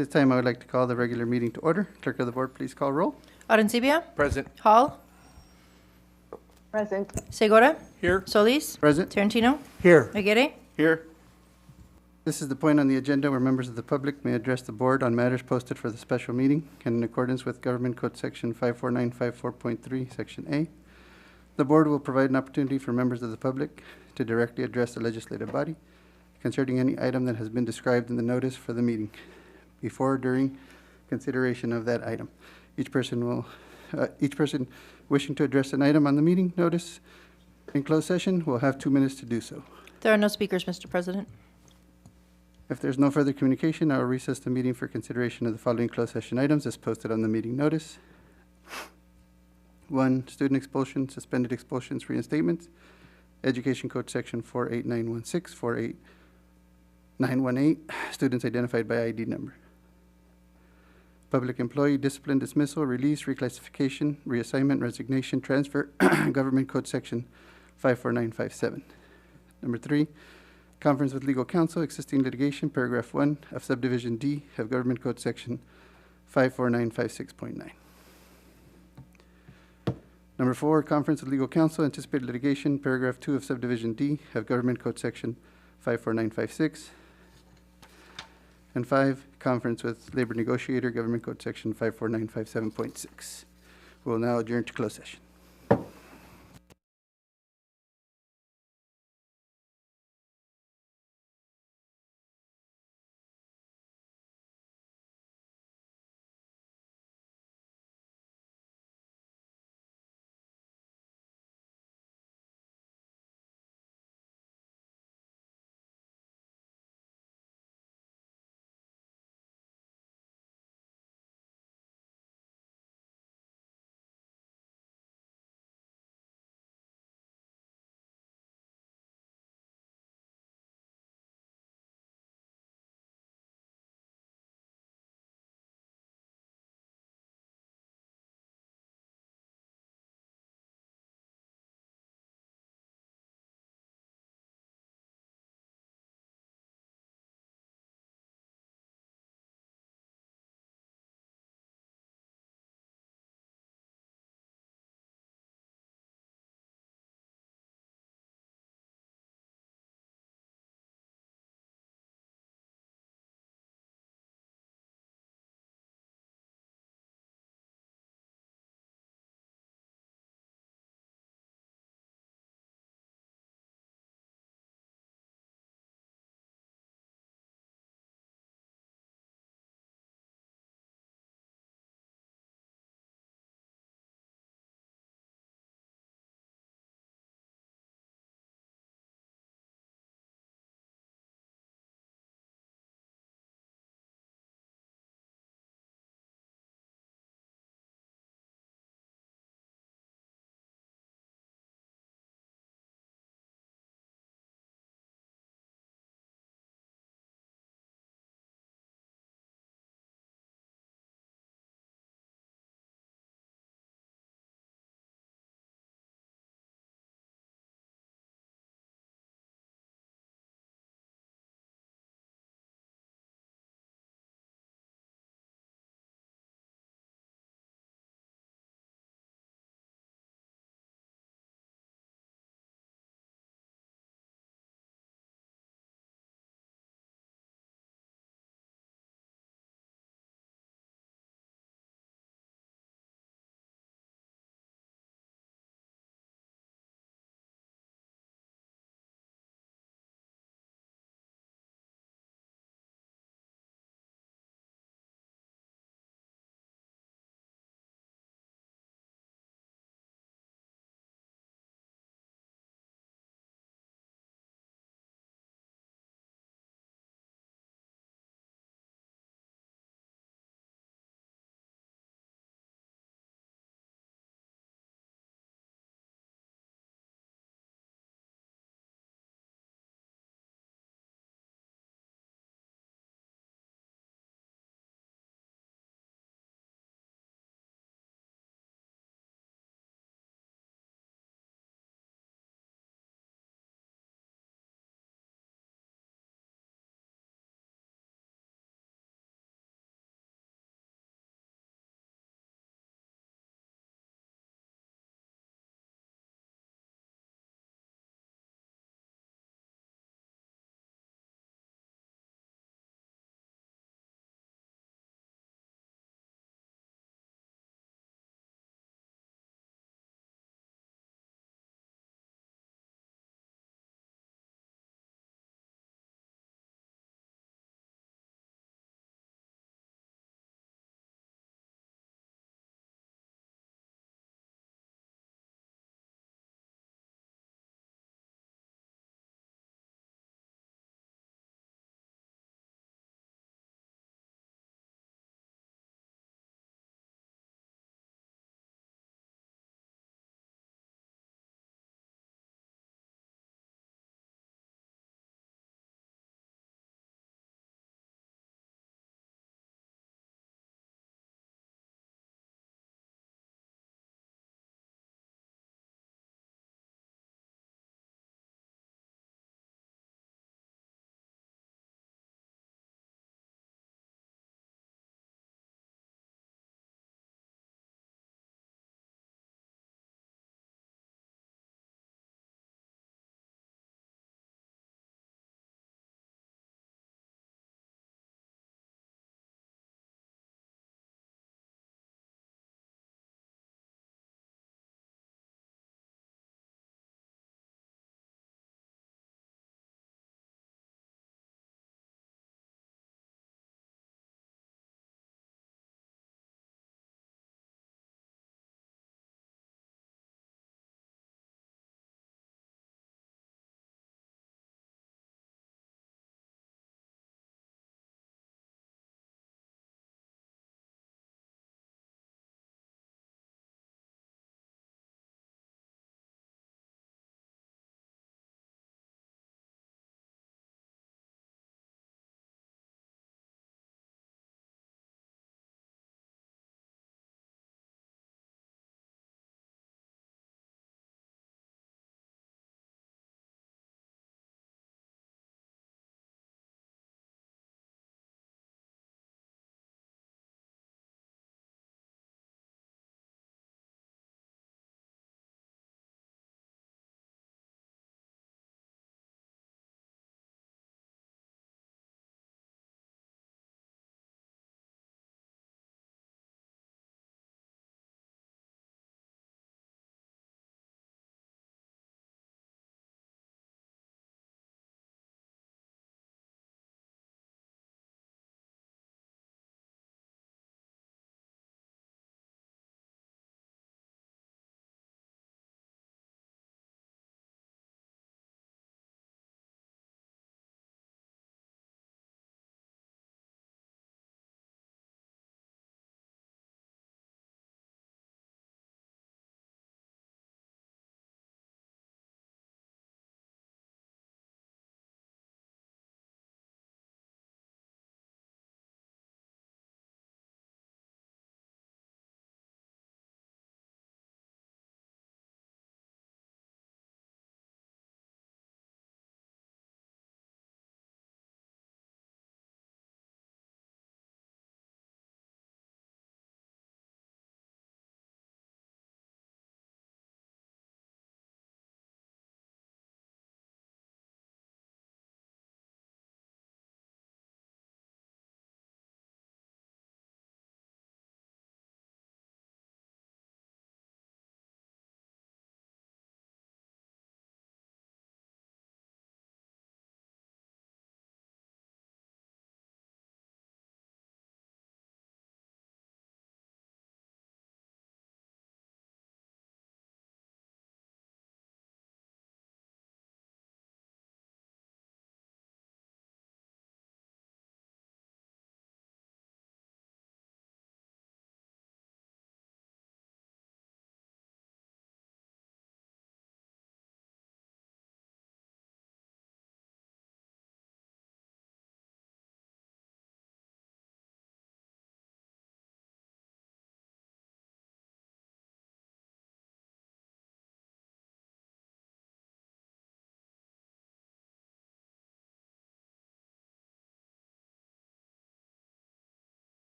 This time I would like to call the regular meeting to order. Clerk of the board, please call roll. Arencibia, Present. Hall, Present. Segura, Here. Solis, Present. Tarantino, Here. Aguirre. Here. This is the point on the agenda where members of the public may address the board on matters posted for the special meeting and in accordance with Government Code Section 54954.3, Section A. The board will provide an opportunity for members of the public to directly address the legislative body concerning any item that has been described in the notice for the meeting before or during consideration of that item. Each person wishing to address an item on the meeting notice in closed session will have 2 minutes to do so. There are no speakers, Mr. President. If there's no further communication, I will recess the meeting for consideration of the following closed session items as posted on the meeting notice. 1, student expulsion, suspended expulsions, reinstatements, Education Code Section 48916, 48918, students identified by ID number. Public employee discipline, dismissal, release, reclassification, reassignment, resignation, transfer, Government Code Section 54957. Number 3, conference with legal counsel, existing litigation, paragraph 1 of subdivision D of Government Code Section 54956.9. Number 4, conference with legal counsel, anticipated litigation, paragraph 2 of subdivision D of Government Code Section 54956. And 5, conference with labor negotiator, Government Code Section 54957.6. We will now adjourn to closed session.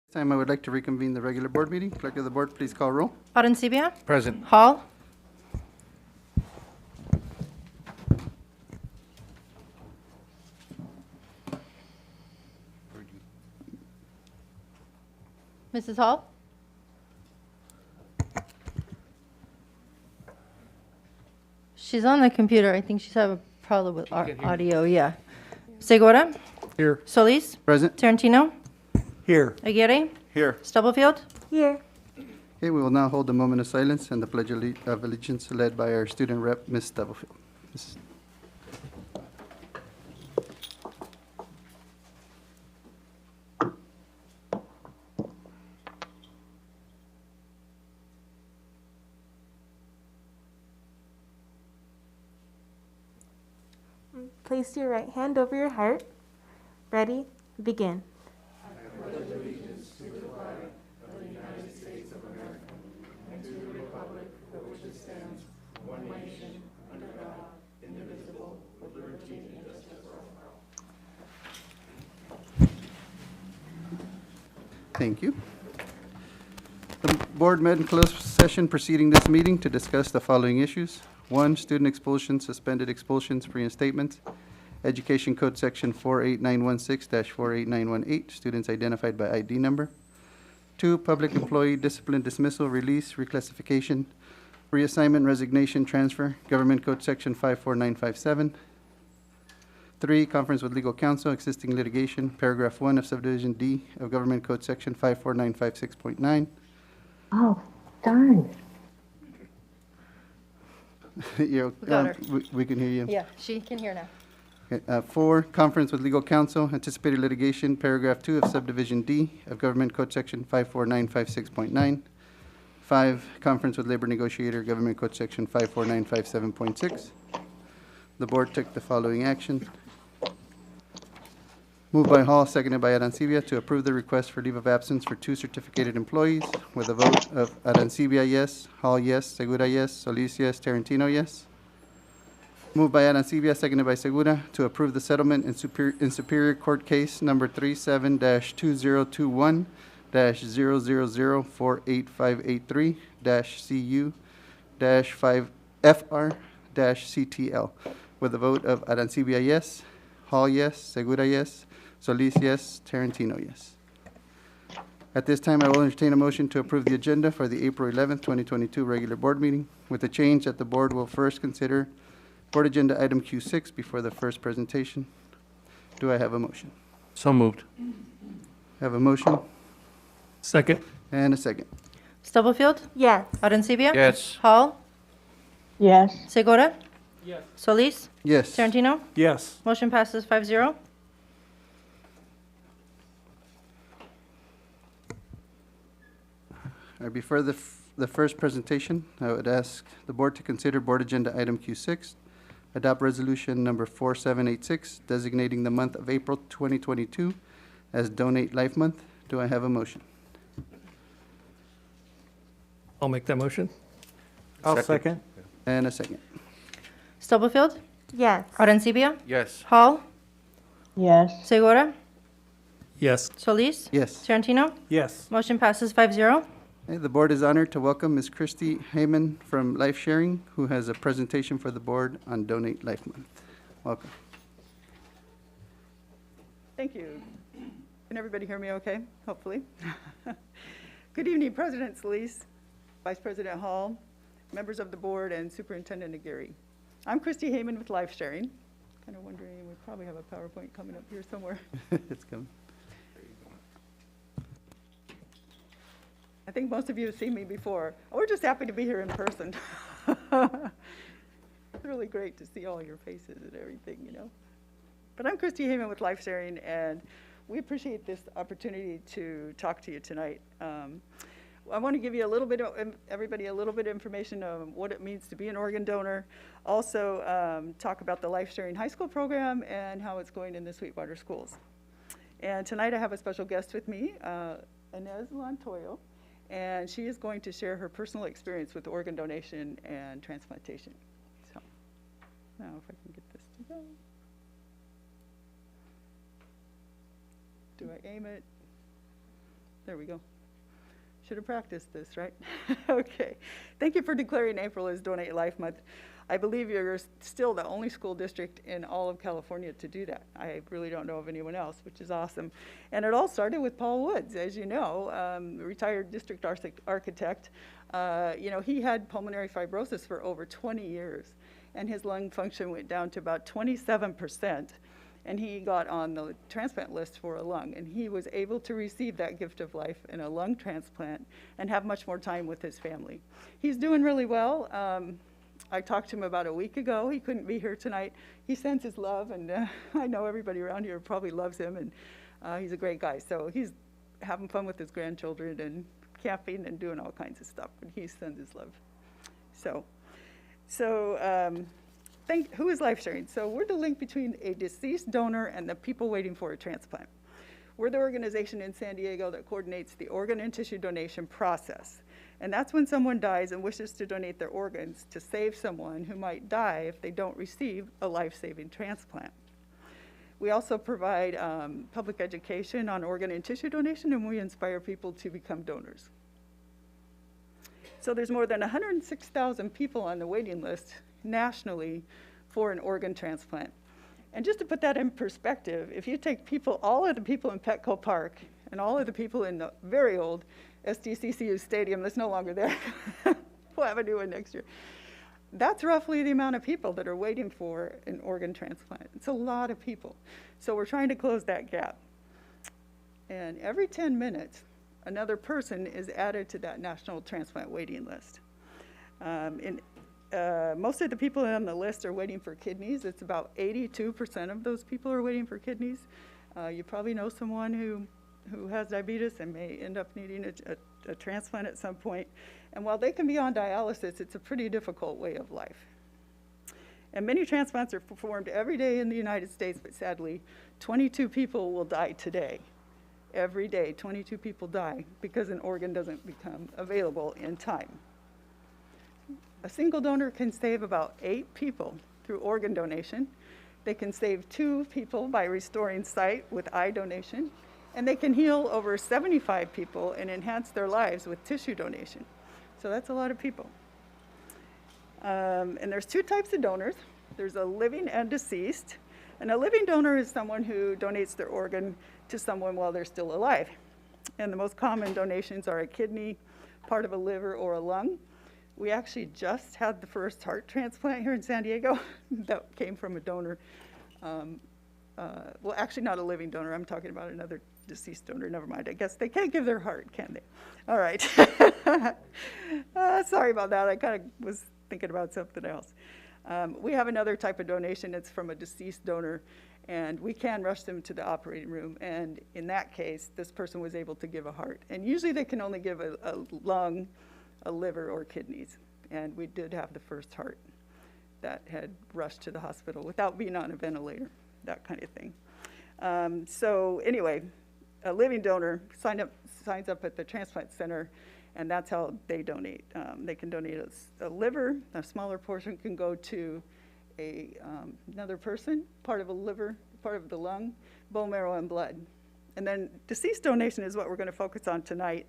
This time I would like to reconvene the regular board meeting. Clerk of the board, please call roll. Arencibia? Present. Hall? Mrs. Hall? She's on the computer. I think she's having a problem with our can't hear. audio, yeah. Segura? Here. Solis? Present. Tarantino? Here. Aguirre? Here. Stubblefield? Here. Okay, we will now hold a moment of silence and the Pledge of Allegiance led by our student rep, Ms. Stubblefield. Place your right hand over your heart. Ready? Begin. Thank you. The board met in closed session preceding this meeting to discuss the following issues. 1, student expulsions, suspended expulsions, reinstatements, Education Code Section 48916-48918, students identified by ID number. 2, public employee discipline, dismissal, release, reclassification, reassignment, resignation, transfer, Government Code Section 54957. 3, conference with legal counsel, existing litigation, paragraph 1 of subdivision D of Government Code Section 54956.9. Oh, darn. You're- We got her. We can hear you. Yeah, she can hear now. Okay, 4, conference with legal counsel, anticipated litigation, paragraph 2 of subdivision D of Government Code Section 54956.9. 5, conference with labor negotiator, Government Code Section 54957.6. The board took the following action. Moved by Hall, seconded by Arancibia, to approve the request for leave of absence for 2 certificated employees with a vote of Arancibia, yes; Hall, yes; Segura, yes; Solis, yes; Tarantino, yes. Moved by Arancibia, seconded by Segura, to approve the settlement in Superior Court Case Number 37-20221-0004853-CU-5FR-CTL with a vote of Arancibia, yes; Hall, yes; Segura, yes; Solis, yes; Tarantino, yes. At this time, I will entertain a motion to approve the agenda for the April 11th, 2022 regular board meeting with the change that the board will first consider Board Agenda Item Q6 before the first presentation. Do I have a motion? So moved. Have a motion Second. and a second. Stubblefield? Yes. Arencibia? Yes. Hall? Yes. Segura? Yes. Solis? Yes. Tarantino? Yes. Motion passes 5-0. Before the first presentation, I would ask the board to consider Board Agenda Item Q6, adopt Resolution Number 4786, designating the month of April 2022 as Donate Life Month. Do I have a motion? I'll make that motion. I'll second. And a second. Stubblefield? Yes. Arencibia? Yes. Hall? Yes. Segura? Yes. Solis? Yes. Tarantino? Yes. Motion passes 5-0. Okay, the board is honored to welcome Ms. Christy Heyman from Life Sharing, who has a presentation for the board on Donate Life Month. Welcome. Thank you. Can everybody hear me okay, hopefully? Good evening, President Solis, Vice President Hall, members of the board, and Superintendent Aguirre. I'm Christy Heyman with Life Sharing. Kind of wondering, we probably have a PowerPoint coming up here somewhere. It's coming. I think most of you have seen me before. We're just happy to be here in person. It's really great to see all your faces and everything, you know. But I'm Christy Heyman with Life Sharing, and we appreciate this opportunity to talk to you tonight. I want to give you a little bit of, everybody a little bit of information on what it means to be an organ donor. Also, talk about the Life Sharing High School program and how it's going in the Sweetwater schools. And tonight I have a special guest with me, Inez Lantoyo, and she is going to share her personal experience with organ donation and transplantation. So, now if I can get this to go. Do I aim it? There we go. Should have practiced this, right? Okay. Thank you for declaring April as Donate Life Month. I believe you're still the only school district in all of California to do that. I really don't know of anyone else, which is awesome. And it all started with Paul Woods, as you know, retired district architect. He had pulmonary fibrosis for over 20 years, and his lung function went down to about 27%. And he got on the transplant list for a lung, and he was able to receive that gift of life in a lung transplant and have much more time with his family. He's doing really well. I talked to him about a week ago. He couldn't be here tonight. He sends his love, and I know everybody around here probably loves him, and he's a great guy. So he's having fun with his grandchildren and camping and doing all kinds of stuff, and he sends his love. Who is life sharing? So we're the link between a deceased donor and the people waiting for a transplant. We're the organization in San Diego that coordinates the organ and tissue donation process. And that's when someone dies and wishes to donate their organs to save someone who might die if they don't receive a life-saving transplant. We also provide public education on organ and tissue donation, and we inspire people to become donors. So there's more than 106,000 people on the waiting list nationally for an organ transplant. And just to put that in perspective, if you take all of the people in Petco Park and all of the people in the very old SDCCU stadium that's no longer there, we'll have a new one next year, that's roughly the amount of people that are waiting for an organ transplant. It's a lot of people. So we're trying to close that gap. And every 10 minutes, another person is added to that national transplant waiting list. Most of the people on the list are waiting for kidneys. It's about 82% of those people are waiting for kidneys. You probably know someone who has diabetes and may end up needing a transplant at some point. And while they can be on dialysis, it's a pretty difficult way of life. And many transplants are performed every day in the United States, but sadly, 22 people will die today. Every day, 22 people die because an organ doesn't become available in time. A single donor can save about 8 people through organ donation. They can save 2 people by restoring sight with eye donation, and they can heal over 75 people and enhance their lives with tissue donation. So that's a lot of people. And there's 2 types of donors. There's a living and deceased. And a living donor is someone who donates their organ to someone while they're still alive. And the most common donations are a kidney, part of a liver, or a lung. We actually just had the first heart transplant here in San Diego that came from a donor. Well, actually not a living donor. I'm talking about another deceased donor. Never mind. I guess they can't give their heart, can they? All right. Sorry about that. I kind of was thinking about something else. We have another type of donation. It's from a deceased donor, and we can rush them to the operating room. And in that case, this person was able to give a heart. And usually they can only give a lung, a liver, or kidneys. And we did have the first heart that had rushed to the hospital without being on a ventilator, that kind of thing. So anyway, a living donor signs up at the transplant center, and that's how they donate. They can donate a liver. A smaller portion can go to another person, part of a liver, part of the lung, bone marrow, and blood. And then deceased donation is what we're going to focus on tonight.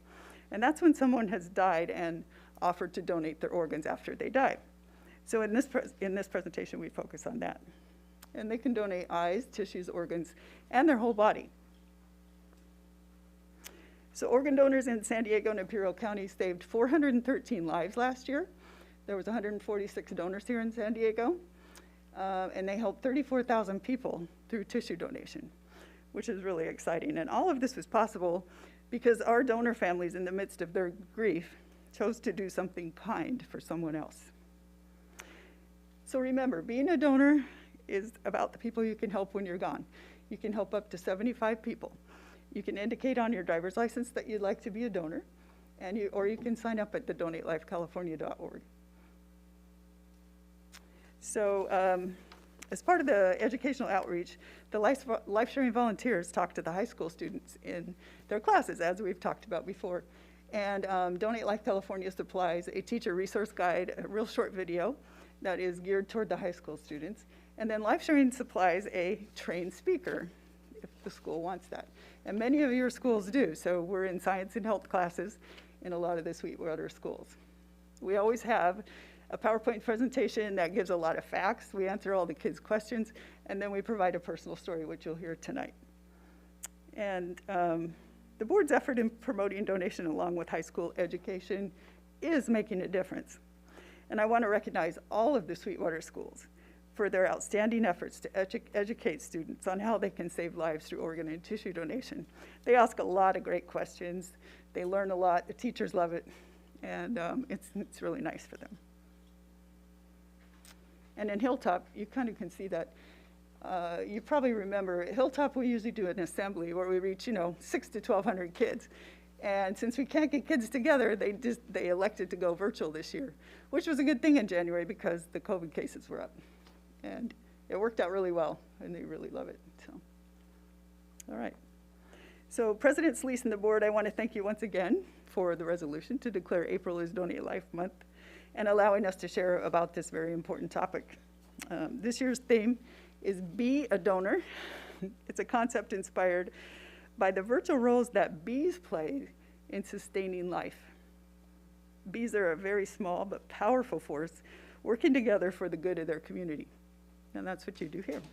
And that's when someone has died and offered to donate their organs after they die. So in this presentation, we focus on that. And they can donate eyes, tissues, organs, and their whole body. So organ donors in San Diego and Imperial County saved 413 lives last year. There was 146 donors here in San Diego. And they helped 34,000 people through tissue donation, which is really exciting. And all of this was possible because our donor families, in the midst of their grief, chose to do something kind for someone else. So remember, being a donor is about the people you can help when you're gone. You can help up to 75 people. You can indicate on your driver's license that you'd like to be a donor, or you can sign up at the donatelifecalifornia.org. So as part of the educational outreach, the life-sharing volunteers talk to the high school students in their classes, as we've talked about before. And Donate Life California supplies a teacher resource guide, a real short video that is geared toward the high school students. And then Life Sharing supplies a trained speaker. If the school wants that. And many of your schools do. So we're in science and health classes in a lot of the Sweetwater schools. We always have a PowerPoint presentation that gives a lot of facts. We answer all the kids' questions, and then we provide a personal story, which you'll hear tonight. And the board's effort in promoting donation along with high school education is making a difference. And I want to recognize all of the Sweetwater schools for their outstanding efforts to educate students on how they can save lives through organ and tissue donation. They ask a lot of great questions. They learn a lot. The teachers love it. And it's really nice for them. And in Hilltop, you kind of can see that. You probably remember, at Hilltop, we usually do an assembly where we reach, 600 to 1,200 kids. And since we can't get kids together, they elected to go virtual this year, which was a good thing in January because the COVID cases were up. And it worked out really well, and they really love it. So, all right. So President Solis and the board, I want to thank you once again for the resolution to declare April as Donate Life Month and allowing us to share about this very important topic. This year's theme is Be a Donor. It's a concept inspired by the virtual roles that bees play in sustaining life. Bees are a very small but powerful force working together for the good of their community. And that's what you do here.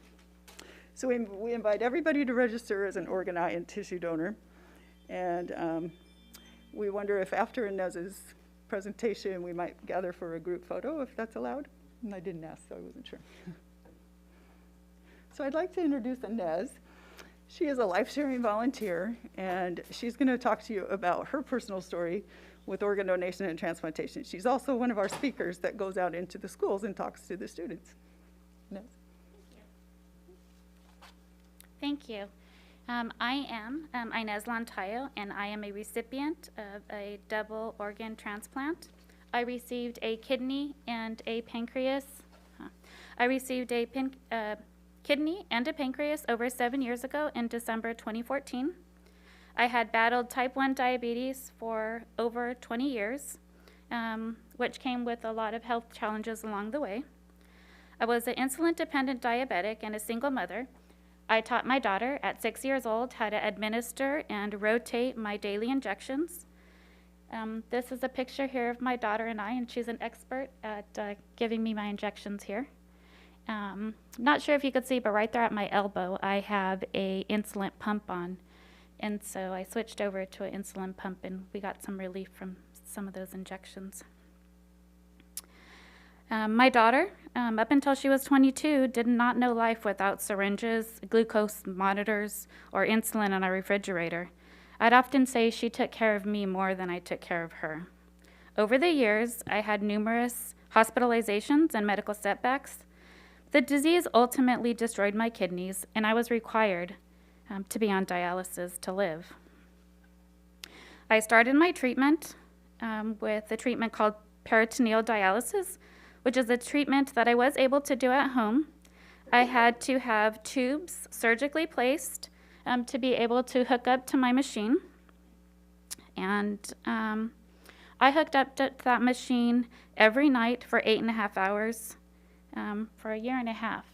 So we invite everybody to register as an organ, eye, and tissue donor. And we wonder if after Inez's presentation, we might gather for a group photo, if that's allowed. And I didn't ask, so I wasn't sure. So I'd like to introduce Inez. She is a life-sharing volunteer, and she's going to talk to you about her personal story with organ donation and transplantation. She's also one of our speakers that goes out into the schools and talks to the students. Inez. Thank you. I am Inez Lantayo, and I am a recipient of a double organ transplant. I received a kidney and a pancreas. I received a kidney and a pancreas over 7 years ago in December 2014. I had battled type 1 diabetes for over 20 years, which came with a lot of health challenges along the way. I was an insulin-dependent diabetic and a single mother. I taught my daughter at 6 years old how to administer and rotate my daily injections. This is a picture here of my daughter and I, and she's an expert at giving me my injections here. Not sure if you could see, but right there at my elbow, I have a insulin pump on. And so I switched over to an insulin pump, and we got some relief from some of those injections. My daughter, up until she was 22, did not know life without syringes, glucose monitors, or insulin on a refrigerator. I'd often say she took care of me more than I took care of her. Over the years, I had numerous hospitalizations and medical setbacks. The disease ultimately destroyed my kidneys, and I was required to be on dialysis to live. I started my treatment with a treatment called peritoneal dialysis, which is a treatment that I was able to do at home. I had to have tubes surgically placed to be able to hook up to my machine. And I hooked up to that machine every night for 8.5 hours for a year and a half.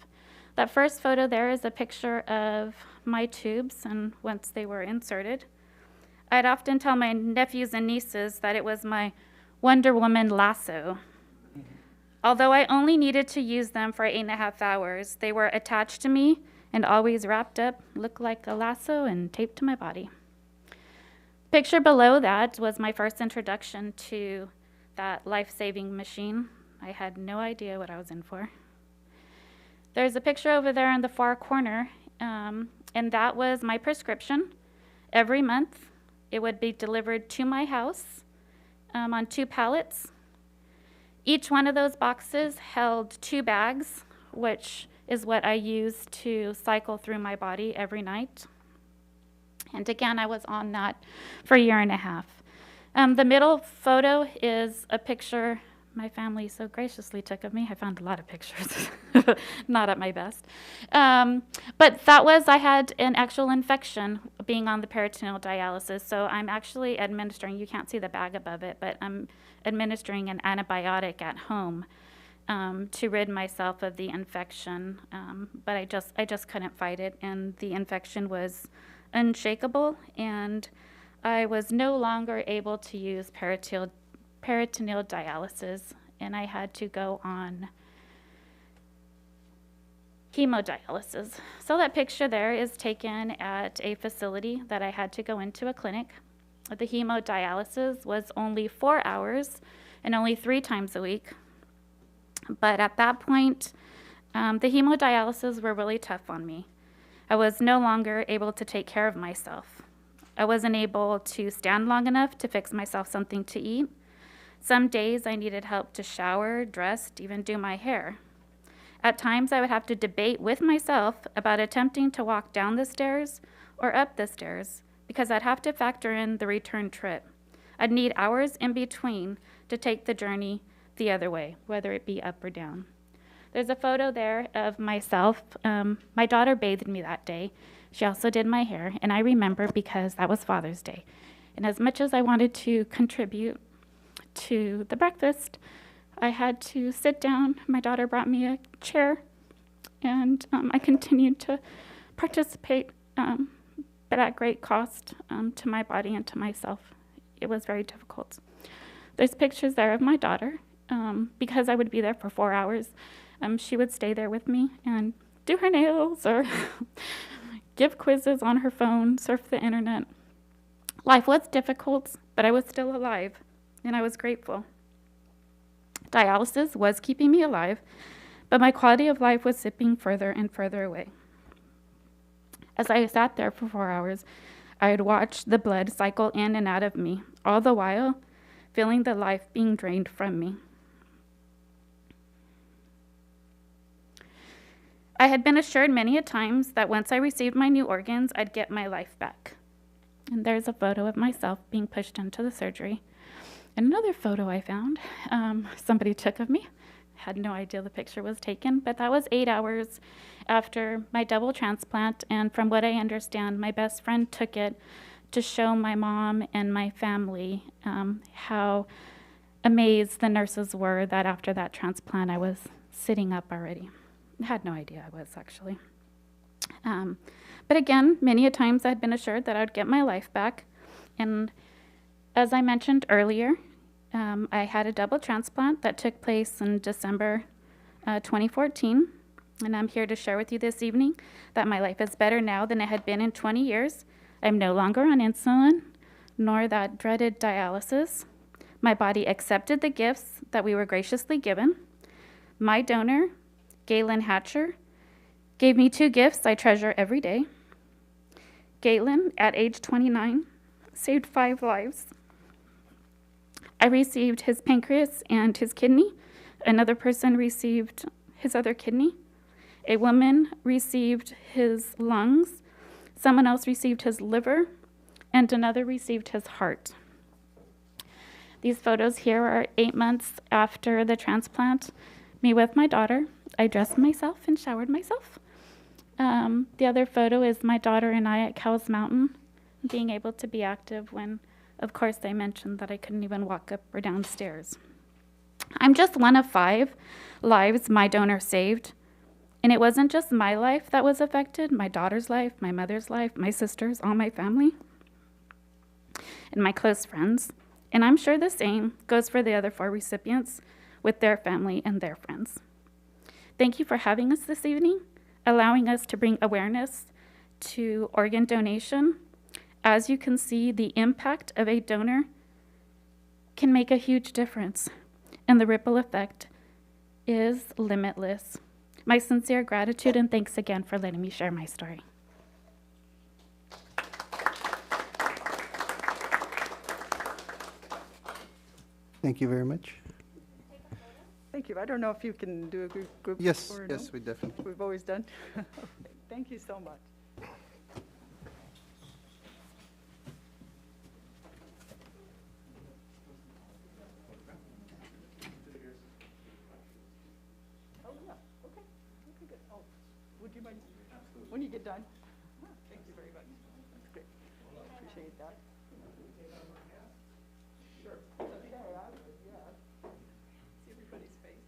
That first photo there is a picture of my tubes and once they were inserted. I'd often tell my nephews and nieces that it was my Wonder Woman lasso. Although I only needed to use them for 8.5 hours, they were attached to me and always wrapped up, looked like a lasso, and taped to my body. Picture below that was my first introduction to that life-saving machine. I had no idea what I was in for. There's a picture over there in the far corner, and that was my prescription. Every month, it would be delivered to my house on 2 pallets. Each one of those boxes held 2 bags, which is what I used to cycle through my body every night. And again, I was on that for a year and a half. The middle photo is a picture my family so graciously took of me. I found a lot of pictures, not at my best. But that was, I had an actual infection being on the peritoneal dialysis. So I'm actually administering, you can't see the bag above it, but I'm administering an antibiotic at home to rid myself of the infection, but I just couldn't fight it, and the infection was unshakable, and I was no longer able to use peritoneal dialysis, and I had to go on hemodialysis. So that picture there is taken at a facility that I had to go into a clinic. The hemodialysis was only 4 hours and only 3 times a week. But at that point, the hemodialysis were really tough on me. I was no longer able to take care of myself. I wasn't able to stand long enough to fix myself something to eat. Some days I needed help to shower, dress, even do my hair. At times I would have to debate with myself about attempting to walk down the stairs or up the stairs because I'd have to factor in the return trip. I'd need hours in between to take the journey the other way, whether it be up or down. There's a photo there of myself. My daughter bathed me that day. She also did my hair, and I remember because that was Father's Day. And as much as I wanted to contribute to the breakfast, I had to sit down. My daughter brought me a chair, and I continued to participate, but at great cost to my body and to myself. It was very difficult. There's pictures there of my daughter. Because I would be there for 4 hours, she would stay there with me and do her nails or give quizzes on her phone, surf the internet. Life was difficult, but I was still alive, and I was grateful. Dialysis was keeping me alive, but my quality of life was slipping further and further away. As I sat there for 4 hours, I would watch the blood cycle in and out of me, all the while feeling the life being drained from me. I had been assured many a times that once I received my new organs, I'd get my life back. And there's a photo of myself being pushed into the surgery. And another photo I found, somebody took of me. Had no idea the picture was taken, but that was 8 hours after my double transplant. And from what I understand, my best friend took it to show my mom and my family how amazed the nurses were that after that transplant, I was sitting up already. I had no idea I was, actually. But again, many a times I'd been assured that I'd get my life back. And as I mentioned earlier, I had a double transplant that took place in December 2014. And I'm here to share with you this evening that my life is better now than it had been in 20 years. I'm no longer on insulin, nor that dreaded dialysis. My body accepted the gifts that we were graciously given. My donor, Galen Hatcher, gave me 2 gifts I treasure every day. Galen, at age 29, saved 5 lives. I received his pancreas and his kidney. Another person received his other kidney. A woman received his lungs. Someone else received his liver, and another received his heart. These photos here are 8 months after the transplant. Me with my daughter. I dressed myself and showered myself. The other photo is my daughter and I at Cowles Mountain, being able to be active when, of course, they mentioned that I couldn't even walk up or downstairs. I'm just one of 5 lives my donor saved. And it wasn't just my life that was affected, my daughter's life, my mother's life, my sister's, all my family, and my close friends. And I'm sure the same goes for the other 4 recipients with their family and their friends. Thank you for having us this evening, allowing us to bring awareness to organ donation. As you can see, the impact of a donor can make a huge difference, and the ripple effect is limitless. My sincere gratitude and thanks again for letting me share my story. Thank you very much. Thank you. I don't know if you can do a group Yes, or no. yes, we definitely. We've always done. Okay. Thank you so much. Oh, yeah. Okay. Okay, good. Oh, would you mind when you get done? Thank you very much. That's great. Appreciate that. Sure. Yeah. See everybody's face.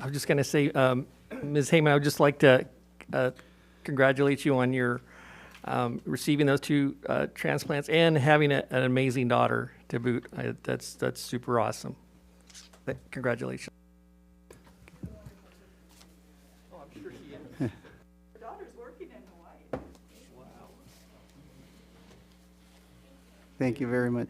I was just going to say, Ms. Heyman, I would just like to congratulate you on your receiving those two transplants and having an amazing daughter to boot. That's super awesome. Congratulations. Her daughter's working in Hawaii. Thank you very much.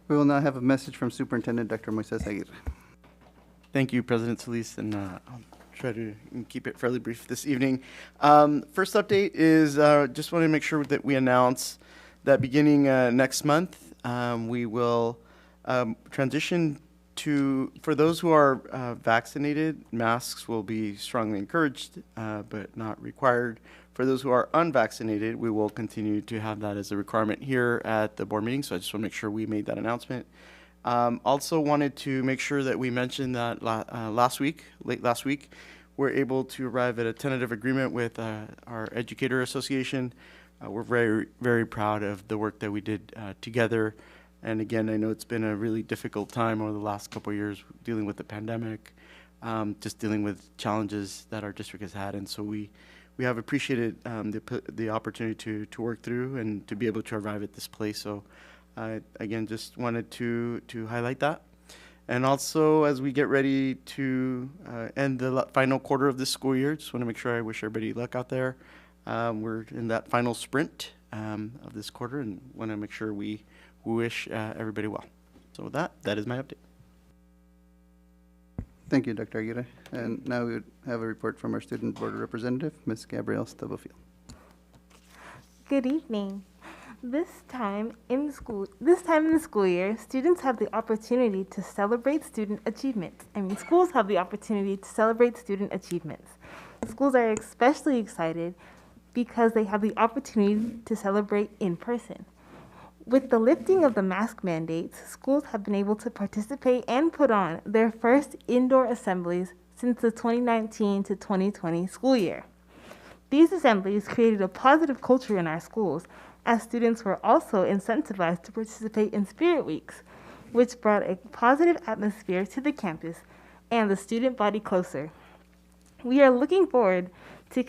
We will now have a message from Superintendent Dr. Moises Aguirre. Thank you, President Solis, and I'll try to keep it fairly brief this evening. First update is just want to make sure that we announce that beginning next month, we will transition to, for those who are vaccinated, masks will be strongly encouraged, but not required. For those who are unvaccinated, we will continue to have that as a requirement here at the board meeting, so I just want to make sure we made that announcement. Also wanted to make sure that we mentioned that late last week, we're able to arrive at a tentative agreement with our educator association. We're very, very proud of the work that we did together. And again, I know it's been a really difficult time over the last couple of years dealing with the pandemic, just dealing with challenges that our district has had. And so we have appreciated the opportunity to work through and to be able to arrive at this place. So again, just wanted to highlight that. And also, as we get ready to end the final quarter of this school year, just want to make sure I wish everybody luck out there. We're in that final sprint of this quarter and want to make sure we wish everybody well. So with that is my update. Thank you, Dr. Aguirre. And now we would have a report from our Student Board Representative, Ms. Gabrielle Stubblefield. Good evening. This time in the school year, students have the opportunity to celebrate student achievements. Schools have the opportunity to celebrate student achievements. Schools are especially excited because they have the opportunity to celebrate in person. With the lifting of the mask mandates, schools have been able to participate and put on their first indoor assemblies since the 2019 to 2020 school year. These assemblies created a positive culture in our schools, as students were also incentivized to participate in Spirit Weeks, which brought a positive atmosphere to the campus and the student body closer. We are looking forward to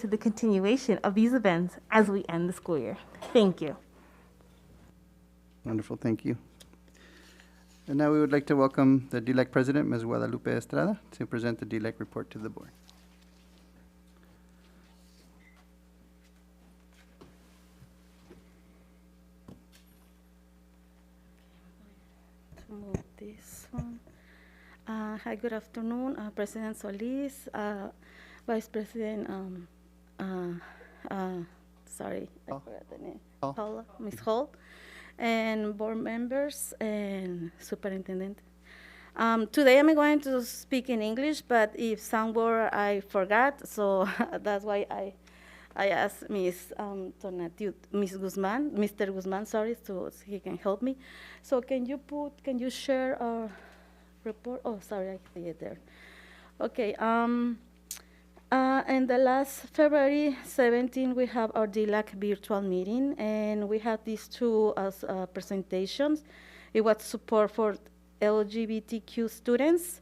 the continuation of these events as we end the school year. Thank you. Wonderful, thank you. And now we would like to welcome the DLAC President, Ms. Guadalupe Estrada, to present the DLAC report to the board. To move this one. Hi, good afternoon, President Solis, Vice President, sorry, I forgot the name, Paula, Ms. Hall, and board members and superintendent. Today I'm going to speak in English, but if some word I forgot, so that's why I asked Ms. Mr. Guzman, sorry, so he can help me. So can you share our report? Oh, sorry, I see it there. Okay. In the last February 17, we have our DLAC virtual meeting, and we have these two presentations. It was support for LGBTQ students,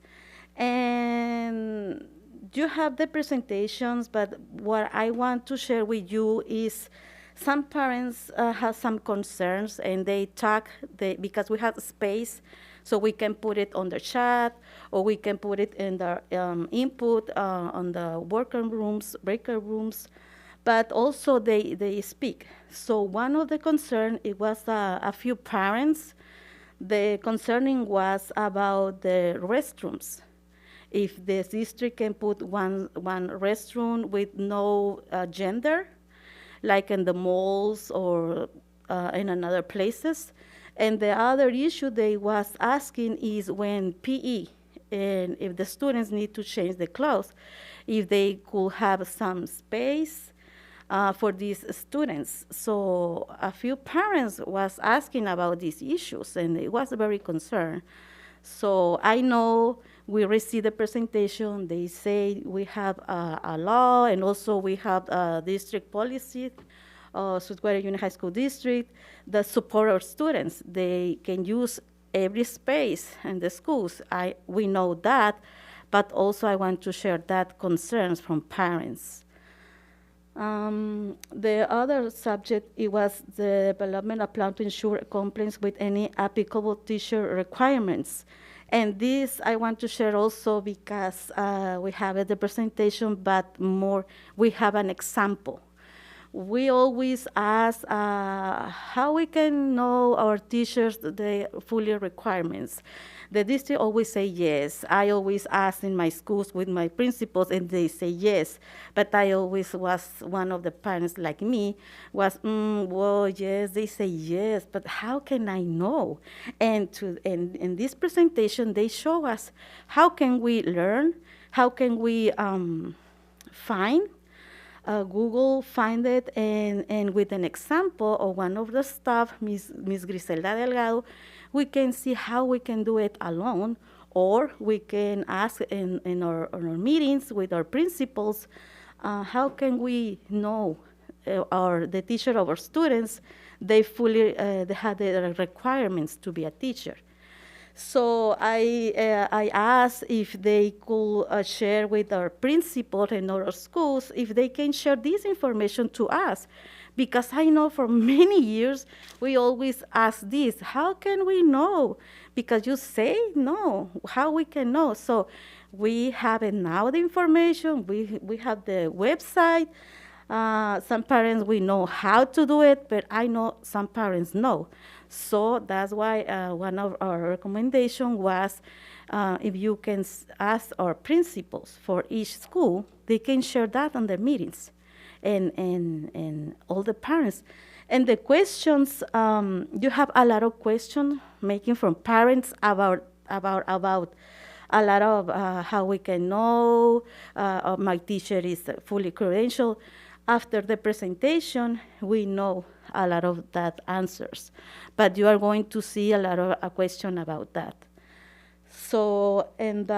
and you have the presentations, but what I want to share with you is some parents have some concerns, and they talk, because we have space, so we can put it on the chat, or we can put it in the input on the worker rooms, breaker rooms, but also they speak. So one of the concern, it was a few parents, the concerning was about the restrooms. If the district can put one restroom with no gender, like in the malls or in another places. And the other issue they was asking is when PE, and if the students need to change the clothes, if they could have some space for these students. So a few parents was asking about these issues, and it was very concerned. So I know we received the presentation. They say we have a law, and also we have a district policy, Sweetwater Union High School District, that support our students. They can use every space in the schools. We know that, but also I want to share that concerns from parents. The other subject, it was the development of plan to ensure compliance with any applicable teacher requirements. And this I want to share also because we have the presentation, but more, we have an example. We always ask how we can know our teachers the fully requirements. The district always say yes. I always ask in my schools with my principals, and they say yes. But I always was one of the parents like me was, well, yes, they say yes, but how can I know? And in this presentation, they show us how can we learn, how can we find. Google find it, and with an example of one of the staff, Miss Griselda Delgado, we can see how we can do it alone, or we can ask in our meetings with our principals, how can we know the teacher of our students, they have the requirements to be a teacher. So I asked if they could share with our principal and our schools if they can share this information to us. Because I know for many years, we always ask this, how can we know? Because you say no, how we can know? So we have now the information, we have the website. Some parents, we know how to do it, but I know some parents know. So that's why one of our recommendations was if you can ask our principals for each school, they can share that on their meetings and all the parents. And the questions, you have a lot of questions making from parents about a lot of how we can know my teacher is fully credentialed. After the presentation, we know a lot of that answers, but you are going to see a lot of a question about that. So, and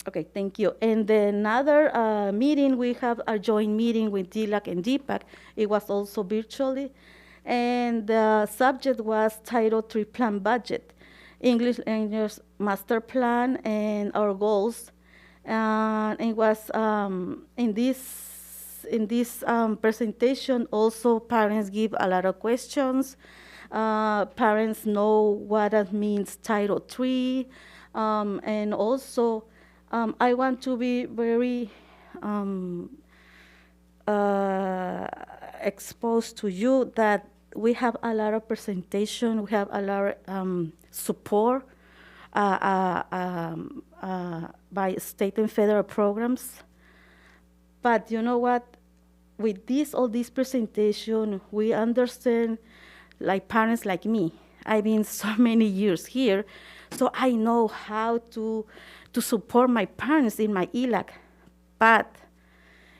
okay, thank you. And another meeting, we have a joint meeting with Elac and DPAC. It was also virtually, and the subject was Title III Plan Budget, English Language Master Plan, and our goals. And it was in this presentation, also parents give a lot of questions. Parents know what it means Title III. And also, I want to be very exposed to you that we have a lot of presentation, we have a lot of support by state and federal programs. But you know what? With all this presentation, we understand, like parents like me, I've been so many years here, so I know how to support my parents in my Elac. But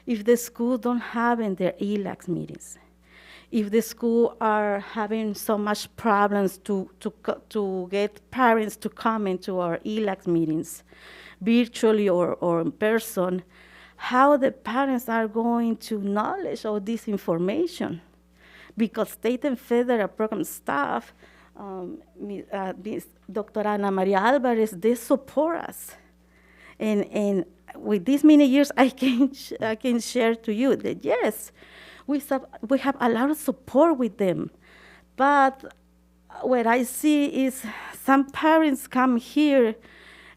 if the school don't have in their Elac meetings, if the school are having so much problems to get parents to come into our Elac meetings, virtually or in person, how the parents are going to knowledge all this information? Because state and federal program staff, Dr. Ana Maria Alvarez, they support us. And with these many years, I can share to you that yes, we have a lot of support with them. But what I see is some parents come here,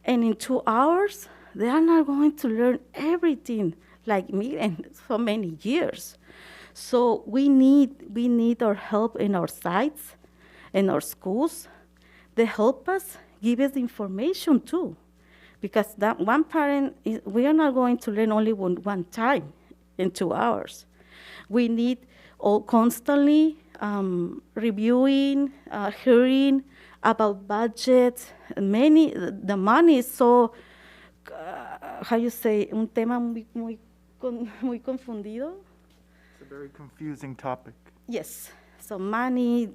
and in 2 hours, they are not going to learn everything like me and so many years. So we need our help in our sites, in our schools. They help us, give us the information too. Because that one parent, we are not going to learn only one time in 2 hours. we need all constantly reviewing, hearing about budget. The money is so, how you say, un tema muy confundido. It's a very confusing topic. Yes, so money,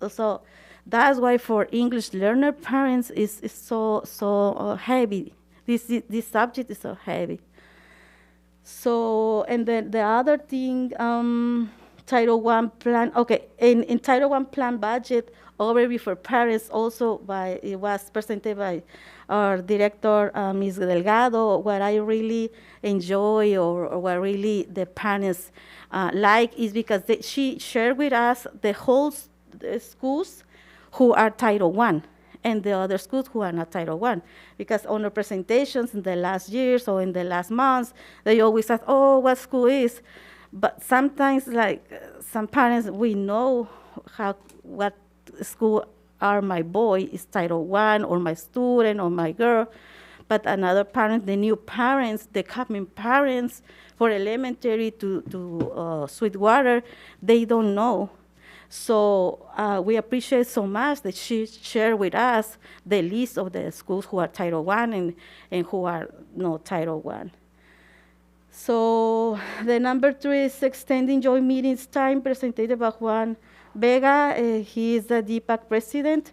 so that's why for English learner parents is so heavy. This subject is so heavy. So, and then the other thing, Title I plan, okay, in Title I plan budget overview for parents also it was presented by our director, Ms. Delgado. What I really enjoy or what really the parents like is because she shared with us the whole schools who are Title I and the other schools who are not Title I. Because on the presentations in the last years or in the last months, they always ask, oh, what school is? But sometimes, like some parents, we know what school are my boy is Title I or my student or my girl. But another parent, the new parents, the coming parents for elementary to Sweetwater, they don't know. So we appreciate so much that she shared with us the list of the schools who are Title I and who are not Title I. So the number 3 is extending joint meetings time presented by Juan Vega. He is the DPAC president.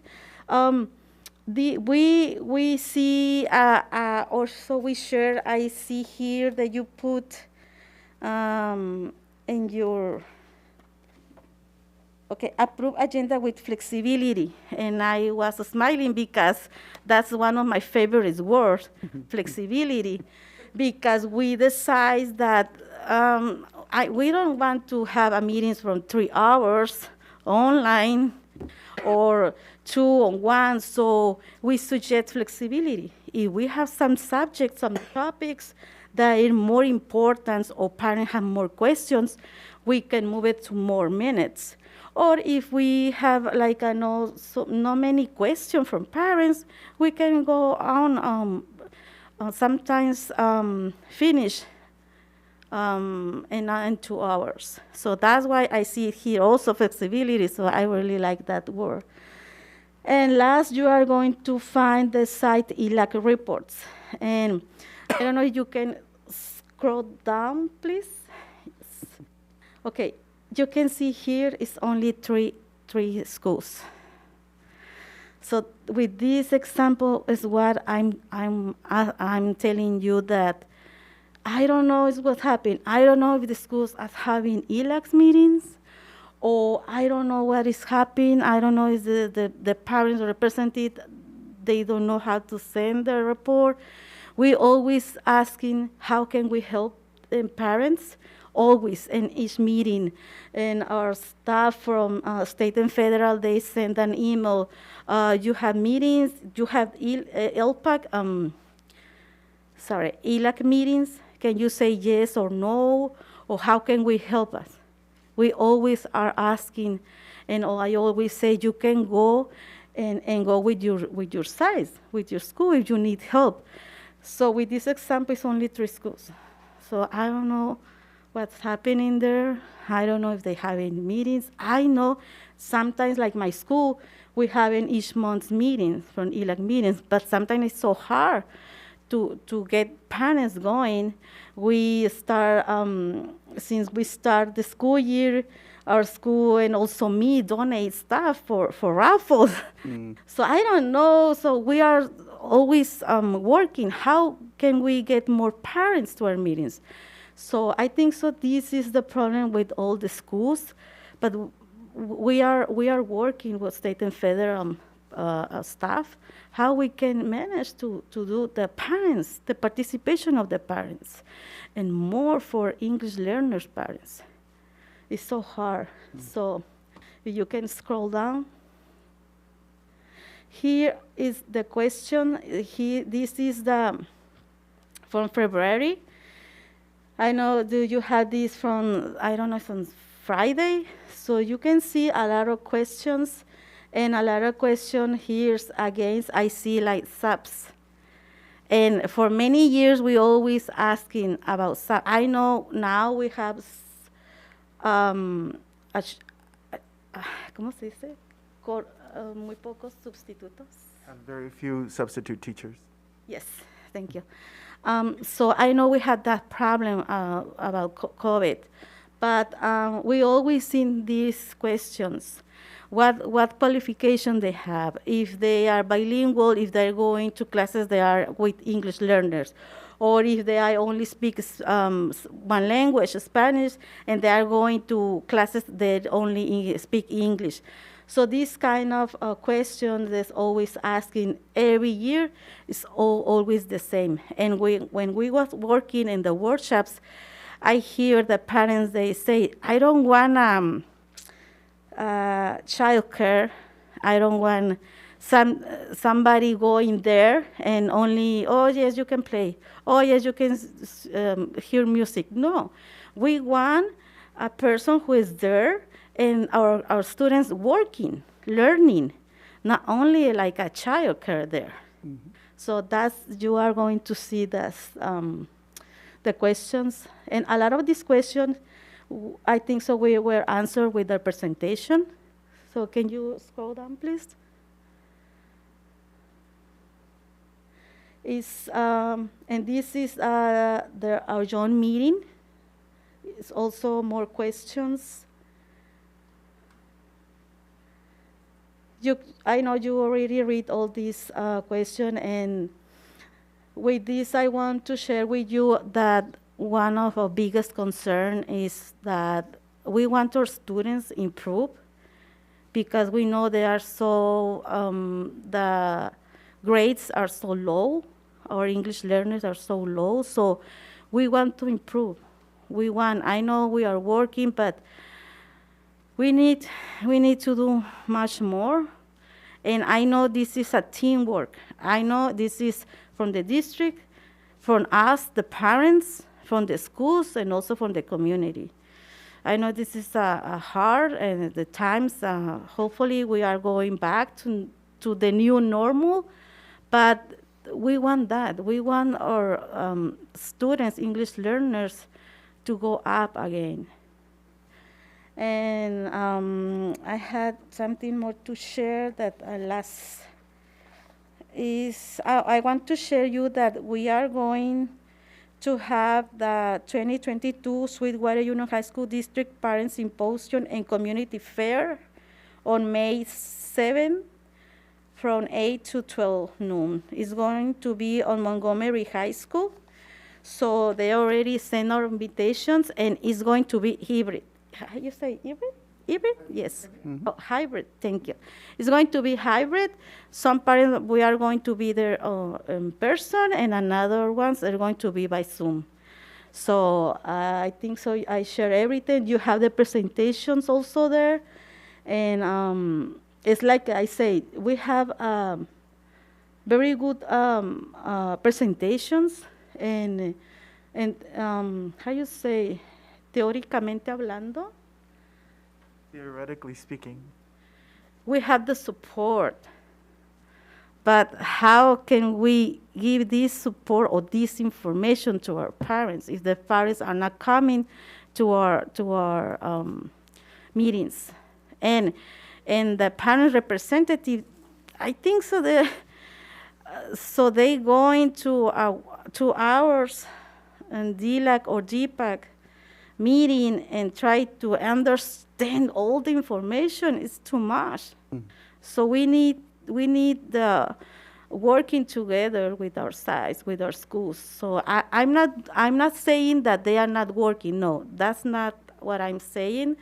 We see also we share. I see here that you put in your approved agenda with flexibility, and I was smiling because that's one of my favorite words, flexibility, because we decide that we don't want to have a meetings from 3 hours online or 2-on-1, so we suggest flexibility. If we have some subjects, some topics that are more important or parents have more questions, we can move it to more minutes. Or if we have like not many questions from parents, we can go on sometimes finish in 2 hours. So that's why I see here also flexibility, so I really like that word. And last, you are going to find the site Elac reports. And I don't know if you can scroll down, please. Yes. Okay, you can see here it's only three schools. So with this example is what I'm telling you that I don't know is what happened. I don't know if the schools are having Elac meetings, or I don't know what is happening. I don't know if the parents or representative, they don't know how to send the report. We always asking how can we help parents, always in each meeting. And our staff from state and federal, they send an email. You have meetings, you have ELPAC, ELAC meetings. Can you say yes or no? Or how can we help us? We always are asking, and I always say you can go and go with your size, with your school if you need help. So with this example, it's only 3 schools. So I don't know what's happening there. I don't know if they have any meetings. I know sometimes, like my school, we have in each month's meetings from ELAC meetings, but sometimes it's so hard to get parents going. We start, since we start the school year, our school and also me donate stuff for raffles. So I don't know, so we are always working. How can we get more parents to our meetings? So I think so this is the problem with all the schools, but we are working with state and federal staff, how we can manage to do the parents, the participation of the parents, and more for English learners parents. It's so hard. So if you can scroll down. Here is the question. This is from February. I know, do you have this from, I don't know, from Friday? So you can see a lot of questions, and a lot of questions here against, I see like subs. And for many years, we always asking about subs. I know now we have ¿cómo se dice? Muy pocos sustitutos. And very few substitute teachers. Yes, thank you. So I know we had that problem about COVID, but we always seen these questions. What qualification they have, if they are bilingual, if they're going to classes they are with English learners, or if they only speak one language, Spanish, and they are going to classes that only speak English. So this kind of question that's always asking every year is always the same. And when we was working in the workshops, I hear the parents, they say, I don't want childcare. I don't want somebody going there and only, oh yes, you can play. Oh yes, you can hear music. No, we want a person who is there and our students working, learning, not only like a childcare there. Mm-hmm. So you are going to see the questions. And a lot of these questions, I think so we were answered with the presentation. So can you scroll down, please? And this is our joint meeting. It's also more questions. I know you already read all these questions, and with this I want to share with you that one of our biggest concerns is that we want our students to improve because we know they are so, the grades are so low, our English learners are so low, so we want to improve. I know we are working, but we need to do much more. And I know this is a teamwork. I know this is from the district, from us, the parents, from the schools, and also from the community. I know this is hard, and the times, hopefully we are going back to the new normal, but we want that. We want our students, English learners, to go up again. And I had something more to share that last is, I want to share you that we are going to have the 2022 Sweetwater Union High School District Parent Symposium and Community Fair on May 7 from 8 to 12 noon. It's going to be on Montgomery High School. So they already sent our invitations, and it's going to be hybrid. How you say hybrid? Hybrid? Yes. Mm-hmm. Oh, hybrid. Thank you. It's going to be hybrid. Some parents, we are going to be there in person, and another ones are going to be by Zoom. So I think so. I share everything. You have the presentations also there, and it's like I say, we have very good presentations, and how you say, teóricamente hablando. Theoretically speaking. We have the support, but how can we give this support or this information to our parents if the parents are not coming to our meetings? And the parent representative, I think so. So they going to hours and Elac or GPAC meeting and try to understand all the information is too much. Mm. So we need the working together with our sites, with our schools. So I'm not saying that they are not working. No, that's not what I'm saying.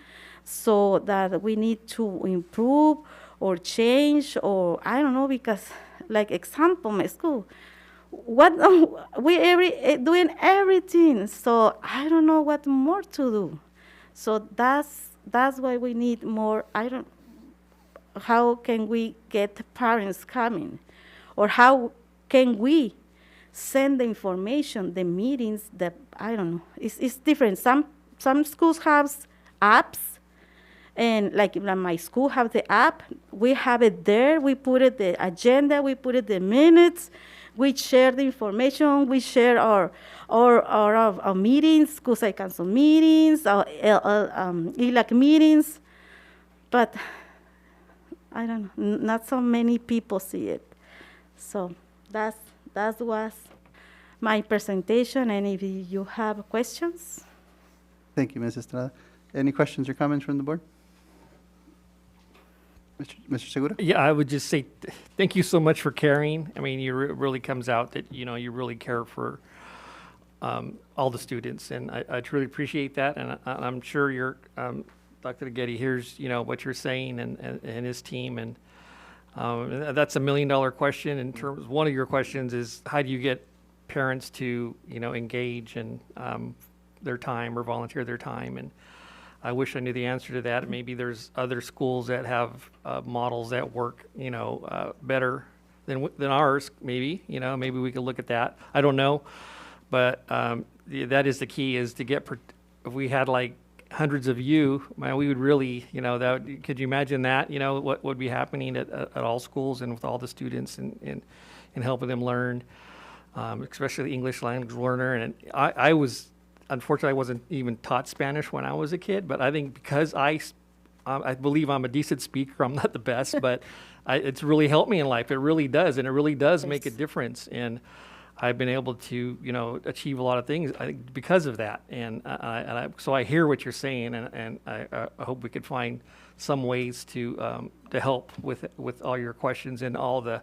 So that we need to improve or change, or I don't know, because like example, my school, we doing everything, so I don't know what more to do. So that's why we need more. How can we get parents coming, or how can we send the information, the meetings? I don't know. It's different. Some schools have apps, and like my school have the app. We have it there. We put it the agenda. We put it the minutes. we share the information, we share our meetings, school site council meetings, our Elac meetings, but I don't know, not so many people see it. So that was my presentation, and if you have questions. Thank you, Ms. Estrada. Any questions or comments from the board? Mr. Segura? Yeah, I would just say thank you so much for caring. I mean, it really comes out that, you really care for all the students, and I truly appreciate that. And I'm sure Dr. Getty hears, what you're saying and his team. And that's $1 million question in terms, one of your questions is how do you get parents to, engage in their time or volunteer their time? And I wish I knew the answer to that. Maybe there's other schools that have models that work, better than ours. Maybe, maybe we could look at that. I don't know, but that is the key: is to get. If we had like hundreds of you, man, we would really, could you imagine that? What would be happening at all schools and with all the students and helping them learn, especially the English language learner. And unfortunately, I wasn't even taught Spanish when I was a kid, but I think because I believe I'm a decent speaker, I'm not the best, but it's really helped me in life. It really does, and it really does make a difference. And I've been able to, achieve a lot of things, I think, because of that. And so I hear what you're saying, and I hope we could find some ways to help with all your questions and all the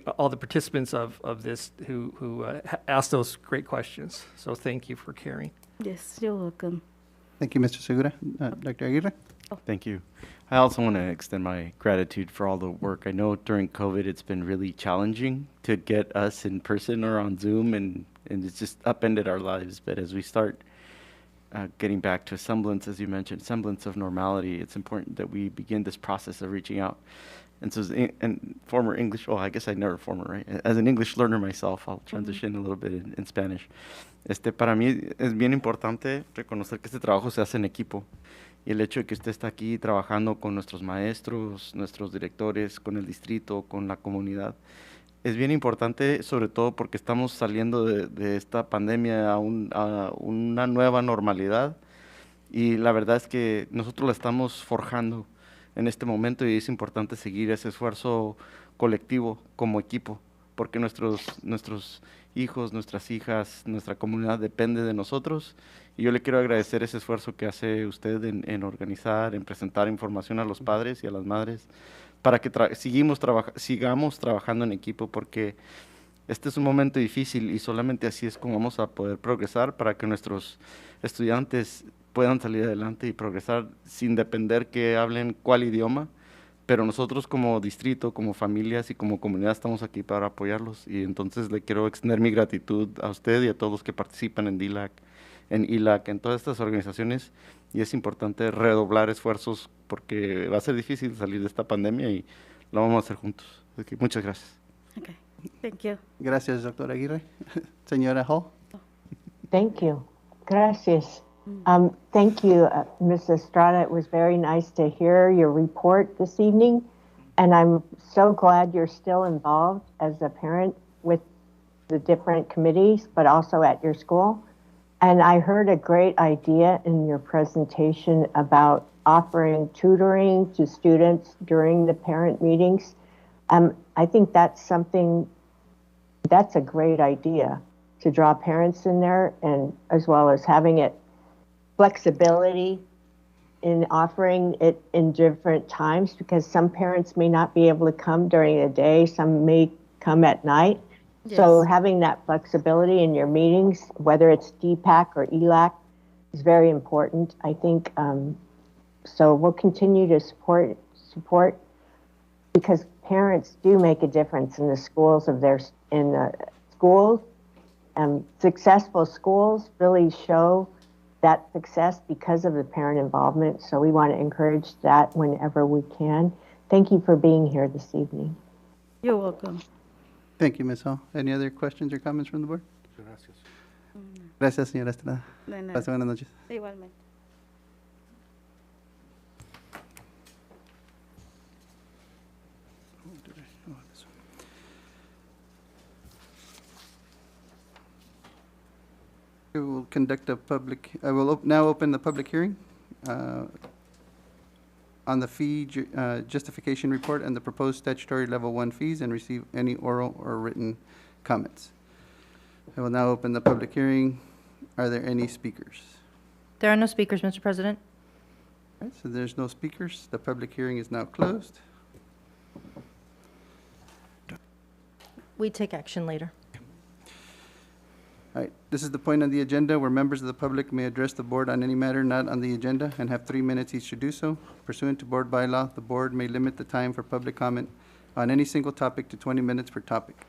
participants of this who asked those great questions. So thank you for caring. Yes, you're welcome. Thank you, Mr. Segura. Dr. Aguirre? Thank you. I also want to extend my gratitude for all the work. I know during COVID it's been really challenging to get us in person or on Zoom, and it's just upended our lives. But as we start getting back to a semblance, as you mentioned, semblance of normality, it's important that we begin this process of reaching out. And so, and former English, I guess I never former, right? As an English learner myself, I'll transition a little bit in Spanish. Para mí es bien importante reconocer que este trabajo se hace en equipo. Y el hecho de que usted está aquí trabajando con nuestros maestros, nuestros directores, con el distrito, con la comunidad, es bien importante, sobre todo porque estamos saliendo de esta pandemia a una nueva normalidad. Y la verdad es que nosotros la estamos forjando en este momento, y es importante seguir ese esfuerzo colectivo como equipo, porque nuestros hijos, nuestras hijas, nuestra comunidad depende de nosotros, y yo le quiero agradecer ese esfuerzo que hace usted en organizar, en presentar información a los padres y a las madres, para que sigamos trabajando en equipo, porque este es un momento difícil y solamente así es como vamos a poder progresar para que nuestros estudiantes puedan salir adelante y progresar sin depender que hablen cuál idioma, pero nosotros como distrito, como familias y como comunidad estamos aquí para apoyarlos, y entonces le quiero extender mi gratitud a usted y a todos los que participan en DILAC, en Elac, en todas estas organizaciones, y es importante redoblar esfuerzos porque va a ser difícil salir de esta pandemia y lo vamos a hacer juntos. Así que muchas gracias. Okay, thank you. Gracias, Dr. Aguirre. Señora Hall? Thank you. Gracias. Thank you, Ms. Estrada. It was very nice to hear your report this evening, and I'm so glad you're still involved as a parent with the different committees, but also at your school. And I heard a great idea in your presentation about offering tutoring to students during the parent meetings. I think that's a great idea, to draw parents in there, and as well as having it flexibility in offering it in different times, because some parents may not be able to come during the day, some may come at night. Yes. So having that flexibility in your meetings, whether it's DPAC or ELAC, is very important, I think. So we'll continue to support, because parents do make a difference in the schools in the schools. Successful schools really show that success because of the parent involvement. So we want to encourage that whenever we can. Thank you for being here this evening. You're welcome. Thank you, Ms. Hall. Any other questions or comments from the board? Gracias. Gracias, señora Estrada. De nada. Pase buenas noches. Igualmente. We will conduct a public, I will now open the public hearing on the fee justification report and the proposed statutory level 1 fees and receive any oral or written comments. I will now open the public hearing. Are there any speakers? There are no speakers, Mr. President. All right, so there's no speakers. The public hearing is now closed. We take action later. All right, this is the point on the agenda where members of the public may address the board on any matter not on the agenda and have 3 minutes each to do so. Pursuant to board bylaw, the board may limit the time for public comment on any single topic to 20 minutes per topic.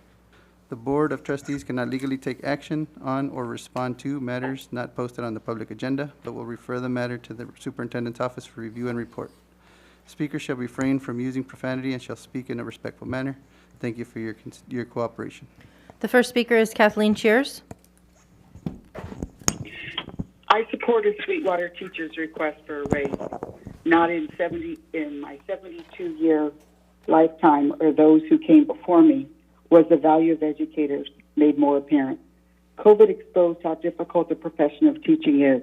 The Board of Trustees cannot legally take action on or respond to matters not posted on the public agenda, but will refer the matter to the superintendent's office for review and report. Speakers shall refrain from using profanity and shall speak in a respectful manner. Thank you for your cooperation. The first speaker is Kathleen Cheers. I supported Sweetwater teachers' request for a raise. Not in my 72-year lifetime or those who came before me was the value of educators made more apparent. COVID exposed how difficult the profession of teaching is.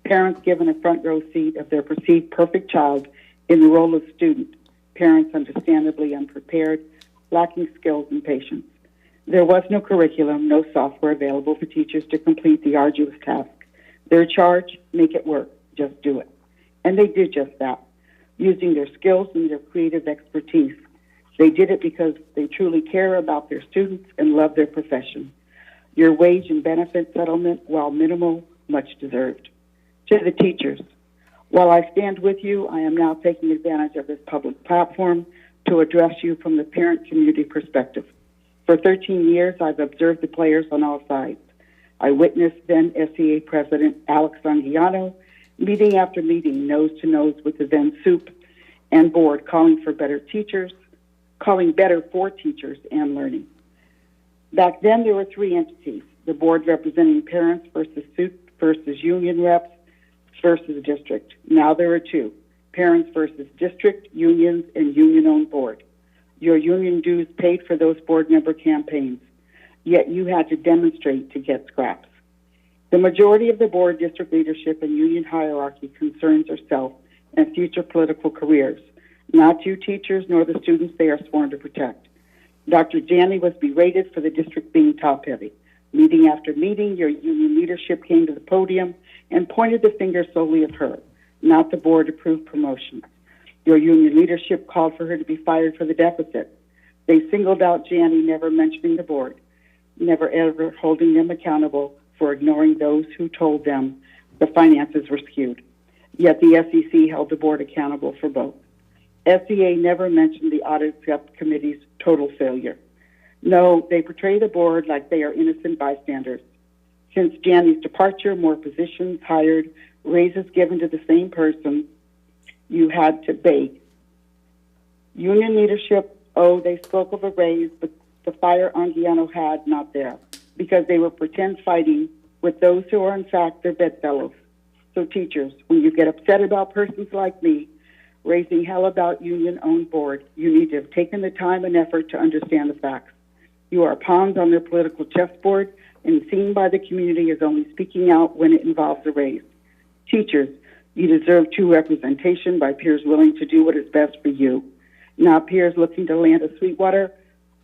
Parents given a front row seat of their perceived perfect child in the role of student. Parents understandably unprepared, lacking skills and patience. There was no curriculum, no software available for teachers to complete the arduous task. Their charge, make it work, just do it. And they did just that, using their skills and their creative expertise. They did it because they truly care about their students and love their profession. Your wage and benefit settlement, while minimal, much deserved. To the teachers, while I stand with you, I am now taking advantage of this public platform to address you from the parent community perspective. For 13 years, I've observed the players on all sides. I witnessed then SEA President Alex Anguiano meeting after meeting, nose to nose with the then SUP and board, calling for better for teachers and learning. Back then, there were 3 entities, the board representing parents versus SUP versus union reps versus district. Now there are 2, parents versus district, unions, and union-owned board. Your union dues paid for those board member campaigns, yet you had to demonstrate to get scraps. The majority of the board, district leadership, and union hierarchy concerns herself and future political careers, not you teachers nor the students they are sworn to protect. Dr. Janney was berated for the district being top-heavy. Meeting after meeting, your union leadership came to the podium and pointed the finger solely at her, not the board-approved promotions. Your union leadership called for her to be fired for the deficit. They singled out Janney, never mentioning the board, never ever holding them accountable for ignoring those who told them the finances were skewed. Yet the SEC held the board accountable for both. SEA never mentioned the audit subcommittee's total failure. No, they portray the board like they are innocent bystanders. Since Janney's departure, more positions hired, raises given to the same person, you had to beg. Union leadership, they spoke of a raise, but the fire Anguiano had not there, because they were pretend fighting with those who are in fact their bedfellows. So teachers, when you get upset about persons like me, raising hell about union-owned board, you need to have taken the time and effort to understand the facts. You are pawns on their political chessboard and seen by the community as only speaking out when it involves a raise. Teachers, you deserve true representation by peers willing to do what is best for you, not peers looking to land a Sweetwater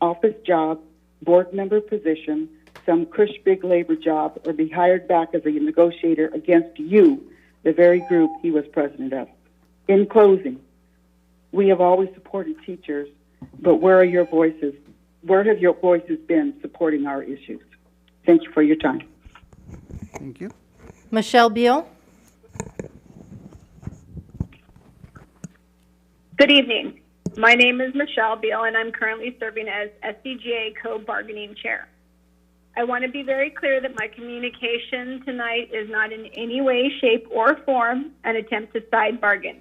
office job, board member position, some cush big labor job, or be hired back as a negotiator against you, the very group he was president of. In closing, we have always supported teachers, but where are your voices? Where have your voices been supporting our issues? Thank you for your time. Thank you. Michelle Beal. Good evening. My name is Michelle Beal, and I'm currently serving as SCGA co-bargaining chair. I want to be very clear that my communication tonight is not in any way, shape, or form an attempt to side bargain.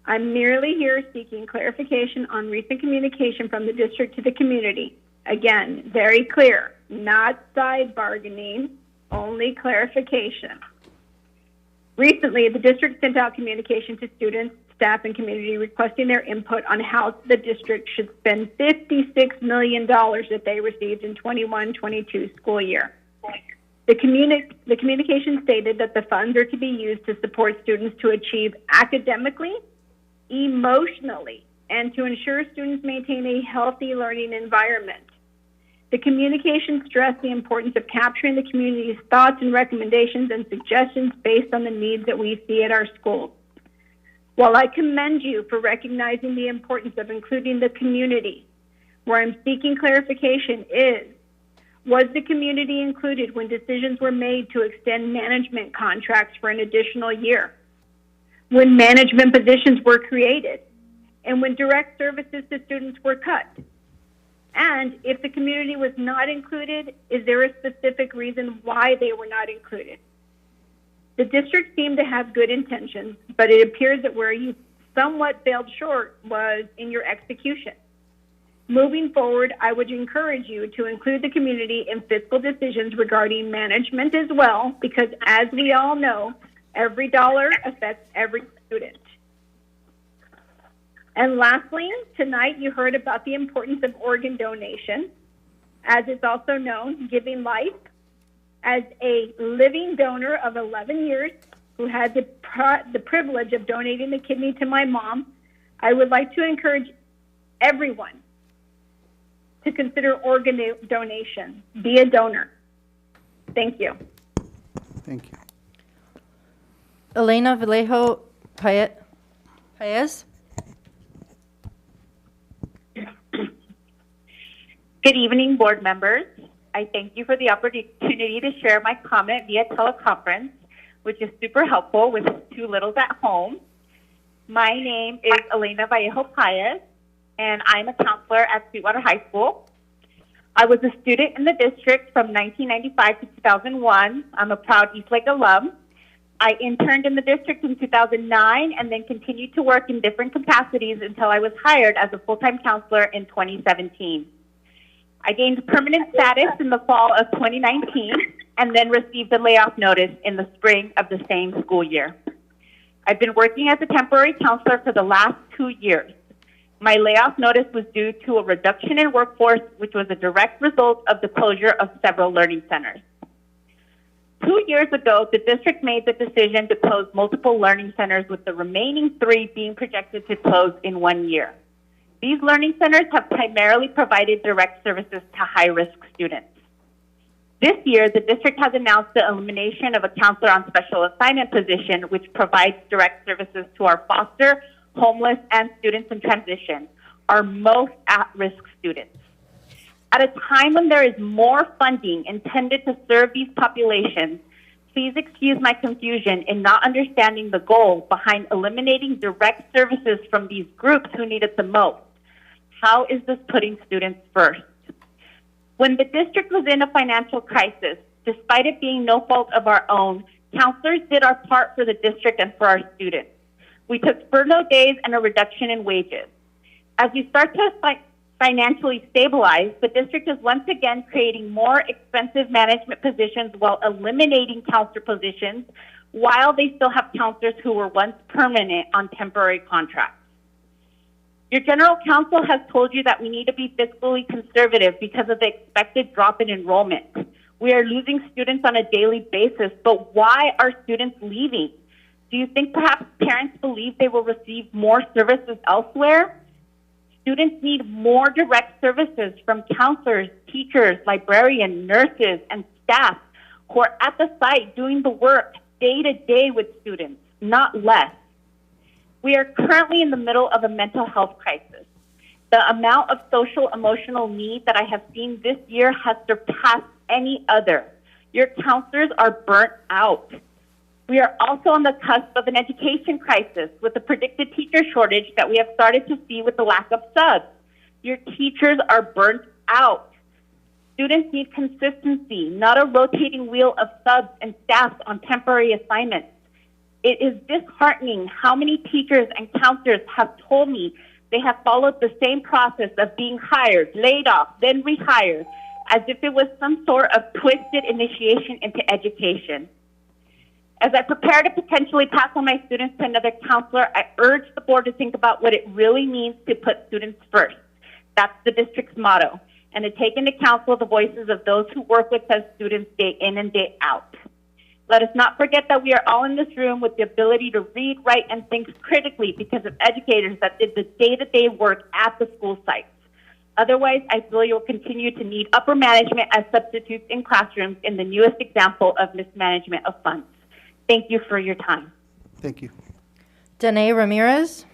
I'm merely here seeking clarification on recent communication from the district to the community. Again, very clear, not side bargaining, only clarification. Recently, the district sent out communication to students, staff, and community requesting their input on how the district should spend $56 million that they received in 21-22 school year. The communication stated that the funds are to be used to support students to achieve academically, emotionally, and to ensure students maintain a healthy learning environment. The communication stressed the importance of capturing the community's thoughts and recommendations and suggestions based on the needs that we see at our schools. While I commend you for recognizing the importance of including the community, where I'm seeking clarification is, was the community included when decisions were made to extend management contracts for an additional year? When management positions were created? And when direct services to students were cut? And if the community was not included, is there a specific reason why they were not included? The district seemed to have good intentions, but it appears that where you somewhat failed short was in your execution. Moving forward, I would encourage you to include the community in fiscal decisions regarding management as well, because as we all know, every dollar affects every student. And lastly, tonight you heard about the importance of organ donation. As it's also known, giving life. As a living donor of 11 years who had the privilege of donating the kidney to my mom, I would like to encourage everyone to consider organ donation. Be a donor. Thank you. Thank you. Elena Vallejo Paez. Good evening, board members. I thank you for the opportunity to share my comment via teleconference, which is super helpful with two littles at home. My name is Elena Vallejo Paez, and I'm a counselor at Sweetwater High School. I was a student in the district from 1995 to 2001. I'm a proud Eastlake alum. I interned in the district in 2009 and then continued to work in different capacities until I was hired as a full-time counselor in 2017. I gained permanent status in the fall of 2019 and then received a layoff notice in the spring of the same school year. I've been working as a temporary counselor for the last 2 years. My layoff notice was due to a reduction in workforce, which was a direct result of the closure of several learning centers. 2 years ago, the district made the decision to close multiple learning centers, with the remaining 3 being projected to close in 1 year. These learning centers have primarily provided direct services to high-risk students. This year, the district has announced the elimination of a counselor on special assignment position, which provides direct services to our foster, homeless, and students in transition, our most at-risk students. At a time when there is more funding intended to serve these populations, please excuse my confusion in not understanding the goal behind eliminating direct services from these groups who need it the most. How is this putting students first? When the district was in a financial crisis, despite it being no fault of our own, counselors did our part for the district and for our students. We took furlough days and a reduction in wages. As we start to financially stabilize, the district is once again creating more expensive management positions while eliminating counselor positions, while they still have counselors who were once permanent on temporary contracts. Your general counsel has told you that we need to be fiscally conservative because of the expected drop in enrollment. We are losing students on a daily basis, but why are students leaving? Do you think perhaps parents believe they will receive more services elsewhere? Students need more direct services from counselors, teachers, librarians, nurses, and staff who are at the site doing the work day to day with students, not less. We are currently in the middle of a mental health crisis. The amount of social emotional need that I have seen this year has surpassed any other. Your counselors are burnt out. We are also on the cusp of an education crisis with the predicted teacher shortage that we have started to see with the lack of subs. Your teachers are burnt out. Students need consistency, not a rotating wheel of subs and staffs on temporary assignments. It is disheartening how many teachers and counselors have told me they have followed the same process of being hired, laid off, then rehired, as if it was some sort of twisted initiation into education. As I prepare to potentially pass on my students to another counselor, I urge the board to think about what it really means to put students first. That's the district's motto. and to take into counsel the voices of those who work with us students day in and day out. Let us not forget that we are all in this room with the ability to read, write, and think critically because of educators that did the day-to-day work at the school sites. Otherwise, I feel you'll continue to need upper management as substitutes in classrooms in the newest example of mismanagement of funds. Thank you for your time. Thank you. Danae Ramirez.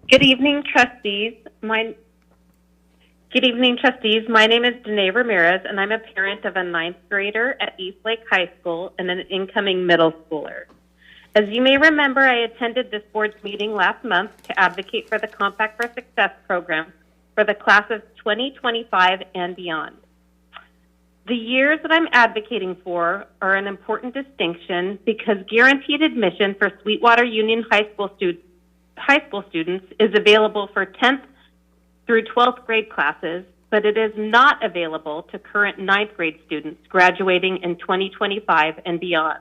Good evening, trustees. My name is Danae Ramirez, and I'm a parent of a 9th grader at Eastlake High School and an incoming middle schooler. As you may remember, I attended this board's meeting last month to advocate for the Compact for Success program for the class of 2025 and beyond. The years that I'm advocating for are an important distinction because guaranteed admission for Sweetwater Union High School students is available for 10th through 12th grade classes, but it is not available to current 9th grade students graduating in 2025 and beyond.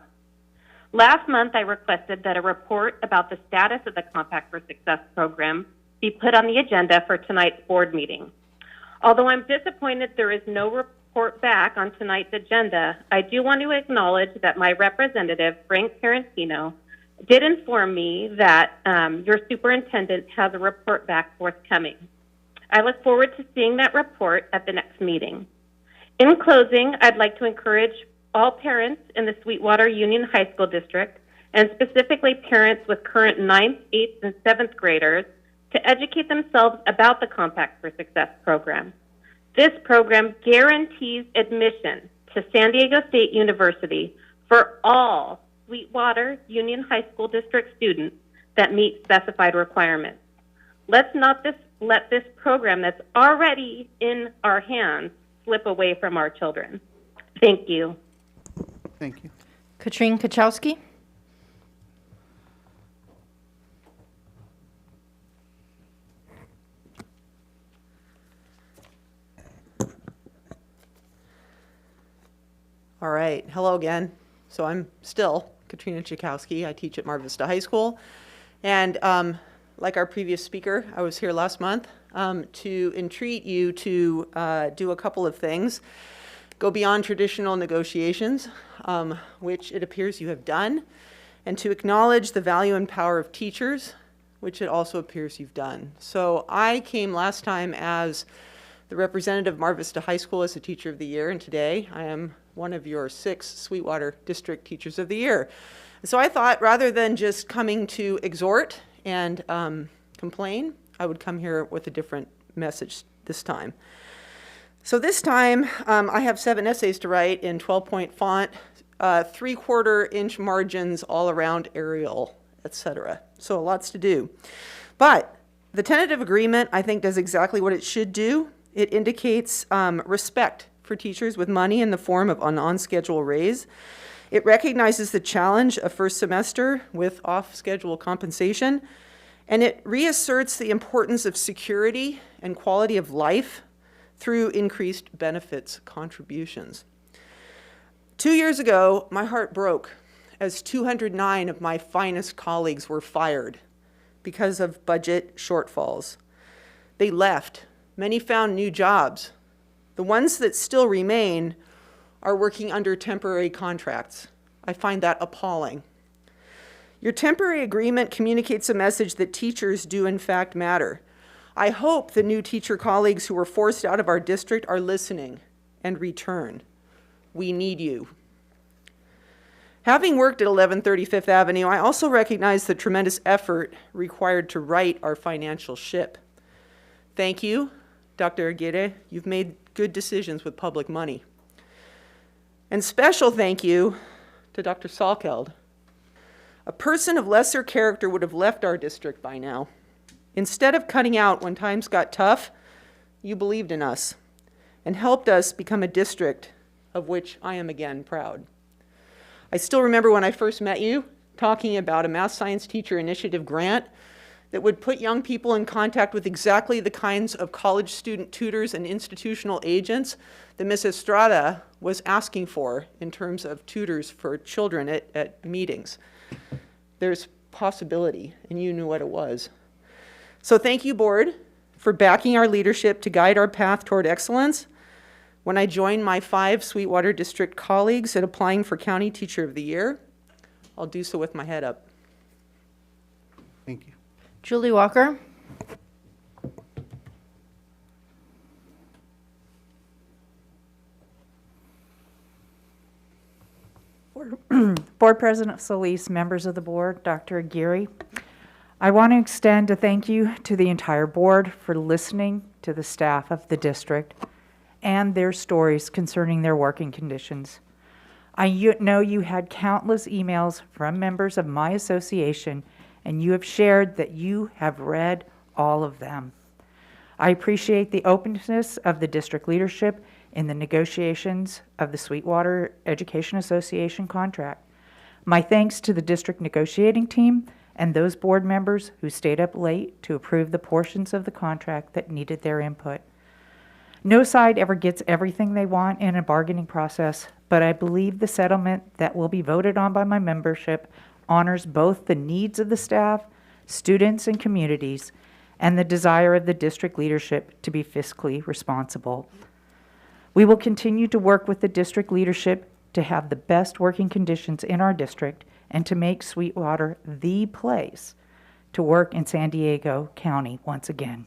Last month, I requested that a report about the status of the Compact for Success program be put on the agenda for tonight's board meeting. Although I'm disappointed there is no report back on tonight's agenda, I do want to acknowledge that my representative, Frank Parentino, did inform me that your superintendent has a report back forthcoming. I look forward to seeing that report at the next meeting. In closing, I'd like to encourage all parents in the Sweetwater Union High School District, and specifically parents with current 9th, 8th, and 7th graders, to educate themselves about the Compact for Success program. This program guarantees admission to San Diego State University for all Sweetwater Union High School District students that meet specified requirements. Let's not let this program that's already in our hands slip away from our children. Thank you. Thank you. Katrine Kachowski. All right, hello again. So I'm still Katrina Chakowski. I teach at Mar Vista High School. And like our previous speaker, I was here last month to entreat you to do a couple of things. Go beyond traditional negotiations, which it appears you have done, and to acknowledge the value and power of teachers, which it also appears you've done. So I came last time as the representative of Mar Vista High School as the Teacher of the Year, and today I am one of your 6 Sweetwater District Teachers of the Year. So I thought rather than just coming to exhort and complain, I would come here with a different message this time. So this time, I have 7 essays to write in 12-point font, 3/4-inch margins all around Arial, etc. So lots to do. But the tentative agreement, I think, does exactly what it should do. It indicates respect for teachers with money in the form of an on-schedule raise. It recognizes the challenge of first semester with off-schedule compensation. And it reasserts the importance of security and quality of life through increased benefits contributions. 2 years ago, my heart broke as 209 of my finest colleagues were fired because of budget shortfalls. They left. Many found new jobs. The ones that still remain are working under temporary contracts. I find that appalling. Your temporary agreement communicates a message that teachers do in fact matter. I hope the new teacher colleagues who were forced out of our district are listening and return. We need you. Having worked at 1130 Fifth Avenue, I also recognize the tremendous effort required to right our financial ship. Thank you, Dr. Aguirre. You've made good decisions with public money. And special thank you to Dr. Salkeld. A person of lesser character would have left our district by now. Instead of cutting out when times got tough, you believed in us and helped us become a district of which I am again proud. I still remember when I first met you talking about a math science teacher initiative grant that would put young people in contact with exactly the kinds of college student tutors and institutional agents that Ms. Estrada was asking for in terms of tutors for children at meetings. There's possibility, and you knew what it was. So thank you, board. for backing our leadership to guide our path toward excellence when I joined my 5 Sweetwater District colleagues in applying for County Teacher of the Year. I'll do so with my head up. Thank you. Julie Walker. Board President Solis, members of the board, Dr. Aguirre, I want to extend a thank you to the entire board for listening to the staff of the district and their stories concerning their working conditions. I know you had countless emails from members of my association, and you have shared that you have read all of them. I appreciate the openness of the district leadership in the negotiations of the Sweetwater Education Association contract. My thanks to the district negotiating team and those board members who stayed up late to approve the portions of the contract that needed their input. No side ever gets everything they want in a bargaining process, but I believe the settlement that will be voted on by my membership honors both the needs of the staff, students, and communities, and the desire of the district leadership to be fiscally responsible. We will continue to work with the district leadership to have the best working conditions in our district and to make Sweetwater the place to work in San Diego County once again.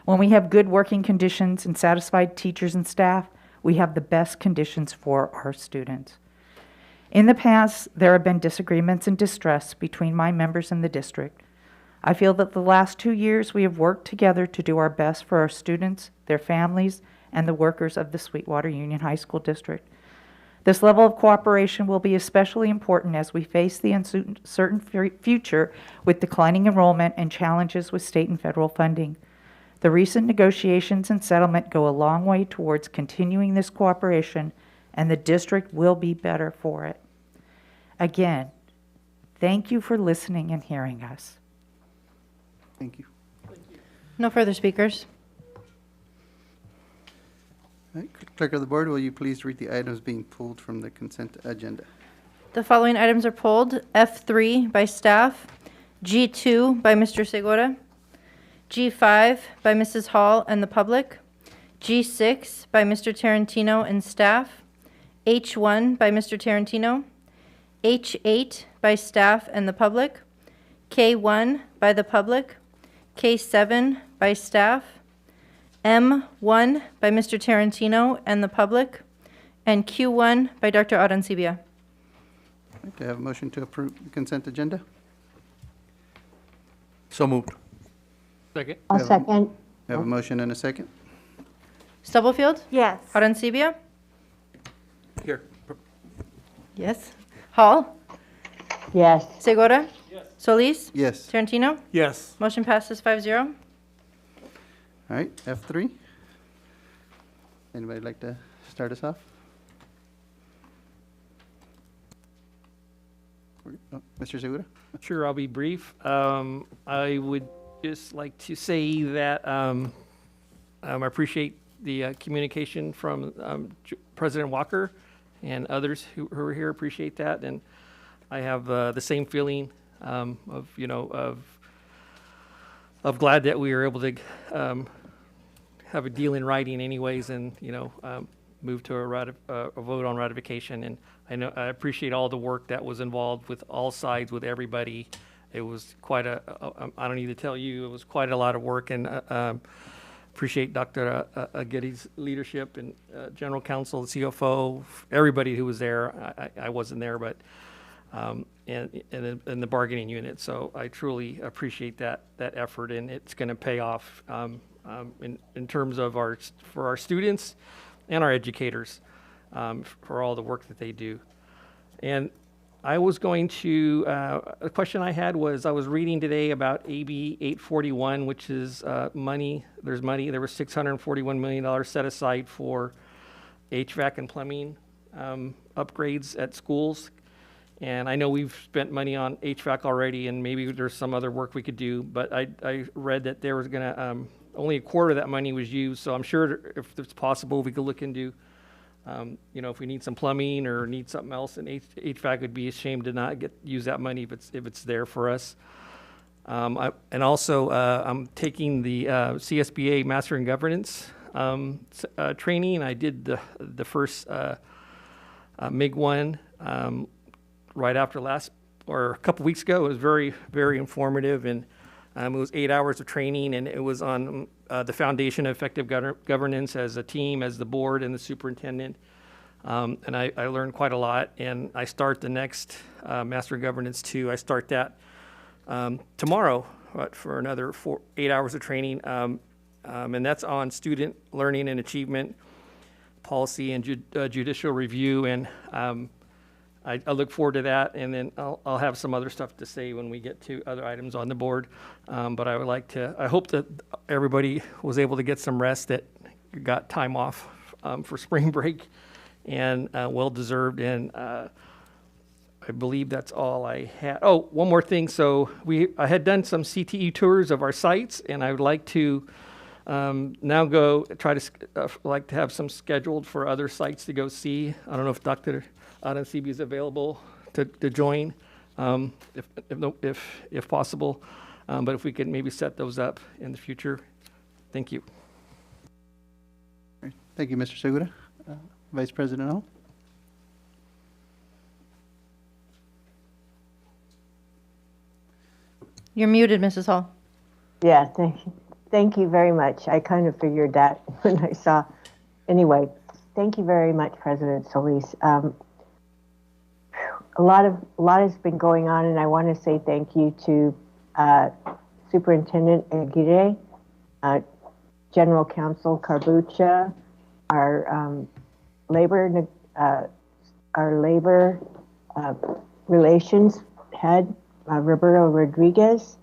When we have good working conditions and satisfied teachers and staff, we have the best conditions for our students. In the past, there have been disagreements and distress between my members and the district. I feel that the last 2 years we have worked together to do our best for our students, their families, and the workers of the Sweetwater Union High School District. This level of cooperation will be especially important as we face the uncertain future with declining enrollment and challenges with state and federal funding. The recent negotiations and settlement go a long way towards continuing this cooperation, and the district will be better for it. Again, thank you for listening and hearing us. Thank you. No further speakers. All right, Clerk of the Board, will you please read the items being pulled from the consent agenda? The following items are pulled: F3 by staff, G2 by Mr. Segura, G5 by Mrs. Hall and the public, G6 by Mr. Tarantino and staff, H1 by Mr. Tarantino, H8 by staff and the public, K1 by the public, K7 by staff, M1 by Mr. Tarantino and the public, and Q1 by Dr. Arancibia. Do I have a motion to approve the consent agenda? So moved. Second. I'll second. I have a motion and a second. Stubblefield? Yes. Arancibia? Here. Yes. Hall? Yes. Segura? Yes. Solis? Yes. Tarantino? Yes. Motion passes 5-0. All right, F3. Anybody like to start us off? Oh, Mr. Segura? Sure, I'll be brief. I would just like to say that I appreciate the communication from President Walker and others who are here. Appreciate that, and I have the same feeling of glad that we were able to have a deal in writing, anyways, and move to a vote on ratification. And I appreciate all the work that was involved with all sides, with everybody. It was quite I don't need to tell you, it was quite a lot of work, and appreciate Dr. Aguirre's leadership and General Counsel, the CFO, everybody who was there. I wasn't there, but and the bargaining unit. So I truly appreciate that effort, and it's going to pay off in terms of for our students and our educators for all the work that they do. And I was going to, a question I had was, I was reading today about AB 841, which is money. There was $641 million set aside for HVAC and plumbing upgrades at schools. And I know we've spent money on HVAC already, and maybe there's some other work we could do, but I read that there was gonna, only a quarter of that money was used, so I'm sure if it's possible, we could look into, if we need some plumbing or need something else, and HVAC would be ashamed to not use that money if it's there for us. And also, I'm taking the CSBA Master in Governance training. I did the first MIG one right after or a couple weeks ago. It was very, very informative, and it was 8 hours of training, and it was on the foundation of effective governance as a team, as the board and the superintendent. And I learned quite a lot, and I start the next Master in Governance 2. I start that tomorrow for another 8 hours of training, and that's on student learning and achievement, policy and judicial review, and I look forward to that, and then I'll have some other stuff to say when we get to other items on the board. But I hope that everybody was able to get some rest, that got time off for spring break, and well-deserved, and I believe that's all I had. Oh, one more thing. So I had done some CTE tours of our sites, and I would like to now like to have some scheduled for other sites to go see. I don't know if Dr. Adansibi is available to join, if possible, but if we could maybe set those up in the future. Thank you. Thank you, Mr. Segura. Vice President Hall. You're muted, Mrs. Hall. Yeah, thank you very much. I kind of figured that when I saw. Anyway, thank you very much, President Solis. A lot has been going on, and I want to say thank you to Superintendent Aguirre, General Counsel Carbucha, our labor relations head, Roberto Rodriguez,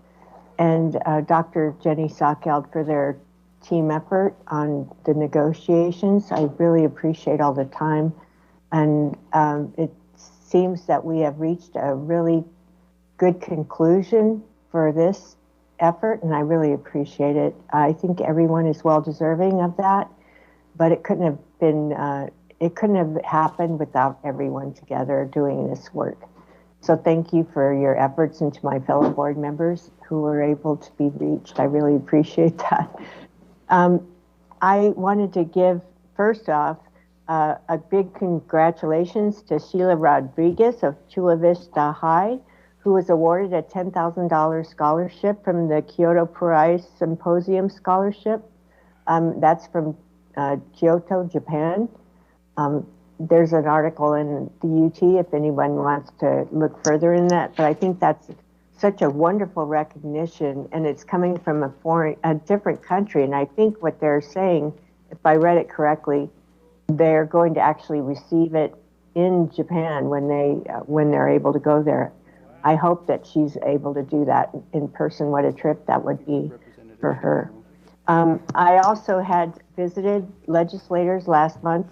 and Dr. Jenny Sockeld for their team effort on the negotiations. I really appreciate all the time, and it seems that we have reached a really good conclusion for this effort, and I really appreciate it. I think everyone is well deserving of that, but it couldn't have happened without everyone together doing this work. So thank you for your efforts, and to my fellow board members who were able to be reached. I really appreciate that. I wanted to give, first off, a big congratulations to Sheila Rodriguez of Chula Vista High, who was awarded a $10,000 scholarship from the Kyoto Prize Symposium Scholarship. That's from Kyoto, Japan. There's an article in the UT if anyone wants to look further in that, but I think that's such a wonderful recognition, and it's coming from a different country. And I think what they're saying, if I read it correctly, they're going to actually receive it in Japan when they're able to go there. I hope that she's able to do that in person. What a trip that would be for her. I also had visited legislators last month,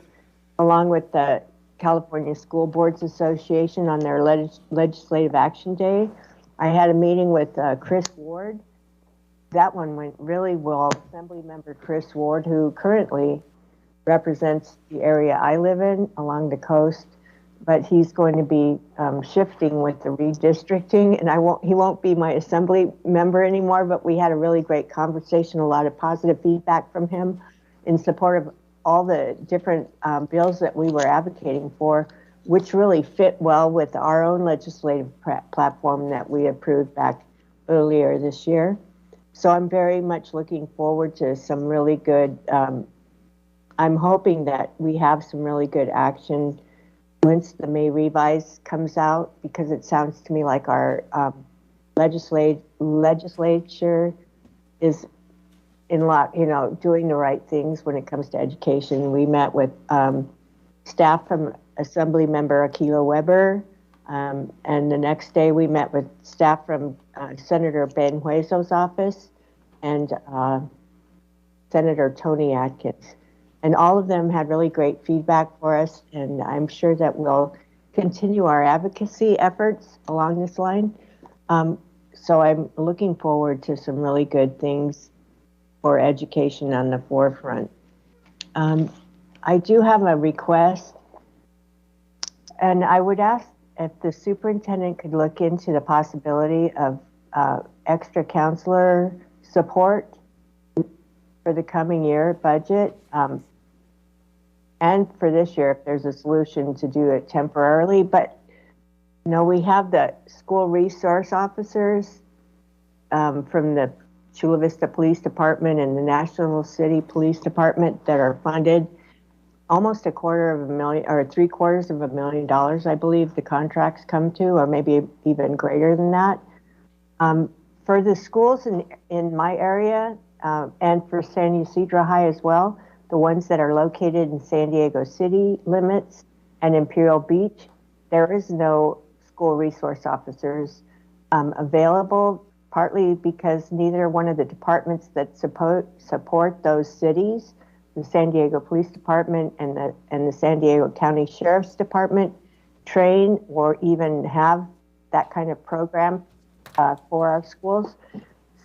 along with the California School Boards Association on their Legislative Action Day. I had a meeting with Chris Ward. That one went really well. Assemblymember Chris Ward, who currently represents the area I live in along the coast, but he's going to be shifting with the redistricting, and he won't be my assembly member anymore, but we had a really great conversation, a lot of positive feedback from him in support of all the different bills that we were advocating for, which really fit well with our own legislative platform that we approved back earlier this year. So I'm very much looking forward to some really good, I'm hoping that we have some really good action once the May revise comes out, because it sounds to me like our legislature is doing the right things when it comes to education. We met with staff from Assemblymember Aquila Weber, and the next day we met with staff from Senator Ben Hueso's office and Senator Tony Atkins. And all of them had really great feedback for us, and I'm sure that we'll continue our advocacy efforts along this line. So I'm looking forward to some really good things for education on the forefront. I do have a request, and I would ask if the superintendent could look into the possibility of extra counselor support for the coming year budget. And for this year, if there's a solution to do it temporarily. But, you know, we have the school resource officers from the Chula Vista Police Department and the National City Police Department that are funded almost $250,000 or $750,000, I believe the contracts come to, or maybe even greater than that. For the schools in my area and for San Ysidro High as well, the ones that are located in San Diego City limits and Imperial Beach, there is no school resource officers available, partly because neither one of the departments that support those cities, the San Diego Police Department and the San Diego County Sheriff's Department, train or even have that kind of program for our schools.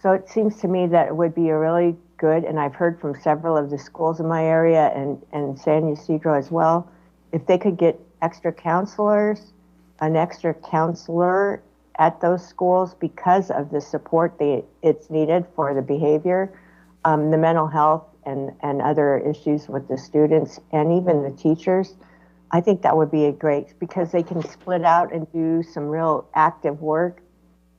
So it seems to me that it would be a really good, and I've heard from several of the schools in my area and San Ysidro as well, if they could get extra counselors, an extra counselor at those schools because of the support it's needed for the behavior, the mental health, and other issues with the students and even the teachers. I think that would be a great, because they can split out and do some real active work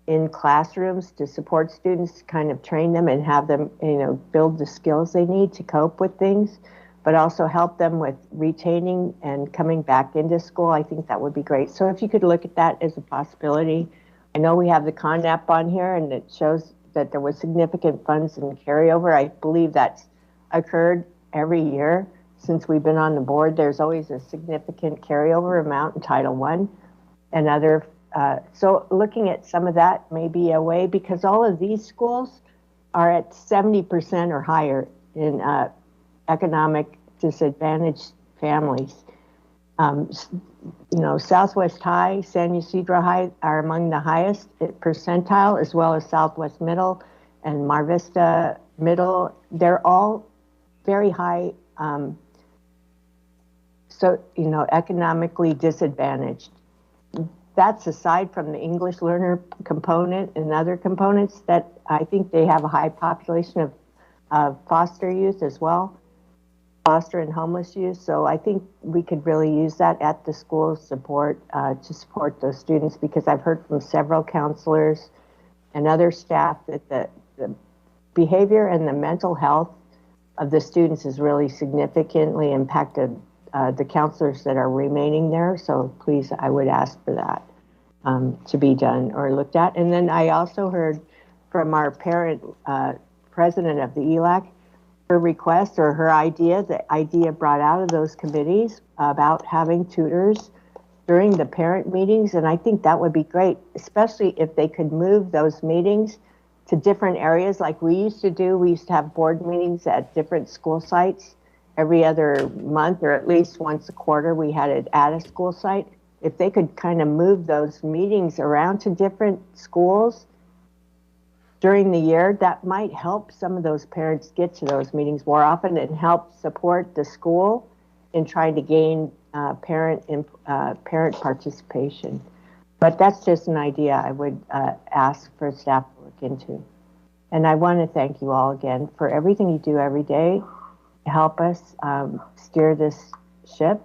in classrooms to support students, kind of train them and have them, you know, build the skills they need to cope with things, but also help them with retaining and coming back into school. I think that would be great. So if you could look at that as a possibility. I know we have the CONAP on here and it shows that there was significant funds in carryover. I believe that's occurred every year since we've been on the board. There's always a significant carryover amount in Title I and other. So looking at some of that may be a way, because all of these schools are at 70% or higher in economic disadvantaged families. You know, Southwest High, San Ysidro High are among the highest percentile, as well as Southwest Middle and Mar Vista Middle. They're all very high, so, you know, economically disadvantaged. That's aside from the English learner component and other components that I think they have a high population of foster youth as well, foster and homeless youth. So I think we could really use that at the school support to support those students, because I've heard from several counselors and other staff that the behavior and the mental health of the students has really significantly impacted the counselors that are remaining there. So please, I would ask for that to be done or looked at. And then I also heard from our parent president of the Elac, her request or her idea, the idea brought out of those committees about having tutors during the parent meetings. And I think that would be great, especially if they could move those meetings to different areas like we used to do. We used to have board meetings at different school sites every other month, or at least once a quarter we had it at a school site. If they could kind of move those meetings around to different schools during the year, that might help some of those parents get to those meetings more often and help support the school in trying to gain parent participation. But that's just an idea I would ask for staff to look into. And I want to thank you all again for everything you do every day to help us steer this ship,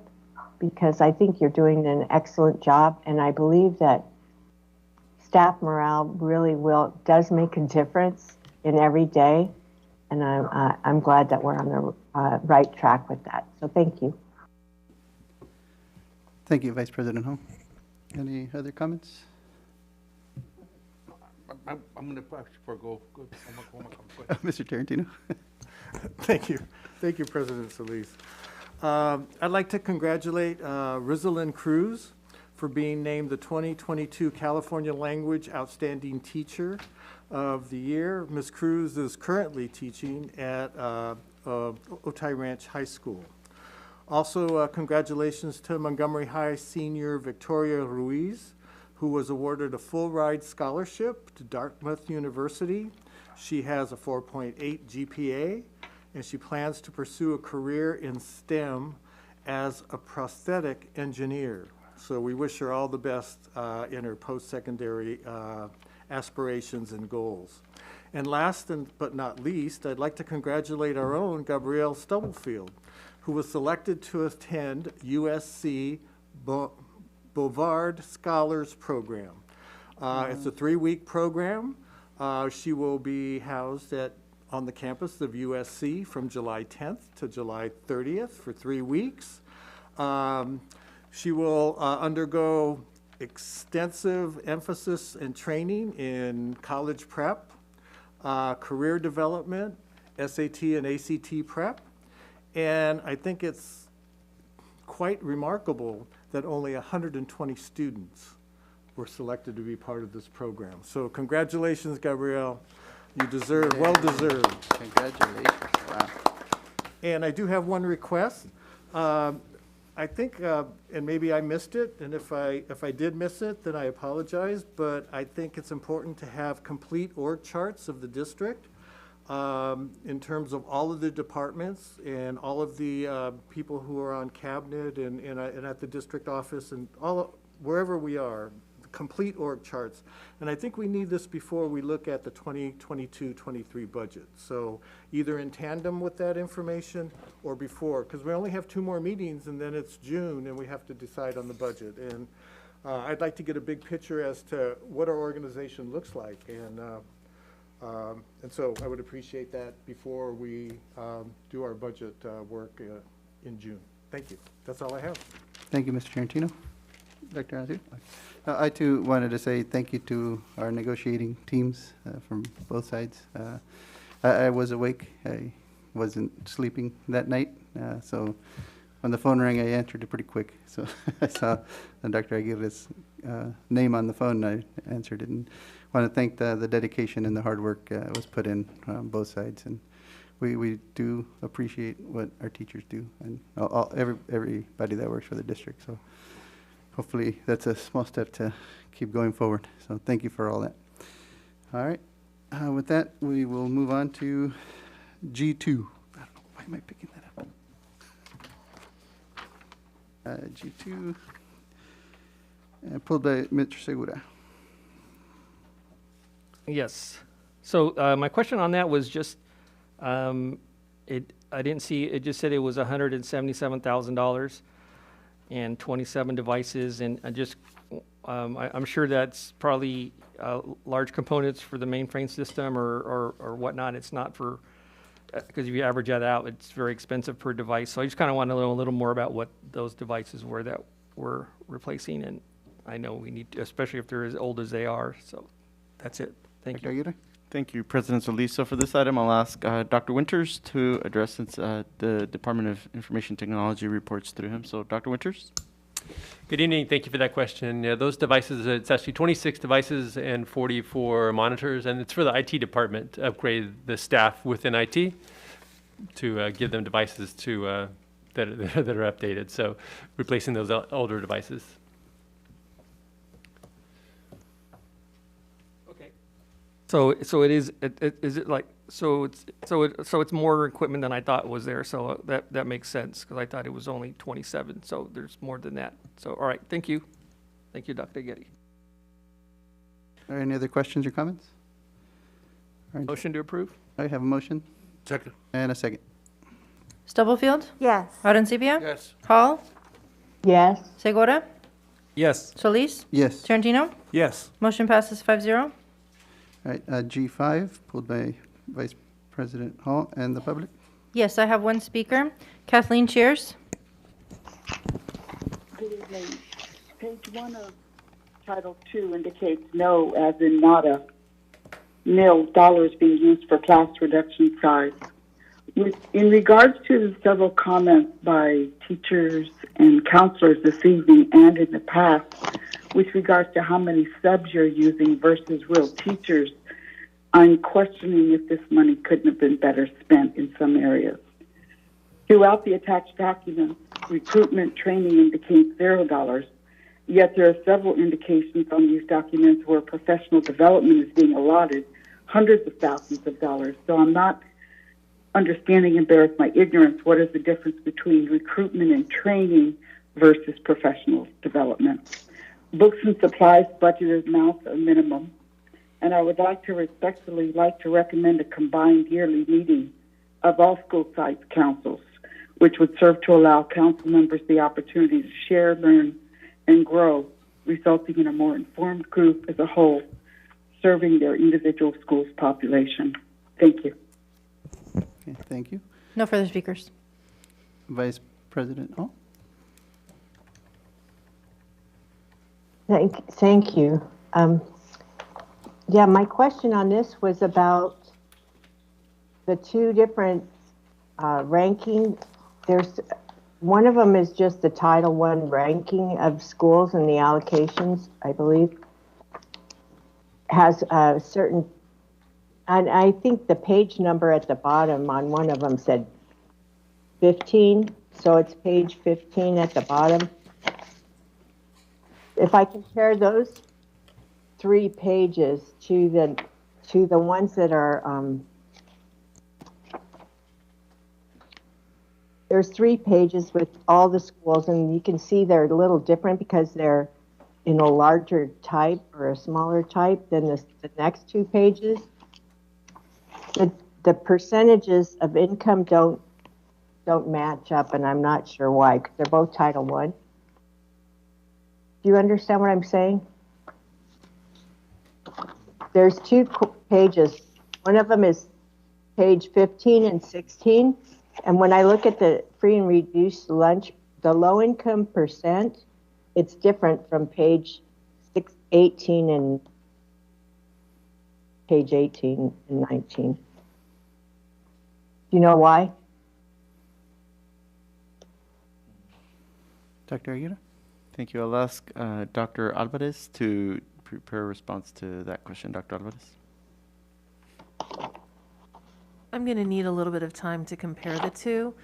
because I think you're doing an excellent job, and I believe that staff morale really does make a difference in every day, and I'm glad that we're on the right track with that. So thank you. Thank you, Vice President Ho. Any other comments? I'm going to forego. Mr. Tarantino. Thank you. Thank you, President Solis. I'd like to congratulate Rizalyn Cruz for being named the 2022 California Language Outstanding Teacher of the Year. Ms. Cruz is currently teaching at Otay Ranch High School. Also, congratulations to Montgomery High senior Victoria Ruiz, who was awarded a full ride scholarship to Dartmouth University. She has a 4.8 GPA, and she plans to pursue a career in STEM as a prosthetic engineer. So we wish her all the best in her post-secondary aspirations and goals. And last but not least, I'd like to congratulate our own Gabrielle Stubblefield, who was selected to attend USC Boulevard Scholars Program. It's a 3-week program. She will be housed on the campus of USC from July 10th to July 30th for 3 weeks. She will undergo extensive emphasis and training in college prep, career development, SAT and ACT prep, and I think it's quite remarkable that only 120 students were selected to be part of this program. So congratulations, Gabrielle. You deserve, well deserved. Congratulations. Wow. And I do have one request. I think, and maybe I missed it, and if I did miss it, then I apologize, but I think it's important to have complete org charts of the district in terms of all of the departments and all of the people who are on cabinet and at the district office and wherever we are, complete org charts. And I think we need this before we look at the 2022-23 budget. So either in tandem with that information or before, because we only have 2 more meetings and then it's June and we have to decide on the budget. And I'd like to get a big picture as to what our organization looks like. And so I would appreciate that before we do our budget work in June. Thank you. That's all I have. Thank you, Mr. Tarantino. Dr. Azir? I too wanted to say thank you to our negotiating teams from both sides. I was awake. I wasn't sleeping that night. So when the phone rang, I answered it pretty quick. So I saw Dr. Aguirre's name on the phone, and I answered it. And want to thank the dedication and the hard work was put in on both sides. And we do appreciate what our teachers do and everybody that works for the district. So hopefully that's a small step to keep going forward. So thank you for all that. All right. With that, we will move on to G2. I don't know, why am I picking that up? G2, pulled by Mr. Segura. Yes. So my question on that was just, I didn't see, it just said it was $177,000 and 27 devices, and I'm sure that's probably large components for the mainframe system or whatnot. It's not for, because if you average that out, it's very expensive per device. So I just kind of want to know a little more about what those devices were that we're replacing, and I know we need to, especially if they're as old as they are. So that's it. Thank you. Thank you, President Solis. So for this item, I'll ask Dr. Winters to address since the Department of Information Technology reports through him. So Dr. Winters. Good evening. Thank you for that question. Yeah, those devices, it's actually 26 devices and 44 monitors, and it's for the IT department to upgrade the staff within IT to give them devices to that are updated. So replacing those older devices. So it is. Is it like so? It's more equipment than I thought was there. So that makes sense because I thought it was only 27. So there's more than that. So all right, thank you, Dr. Getty. Are there any other questions or comments? All right. Motion to approve. I have a motion. Second. And a second. Stubblefield? Yes. Arencibia? Yes. Hall? Yes. Segura? Yes. Solis? Yes. Yes. Tarantino? Motion passes 5-0. All right, G5, pulled by Vice President Hall and the public. Yes, I have one speaker. Kathleen Cheers. Good evening. Page 1 of Title 2 indicates no, as in nada, nil dollars being used for class reduction size. In regards to the several comments by teachers and counselors this evening and in the past, with regards to how many subs you're using versus real teachers, I'm questioning if this money couldn't have been better spent in some areas. Throughout the attached documents, recruitment training indicates $0, yet there are several indications on these documents where professional development is being allotted hundreds of thousands of dollars. So I'm not understanding and bear with my ignorance, what is the difference between recruitment and training versus professional development? Books and supplies budgeted amounts are minimum, and I would like to respectfully recommend a combined yearly meeting of all school sites councils, which would serve to allow council members the opportunity to share, learn, and grow, resulting in a more informed group as a whole, serving their individual schools population. Thank you. Okay, thank you. No further speakers. Vice President Hall? Thank you. Yeah, my question on this was about the two different ranking. There's one of them is just the Title I ranking of schools and the allocations, I believe, has a certain, and I think the page number at the bottom on one of them said 15, so it's page 15 at the bottom. If I compare those 3 pages to the ones that are, there's 3 pages with all the schools, and you can see they're a little different because they're in a larger type or a smaller type than the next 2 pages. The percentages of income don't match up, and I'm not sure why, because they're both Title I. Do you understand what I'm saying? There's 2 pages. One of them is page 15 and 16. And when I look at the free and reduced lunch, the low income percent, it's different from page 18 and page 18 and 19. Do you know why? Dr. Aguirre? Thank you. I'll ask Dr. Alvarez to prepare a response to that question. Dr. Alvarez? I'm going to need a little bit of time to compare the two,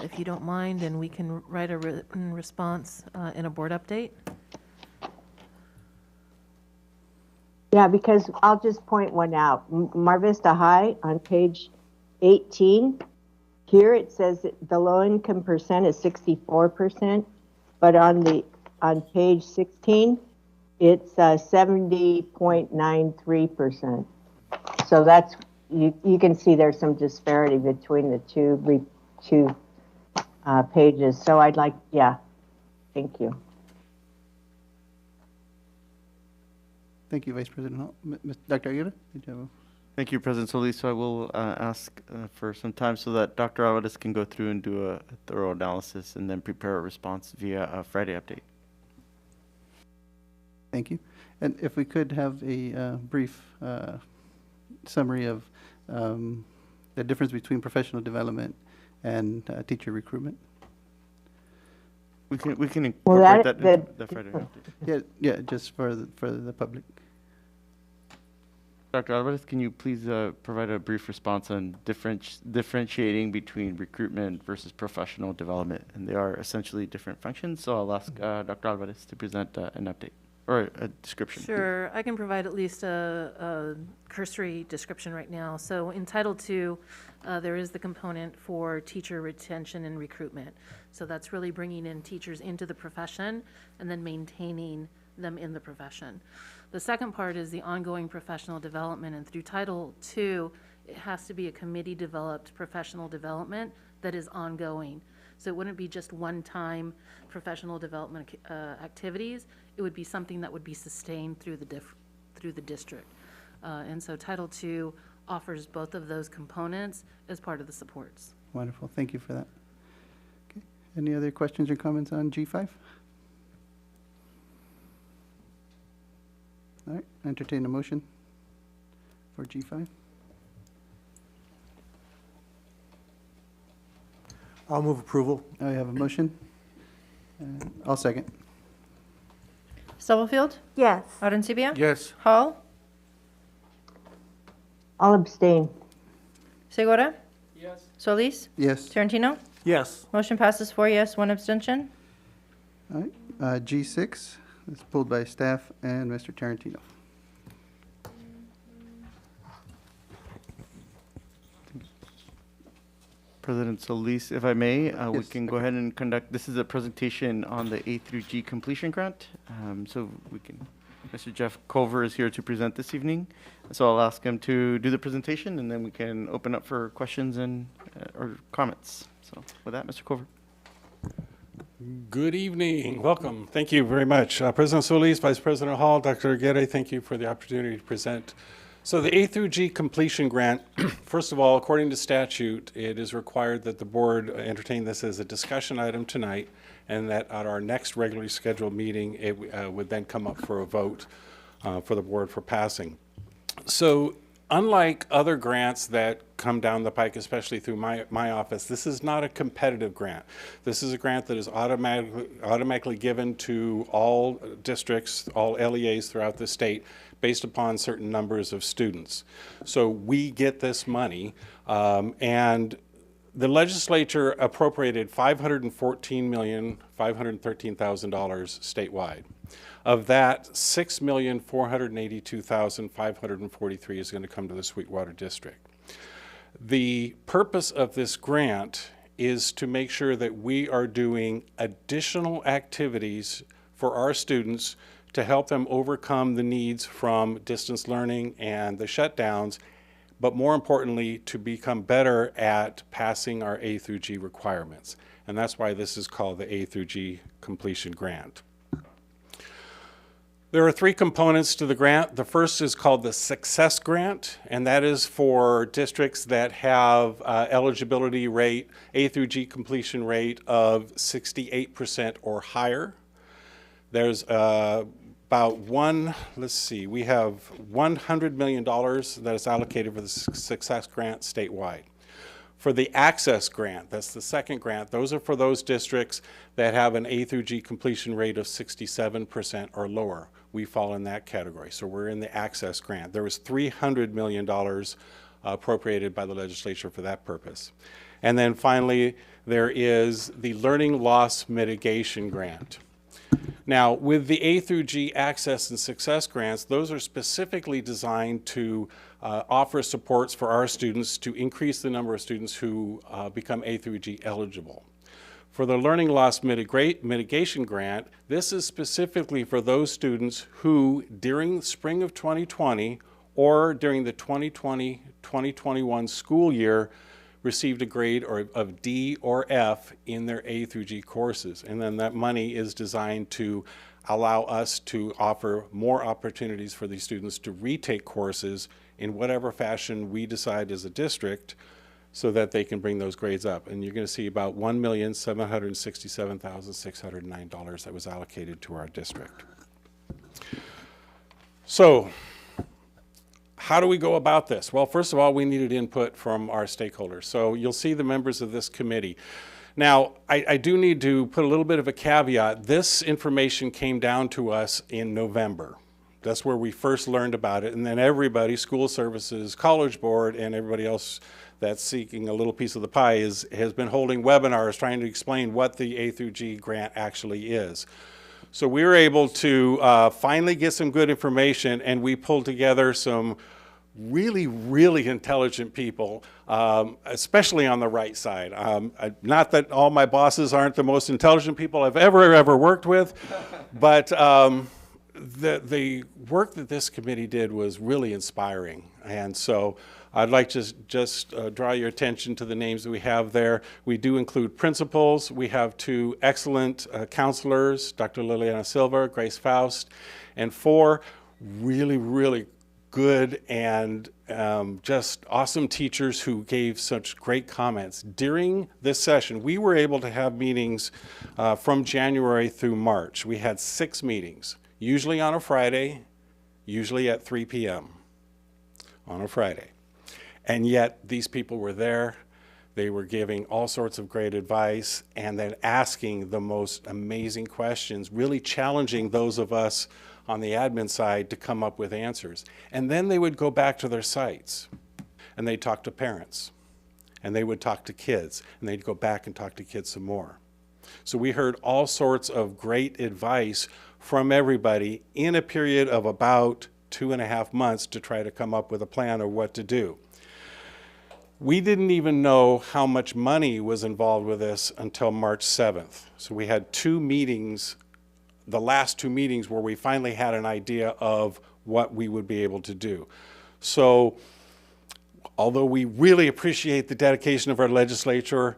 if you don't mind, and we can write a written response in a board update. Yeah, because I'll just point one out. Mar Vista High on page 18, here it says that the low income percent is 64%, but on page 16, it's 70.93%. So that's, you can see there's some disparity between the two pages. So I'd like, yeah, thank you. Thank you, Vice President Hall. Dr. Aguirre? Did you have a... Thank you, President Solis. So I will ask for some time so that Dr. Alvarez can go through and do a thorough analysis and then prepare a response via a Friday update. Thank you. And if we could have a brief summary of the difference between professional development and teacher recruitment. We can incorporate that into the Friday update. Yeah, just for the public. Dr. Alvarez, can you please provide a brief response on differentiating between recruitment versus professional development? And they are essentially different functions, so I'll ask Dr. Alvarez to present an update or a description. Sure, I can provide at least a cursory description right now. So in Title II, there is the component for teacher retention and recruitment. So that's really bringing in teachers into the profession and then maintaining them in the profession. The second part is the ongoing professional development, and through Title II, it has to be a committee-developed professional development that is ongoing. So it wouldn't be just one-time professional development activities. It would be something that would be sustained through the district. And so Title II offers both of those components as part of the supports. Wonderful. Thank you for that. Okay. Any other questions or comments on G5? All right. Entertain a motion for G5. I'll move approval. I have a motion. I'll second. Stubblefield? Yes. Arencibia? Yes. Hall? I'll abstain. Segura? Yes. Solis? Yes. Tarantino? Yes. Motion passes 4 yes, 1 abstention. All right. G6 is pulled by staff and Mr. Tarantino. President Solis, if I may, we Yes. can go ahead and conduct, this is a presentation on the A through G completion grant. So we can Mr. Jeff Culver is here to present this evening. So I'll ask him to do the presentation, and then we can open up for questions and or comments. So with that, Mr. Culver. Good evening. Welcome. Thank you very much. President Solis, Vice President Hall, Dr. Aguirre, thank you for the opportunity to present. So the A through G completion grant, first of all, according to statute, it is required that the board entertain this as a discussion item tonight, and that at our next regularly scheduled meeting, it would then come up for a vote for the board for passing. So unlike other grants that come down the pike, especially through my office, this is not a competitive grant. This is a grant that is automatically given to all districts, all LEAs throughout the state, based upon certain numbers of students. So we get this money, and the legislature appropriated $514,513,000 statewide. Of that, $6,482,543 is going to come to the Sweetwater district. The purpose of this grant is to make sure that we are doing additional activities for our students to help them overcome the needs from distance learning and the shutdowns, but more importantly, to become better at passing our A through G requirements. And that's why this is called the A through G completion grant. There are three components to the grant. The first is called the Success Grant, and that is for districts that have eligibility rate, A through G completion rate of 68% or higher. There's we have $100 million that is allocated for the Success Grant statewide. For the Access Grant, that's the second grant, those are for those districts that have an A through G completion rate of 67% or lower. We fall in that category, so we're in the Access Grant. There was $300 million appropriated by the legislature for that purpose. And then finally, there is the Learning Loss Mitigation Grant. Now, with the A through G Access and Success Grants, those are specifically designed to offer supports for our students to increase the number of students who become A through G eligible. For the Learning Loss Mitigation Grant, this is specifically for those students who, during the spring of 2020 or during the 2020-2021 school year, received a grade of D or F in their A through G courses. And then that money is designed to allow us to offer more opportunities for these students to retake courses in whatever fashion we decide as a district, so that they can bring those grades up. And you're going to see about $1,767,609 that was allocated to our district. So how do we go about this? Well, first of all, we needed input from our stakeholders. So you'll see the members of this committee. Now, I do need to put a little bit of a caveat. This information came down to us in November. That's where we first learned about it. And then everybody, school services, college board, and everybody else that's seeking a little piece of the pie has been holding webinars trying to explain what the A through G grant actually is. So we were able to finally get some good information, and we pulled together some really, really intelligent people, especially on the right side. Not that all my bosses aren't the most intelligent people I've ever worked with, but the work that this committee did was really inspiring. And so I'd like to just draw your attention to the names that we have there. We do include principals. We have two excellent counselors, Dr. Liliana Silva, Grace Faust, and four really, really good and just awesome teachers who gave such great comments. During this session, we were able to have meetings from January through March. We had 6 meetings, usually on a Friday, usually at 3 p.m. on a Friday. And yet these people were there, they were giving all sorts of great advice, and then asking the most amazing questions, really challenging those of us on the admin side to come up with answers. And then they would go back to their sites, and they'd talk to parents, and they would talk to kids, and they'd go back and talk to kids some more. So we heard all sorts of great advice from everybody in a period of about 2.5 months to try to come up with a plan of what to do. We didn't even know how much money was involved with this until March 7th. So we had 2 meetings the last two meetings where we finally had an idea of what we would be able to do. So although we really appreciate the dedication of our legislature,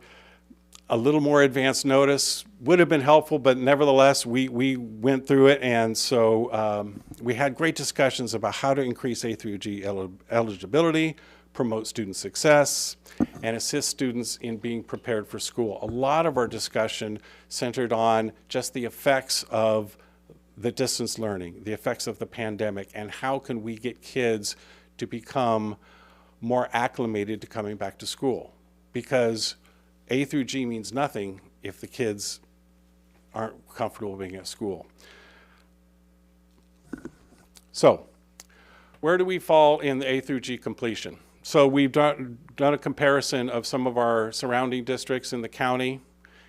a little more advance notice would have been helpful, but nevertheless, we went through it, and so we had great discussions about how to increase A through G eligibility, promote student success, and assist students in being prepared for school. A lot of our discussion centered on just the effects of the distance learning, the effects of the pandemic, and how can we get kids to become more acclimated to coming back to school. Because A through G means nothing if the kids aren't comfortable being at school. So, where do we fall in the A through G completion? So we've done a comparison of some of our surrounding districts in the county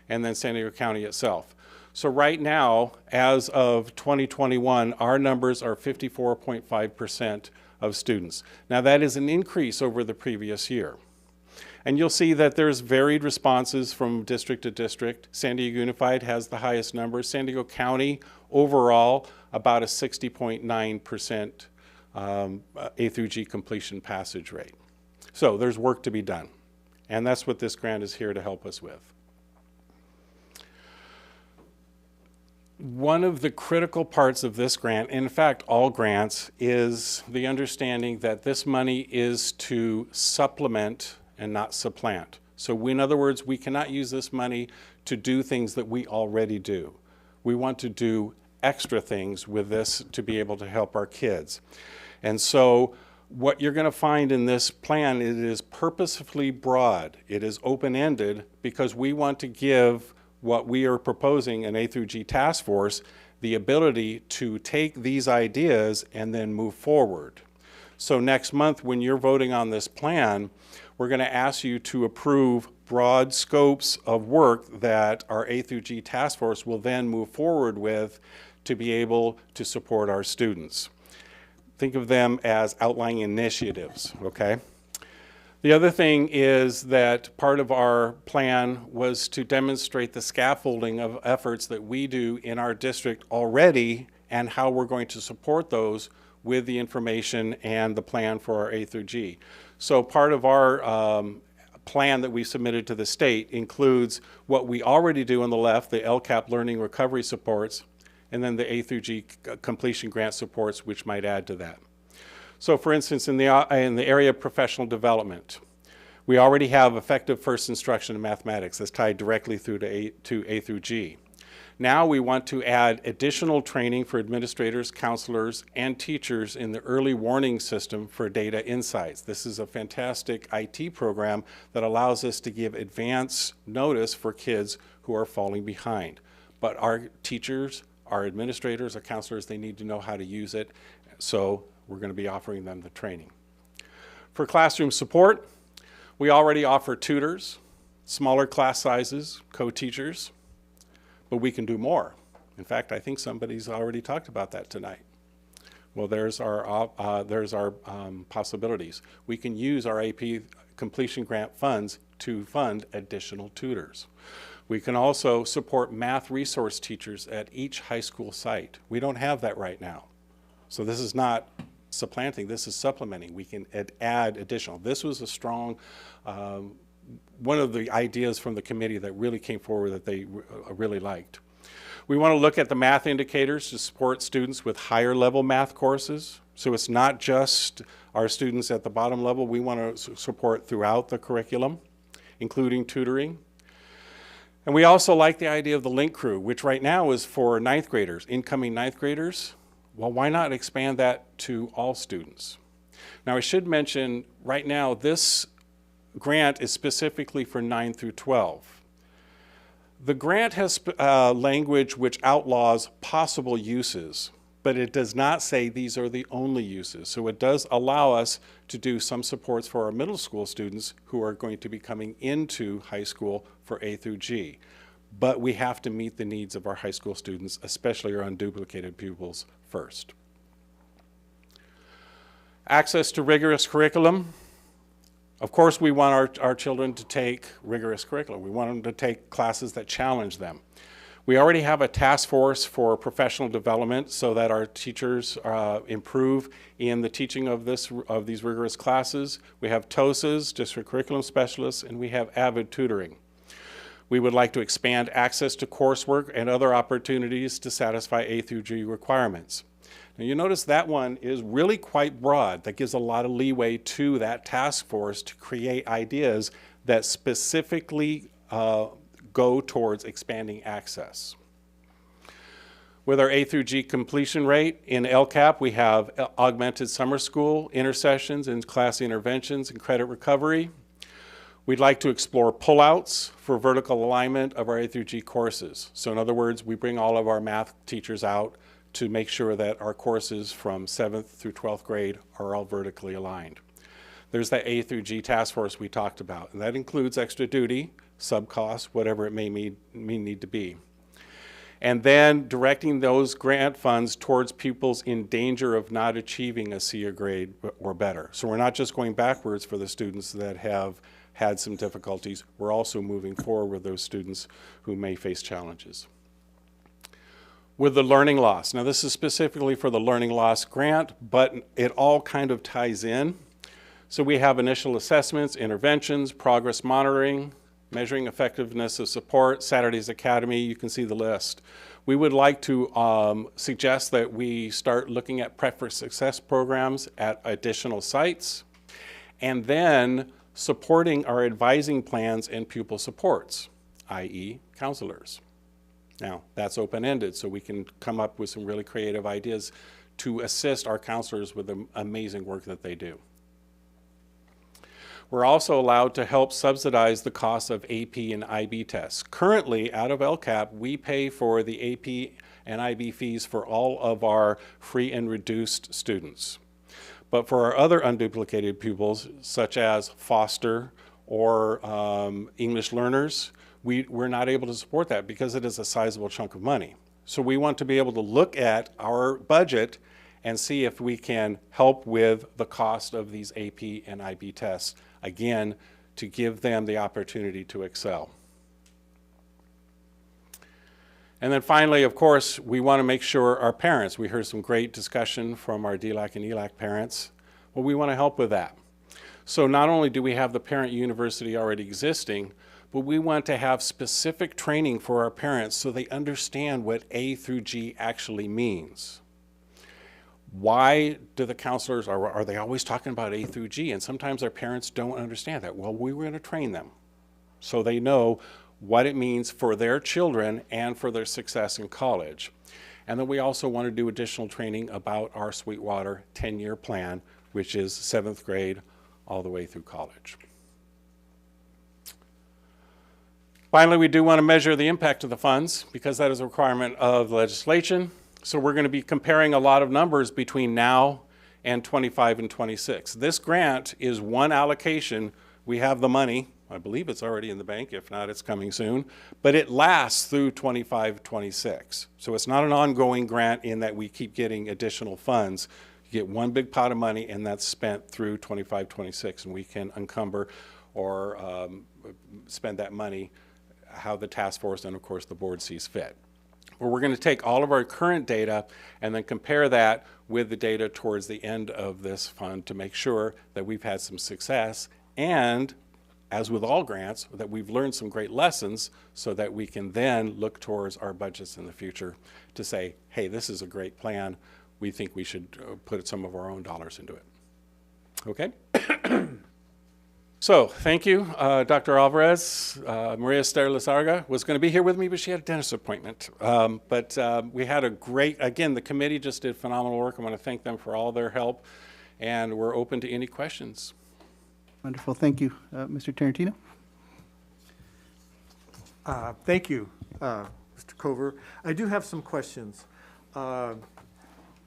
and then San Diego County itself. So right now, as of 2021, our numbers are 54.5% of students. Now that is an increase over the previous year. And you'll see that there's varied responses from district to district. San Diego Unified has the highest numbers. San Diego County, overall, about a 60.9% A through G completion passage rate. So there's work to be done. And that's what this grant is here to help us with. One of the critical parts of this grant, in fact all grants, is the understanding that this money is to supplement and not supplant. So in other words, we cannot use this money to do things that we already do. We want to do extra things with this to be able to help our kids. And so what you're going to find in this plan, it is purposefully broad. It is open-ended because we want to give what we are proposing, an A through G task force, the ability to take these ideas and then move forward. So next month when you're voting on this plan, we're going to ask you to approve broad scopes of work that our A through G task force will then move forward with to be able to support our students. Think of them as outlying initiatives, okay? The other thing is that part of our plan was to demonstrate the scaffolding of efforts that we do in our district already and how we're going to support those with the information and the plan for our A through G. So part of our plan that we submitted to the state includes what we already do on the left, the LCAP learning recovery supports, and then the A through G completion grant supports, which might add to that. So for instance, in the area of professional development, we already have effective first instruction in mathematics that's tied directly through to A through G. Now we want to add additional training for administrators, counselors, and teachers in the early warning system for data insights. This is a fantastic IT program that allows us to give advance notice for kids who are falling behind. But our teachers, our administrators, our counselors, they need to know how to use it. So we're going to be offering them the training. For classroom support, we already offer tutors, smaller class sizes, co-teachers, but we can do more. In fact, I think somebody's already talked about that tonight. Well, there's our possibilities. We can use our AP completion grant funds to fund additional tutors. We can also support math resource teachers at each high school site. We don't have that right now. So this is not supplanting, this is supplementing. We can add additional. This was a strong, one of the ideas from the committee that really came forward that they really liked. We want to look at the math indicators to support students with higher level math courses. So it's not just our students at the bottom level. We want to support throughout the curriculum, including tutoring. And we also like the idea of the link crew, which right now is for ninth graders, incoming ninth graders. Well, why not expand that to all students? Now, I should mention right now this grant is specifically for 9 through 12. The grant has language which outlaws possible uses, but it does not say these are the only uses. So it does allow us to do some supports for our middle school students who are going to be coming into high school for A through G. But we have to meet the needs of our high school students, especially our unduplicated pupils, first. Access to rigorous curriculum. Of course, we want our children to take rigorous curriculum. We want them to take classes that challenge them. We already have a task force for professional development so that our teachers improve in the teaching of these rigorous classes. We have TOSAs, district curriculum specialists, and we have avid tutoring. We would like to expand access to coursework and other opportunities to satisfy A through G requirements. Now you notice that one is really quite broad. That gives a lot of leeway to that task force to create ideas that specifically go towards expanding access. With our A through G completion rate, in LCAP we have augmented summer school, intercessions, and class interventions and credit recovery. We'd like to explore pullouts for vertical alignment of our A through G courses. So in other words, we bring all of our math teachers out to make sure that our courses from 7th through 12th grade are all vertically aligned. There's that A through G task force we talked about, and that includes extra duty, sub-costs, whatever it may need to be. And then directing those grant funds towards pupils in danger of not achieving a C grade or better. So we're not just going backwards for the students that have had some difficulties, we're also moving forward with those students who may face challenges. With the learning loss, now this is specifically for the learning loss grant, but it all kind of ties in. So we have initial assessments, interventions, progress monitoring, measuring effectiveness of support, Saturdays Academy, you can see the list. We would like to suggest that we start looking at Prep for Success programs at additional sites, and then supporting our advising plans and pupil supports, i.e. counselors. Now, that's open-ended, so we can come up with some really creative ideas to assist our counselors with the amazing work that they do. We're also allowed to help subsidize the cost of AP and IB tests. Currently, out of LCAP, we pay for the AP and IB fees for all of our free and reduced students. But for our other unduplicated pupils, such as foster or English learners, we're not able to support that because it is a sizable chunk of money. So we want to be able to look at our budget and see if we can help with the cost of these AP and IB tests, again, to give them the opportunity to excel. And then finally, of course, we want to make sure our parents, we heard some great discussion from our DLAC and ELAC parents, well, we want to help with that. So not only do we have the parent university already existing, but we want to have specific training for our parents so they understand what A through G actually means. Why do the counselors, are they always talking about A through G? And sometimes our parents don't understand that. Well, we were going to train them so they know what it means for their children and for their success in college. And then we also want to do additional training about our Sweetwater 10-year plan, which is 7th grade all the way through college. Finally, we do want to measure the impact of the funds because that is a requirement of legislation. So we're going to be comparing a lot of numbers between now and 25 and 26. This grant is one allocation. We have the money. I believe it's already in the bank. If not, it's coming soon. But it lasts through 25, 26. So it's not an ongoing grant in that we keep getting additional funds. You get one big pot of money, and that's spent through 25, 26, and we can encumber or spend that money how the task force and, of course, the board sees fit. But we're going to take all of our current data and then compare that with the data towards the end of this fund to make sure that we've had some success and, as with all grants, that we've learned some great lessons so that we can then look towards our budgets in the future to say, hey, this is a great plan. We think we should put some of our own dollars into it. Okay? So, thank you, Dr. Alvarez. Maria Esther Lizarga was going to be here with me, but she had a dentist appointment. But we had a great, again, the committee just did phenomenal work. I want to thank them for all their help, and we're open to any questions. Wonderful. Thank you. Mr. Tarantino? Thank you, Mr. Cover. I do have some questions.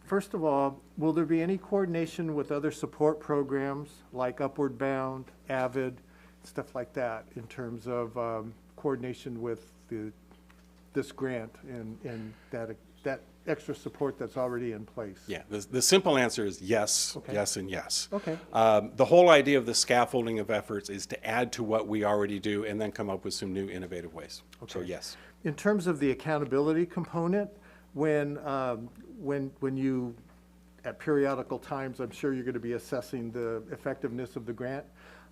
First of all, will there be any coordination with other support programs like Upward Bound, AVID, stuff like that in terms of coordination with this grant and that that extra support that's already in place? Yeah, the simple answer is yes, Okay. yes, and yes. Okay. The whole idea of the scaffolding of efforts is to add to what we already do and then come up with some new innovative ways. So Okay. yes. In terms of the accountability component, when you, at periodical times, I'm sure you're going to be assessing the effectiveness of the grant.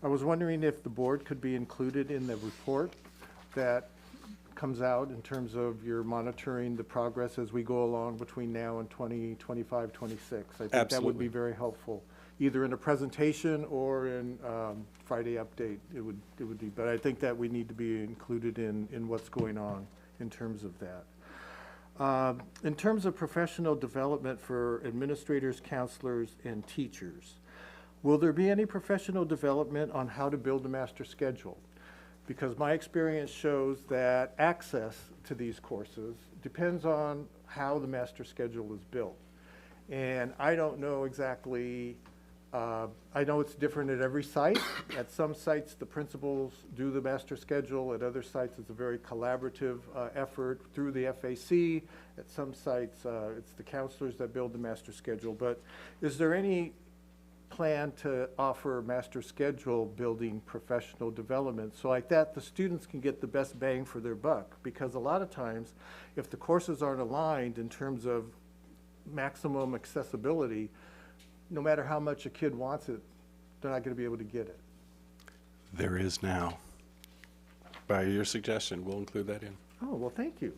I was wondering if the board could be included in the report that comes out in terms of your monitoring the progress as we go along between now and 2025, 26. I think that would Absolutely. be very helpful, either in a presentation or in Friday update. It would be, but I think that we need to be included in what's going on in terms of that. In terms of professional development for administrators, counselors, and teachers, will there be any professional development on how to build a master schedule? Because my experience shows that access to these courses depends on how the master schedule is built. And I don't know exactly, I know it's different at every site. At some sites, the principals do the master schedule. At other sites, it's a very collaborative effort through the FAC. At some sites, it's the counselors that build the master schedule. But is there any plan to offer master schedule building professional development so like that the students can get the best bang for their buck? Because a lot of times, if the courses aren't aligned in terms of maximum accessibility, no matter how much a kid wants it, they're not going to be able to get it. There is now. By your suggestion, we'll include that in. Oh, well, thank you.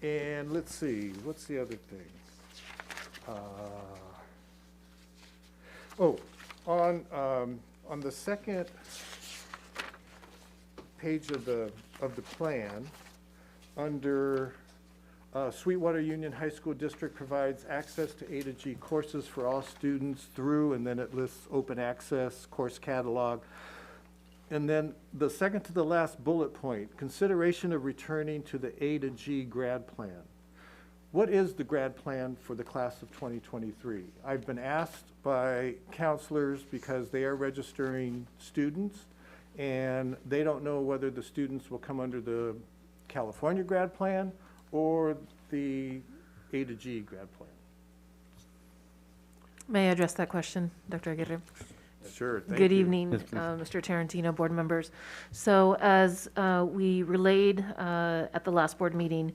And let's see, what's the other thing? On the second page of the plan, under Sweetwater Union High School District provides access to A to G courses for all students through, and then it lists open access, course catalog. And then the second to the last bullet point, consideration of returning to the A to G grad plan. What is the grad plan for the class of 2023? I've been asked by counselors because they are registering students and they don't know whether the students will come under the California grad plan or the A to G grad plan. May I address that question, Dr. Aguirre? Sure, thank Good you. evening, Mr. Tarantino, board members. So as we relayed at the last board meeting,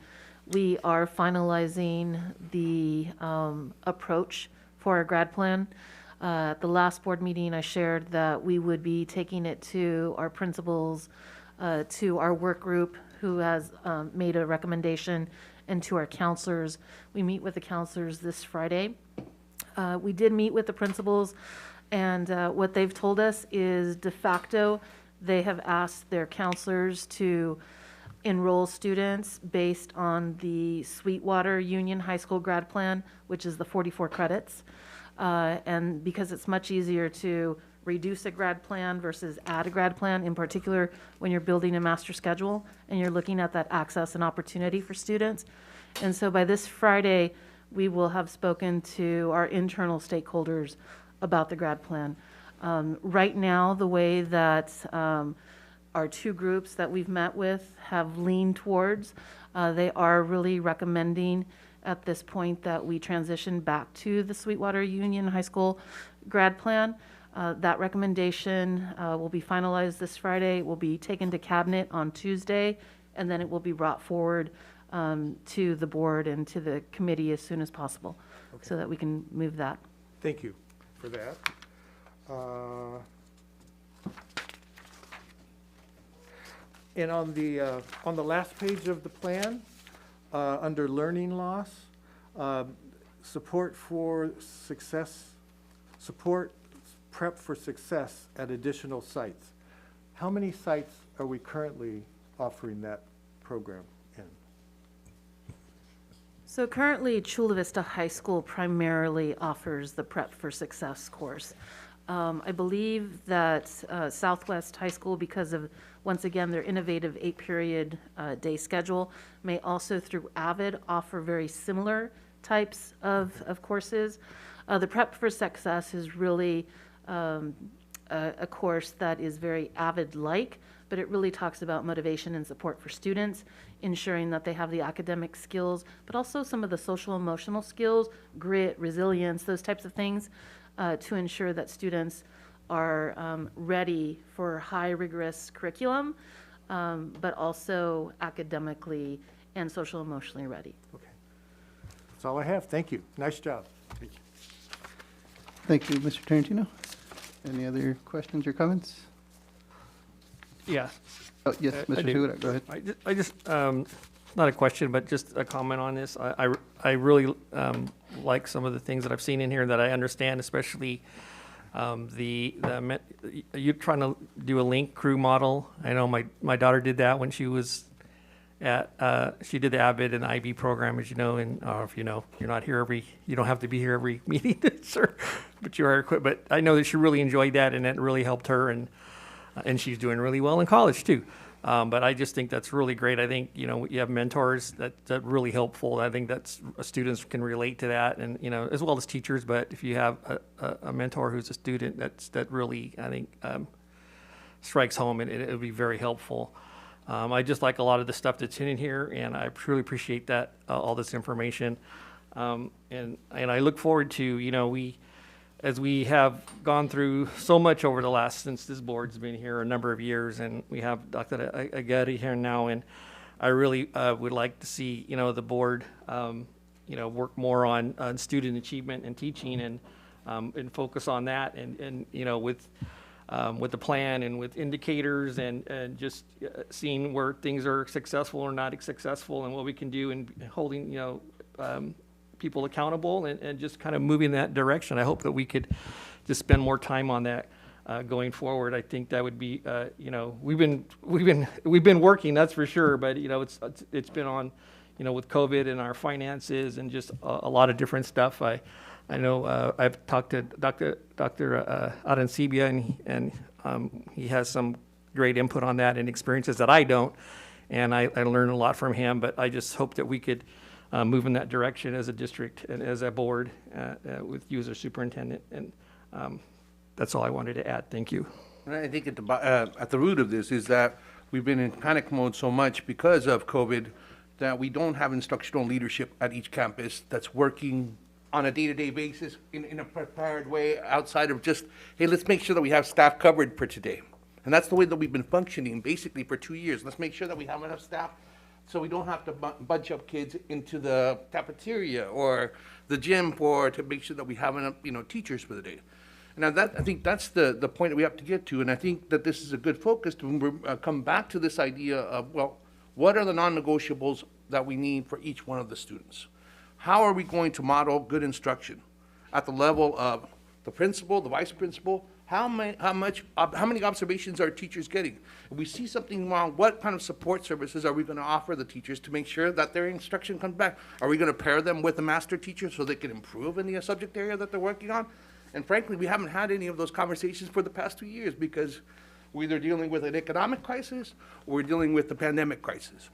we are finalizing the approach for our grad plan. At the last board meeting, I shared that we would be taking it to our principals, to our work group who has made a recommendation, and to our counselors. We meet with the counselors this Friday. We did meet with the principals, and what they've told us is de facto, they have asked their counselors to enroll students based on the Sweetwater Union High School grad plan, which is the 44 credits. And because it's much easier to reduce a grad plan versus add a grad plan, in particular when you're building a master schedule and you're looking at that access and opportunity for students. And so by this Friday, we will have spoken to our internal stakeholders about the grad plan. Right now, the way that our two groups that we've met with have leaned towards, they are really recommending at this point that we transition back to the Sweetwater Union High School grad plan. That recommendation will be finalized this Friday, will be taken to cabinet on Tuesday, and then it will be brought forward to the board and to the committee as soon as possible, so that we can move that. Thank you for that. And on the last page of the plan, under learning loss, support for success, support prep for success at additional sites. How many sites are we currently offering that program in? So currently, Chula Vista High School primarily offers the Prep for Success course. I believe that Southwest High School, because of, once again, their innovative 8-period day schedule, may also through AVID offer very similar types of courses. The Prep for Success is really a course that is very AVID-like, but it really talks about motivation and support for students, ensuring that they have the academic skills, but also some of the social emotional skills, grit, resilience, those types of things, to ensure that students are ready for high rigorous curriculum, but also academically and social emotionally ready. Okay. That's all I have. Thank you. Nice job. Thank you, Mr. Tarantino. Any other questions or comments? Yeah. Oh, yes, Mr. Segura, go ahead. I just not a question, but just a comment on this. I really like some of the things that I've seen in here that I understand, especially you're trying to do a link crew model. I know my daughter did that when she was at she did the AVID and IB program, as you know, and if you know, you're not here you don't have to be here every meeting, sir, but you are equipped. But I know that she really enjoyed that, and it really helped her, and she's doing really well in college too. But I just think that's really great. I think, you know, you have mentors that really helpful. I think that's students can relate to that, and, you know, as well as teachers. But if you have a mentor who's a student, that really, I think, strikes home, and it would be very helpful. I just like a lot of the stuff that's in here, and I truly appreciate that, all this information. And I look forward to, you know, as we have gone through so much over the since this board's been here a number of years, and we have Dr. Agari here now, and I really would like to see, you know, the board, you know, work more on student achievement and teaching, and focus on that, and you know, with the plan and with indicators, and just seeing where things are successful or not successful, and what we can do, and holding, you know, people accountable, and just kind of moving in that direction. I hope that we could just spend more time on that going forward. I think that would be, you know, we've been working, that's for sure, but you know, it's been on, you know, with COVID and our finances and just a lot of different stuff. I know I've talked to Dr. Arancibia, and he has some great input on that and experiences that I don't, and I learned a lot from him. But I just hope that we could move in that direction as a district and as a board with you as a superintendent. And that's all I wanted to add. Thank you. And I think at the root of this is that we've been in panic mode so much because of COVID that we don't have instructional leadership at each campus that's working on a day-to-day basis in a prepared way, outside of just, hey, let's make sure that we have staff covered for today. And that's the way that we've been functioning basically for 2 years. Let's make sure that we have enough staff so we don't have to bunch up kids into the cafeteria or the gym to make sure that we have enough, you know, teachers for the day. And I think that's the point that we have to get to. And I think that this is a good focus to come back to this idea of, well, what are the non-negotiables that we need for each one of the students? How are we going to model good instruction at the level of the principal, the vice principal? How many observations are teachers getting? If we see something wrong, what kind of support services are we going to offer the teachers to make sure that their instruction comes back? Are we going to pair them with a master teacher so they can improve in the subject area that they're working on? And frankly, we haven't had any of those conversations for the past 2 years because we're either dealing with an economic crisis or we're dealing with the pandemic crisis.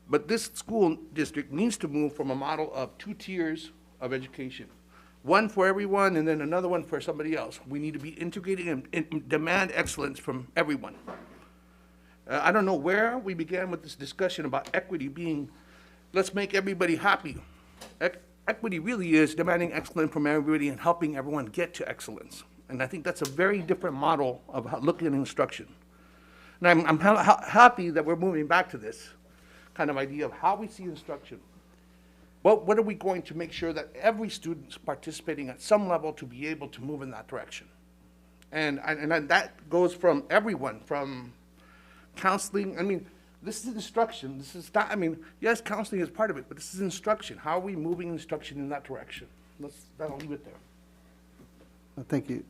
But this school district needs to move from a model of 2 tiers of education. One for everyone and then another one for somebody else. We need to be integrating and demand excellence from everyone. I don't know where we began with this discussion about equity being, let's make everybody happy. Equity really is demanding excellence from everybody and helping everyone get to excellence. And I think that's a very different model of looking at instruction. And I'm happy that we're moving back to this kind of idea of how we see instruction. What are we going to make sure that every student is participating at some level to be able to move in that direction? And that goes from everyone, from counseling. I mean, this is instruction. This is not, I mean, yes, counseling is part of it, but this is instruction. How are we moving instruction in that direction? I'll leave it there. Thank you.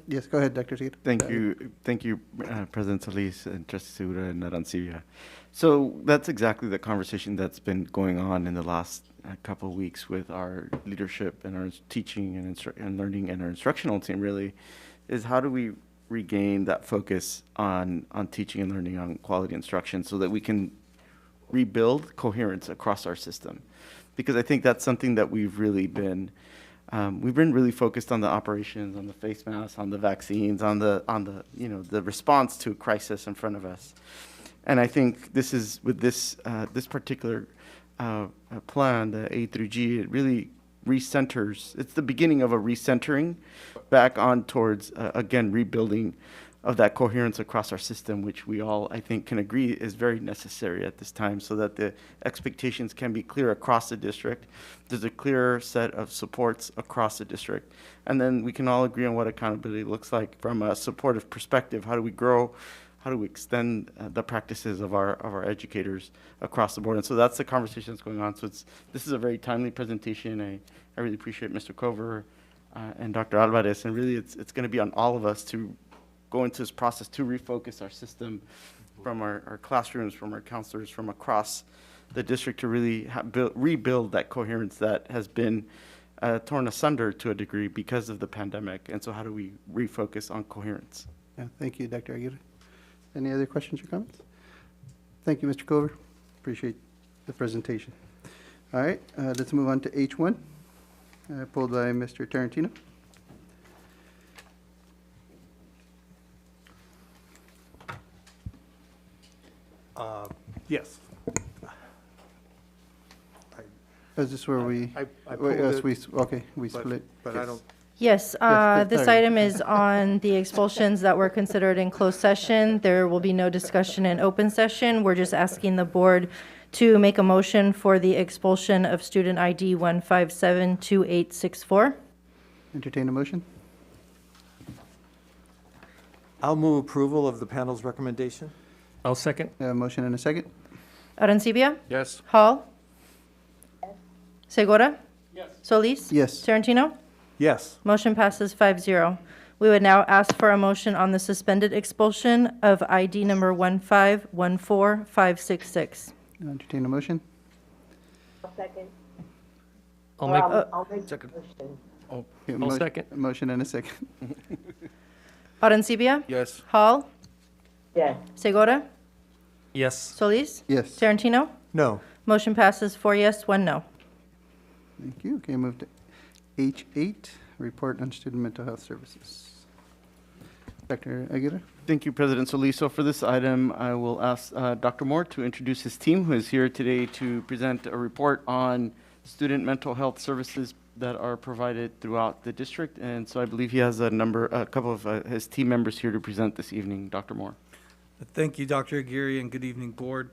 Yes, go ahead, Dr. Seed. Thank you, President Solis and Trustee Segura and Arancibia. So that's exactly the conversation that's been going on in the last couple of weeks with our leadership and our teaching and learning and our instructional team, really, is how do we regain that focus on teaching and learning, on quality instruction, so that we can rebuild coherence across our system. Because I think that's something that we've really been we've been really focused on the operations, on the face masks, on the vaccines, on the the response to a crisis in front of us. And I think this is with this particular plan, the A through G, it really recenters. It's the beginning of a recentering back on towards again rebuilding of that coherence across our system, which we all, I think, can agree is very necessary at this time, so that the expectations can be clear across the district. There's a clear set of supports across the district, and then we can all agree on what accountability looks like from a supportive perspective. How do we grow? How do we extend the practices of our educators across the board? And so that's the conversation that's going on. So this is a very timely presentation. I really appreciate Mr. Cover and Dr. Alvarez, and really it's going to be on all of us to go into this process to refocus our system from our classrooms, from our counselors, from across the district to really rebuild that coherence that has been torn asunder to a degree because of the pandemic. And so how do we refocus on coherence? Yeah, thank you, Dr. Aguirre. Any other questions or comments? Thank you, Mr. Cover. Appreciate the presentation. All right, let's move on to H1, pulled by Mr. Tarantino. Yes. Is this where we, I wait, pulled yes, it, we split. But I don't, Yes, Yes, this sorry. item is on the expulsions that were considered in closed session. There will be no discussion in open session. We're just asking the board to make a motion for the expulsion of student ID 1572864. Entertain a motion? I'll move approval of the panel's recommendation. I'll second. Motion and a second. Arencibia? Yes. Hall? Segura? Yes. Solis? Yes. Tarantino? Yes. Motion passes 5-0. We would now ask for a motion on the suspended expulsion of ID number 1514566. Entertain a motion? Second. I'll make, I'll make the second. motion. Okay, I'll second. Motion and a second. Arencibia? Yes. Hall? Yes. Segura? Yes. Solis? Yes. Tarantino? No. Motion passes 4 yes, 1 no. Thank you. Okay, move to H8, report on student mental health services. Dr. Aguirre? Thank you, President Solis. So for this item, I will ask Dr. Moore to introduce his team, who is here today to present a report on student mental health services that are provided throughout the district. And so I believe he has a couple of his team members here to present this evening. Dr. Moore. Thank you, Dr. Aguirre, and good evening, Board.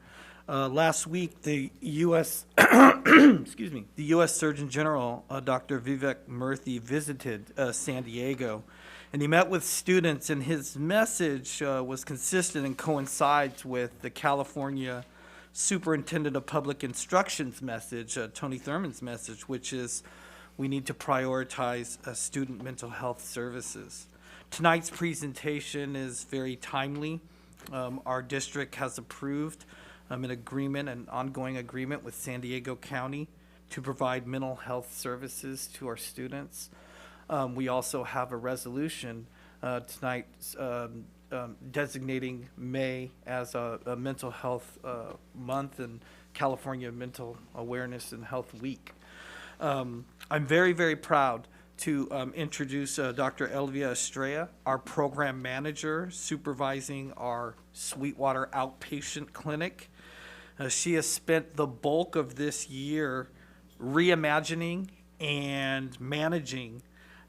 Last week, the U.S. excuse me, the U.S. Surgeon General, Dr. Vivek Murthy, visited San Diego, and he met with students, and his message was consistent and coincides with the California Superintendent of Public Instruction's message, Tony Thurman's message, which is we need to prioritize student mental health services. Tonight's presentation is very timely. Our district has approved an ongoing agreement with San Diego County to provide mental health services to our students. We also have a resolution tonight designating May as a mental health month and California Mental Awareness and Health Week. I'm very, very proud to introduce Dr. Elvia Estrella, our program manager supervising our Sweetwater Outpatient Clinic. She has spent the bulk of this year reimagining and managing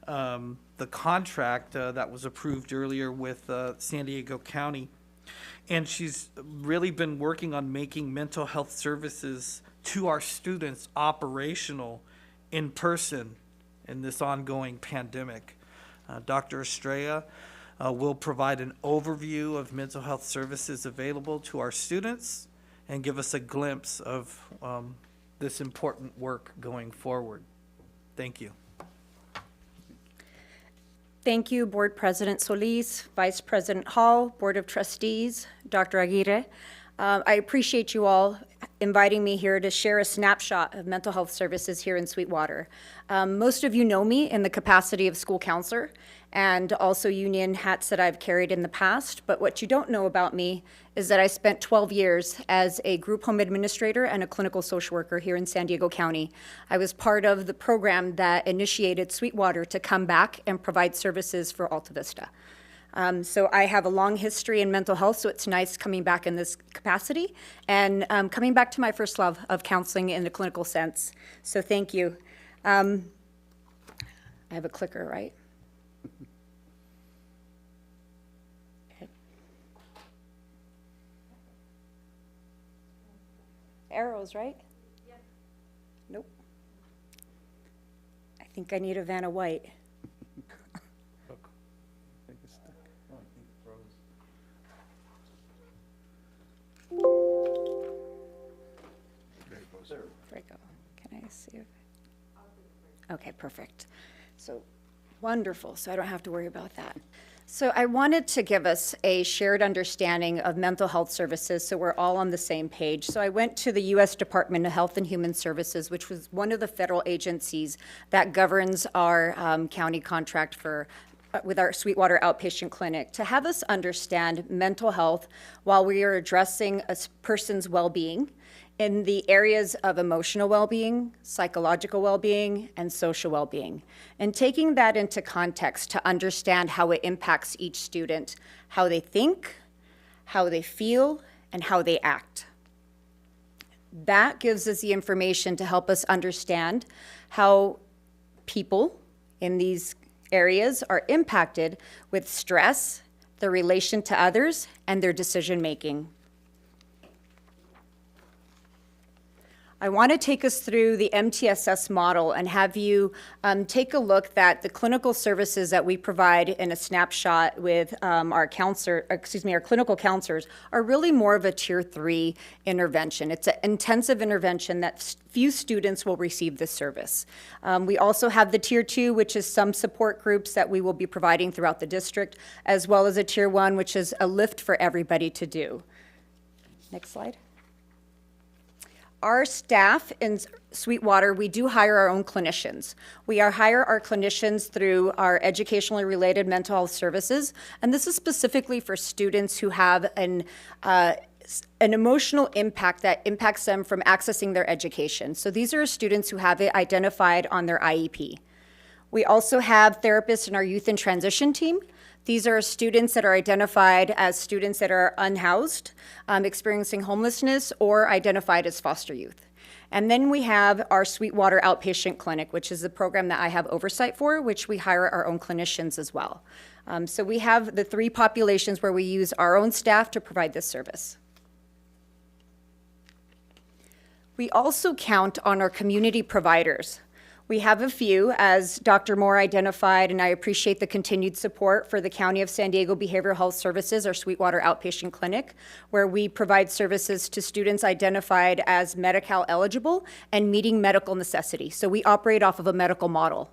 the contract that was approved earlier with San Diego County. And she's really been working on making mental health services to our students operational in person in this ongoing pandemic. Dr. Estrella will provide an overview of mental health services available to our students and give us a glimpse of this important work going forward. Thank you. Thank you, Board President Solis, Vice President Hall, Board of Trustees, Dr. Aguirre. I appreciate you all inviting me here to share a snapshot of mental health services here in Sweetwater. Most of you know me in the capacity of school counselor and also union hats that I've carried in the past, but what you don't know about me is that I spent 12 years as a group home administrator and a clinical social worker here in San Diego County. I was part of the program that initiated Sweetwater to come back and provide services for Alta Vista. So I have a long history in mental health, so it's nice coming back in this capacity and coming back to my first love of counseling in a clinical sense. So thank you. I have a clicker, right? Okay. Arrows, right? Yeah. Nope. I think I need a Vanna White. There we go. Can I see if? Okay, perfect. So wonderful. So I don't have to worry about that. So I wanted to give us a shared understanding of mental health services so we're all on the same page. So I went to the U.S. Department of Health and Human Services, which was one of the federal agencies that governs our county contract for with our Sweetwater Outpatient Clinic, to have us understand mental health while we are addressing a person's well-being in the areas of emotional well-being, psychological well-being, and social well-being. And taking that into context to understand how it impacts each student, how they think, how they feel, and how they act. That gives us the information to help us understand how people in these areas are impacted with stress, their relation to others, and their decision-making. I want to take us through the MTSS model and have you take a look at the clinical services that we provide in a snapshot with our clinical counselors are really more of a tier 3 intervention. It's an intensive intervention that few students will receive this service. We also have the tier 2, which is some support groups that we will be providing throughout the district, as well as a tier 1, which is a lift for everybody to do. Next slide. Our staff in Sweetwater, we do hire our own clinicians. We hire our clinicians through our educationally related mental health services, and this is specifically for students who have an emotional impact that impacts them from accessing their education. So these are students who have it identified on their IEP. We also have therapists in our youth and transition team. These are students that are identified as students that are unhoused, experiencing homelessness, or identified as foster youth. And then we have our Sweetwater Outpatient Clinic, which is the program that I have oversight for, which we hire our own clinicians as well. So we have the 3 populations where we use our own staff to provide this service. We also count on our community providers. We have a few, as Dr. Moore identified, and I appreciate the continued support for the County of San Diego Behavioral Health Services, our Sweetwater Outpatient Clinic, where we provide services to students identified as Medi-Cal eligible and meeting medical necessity. So we operate off of a medical model.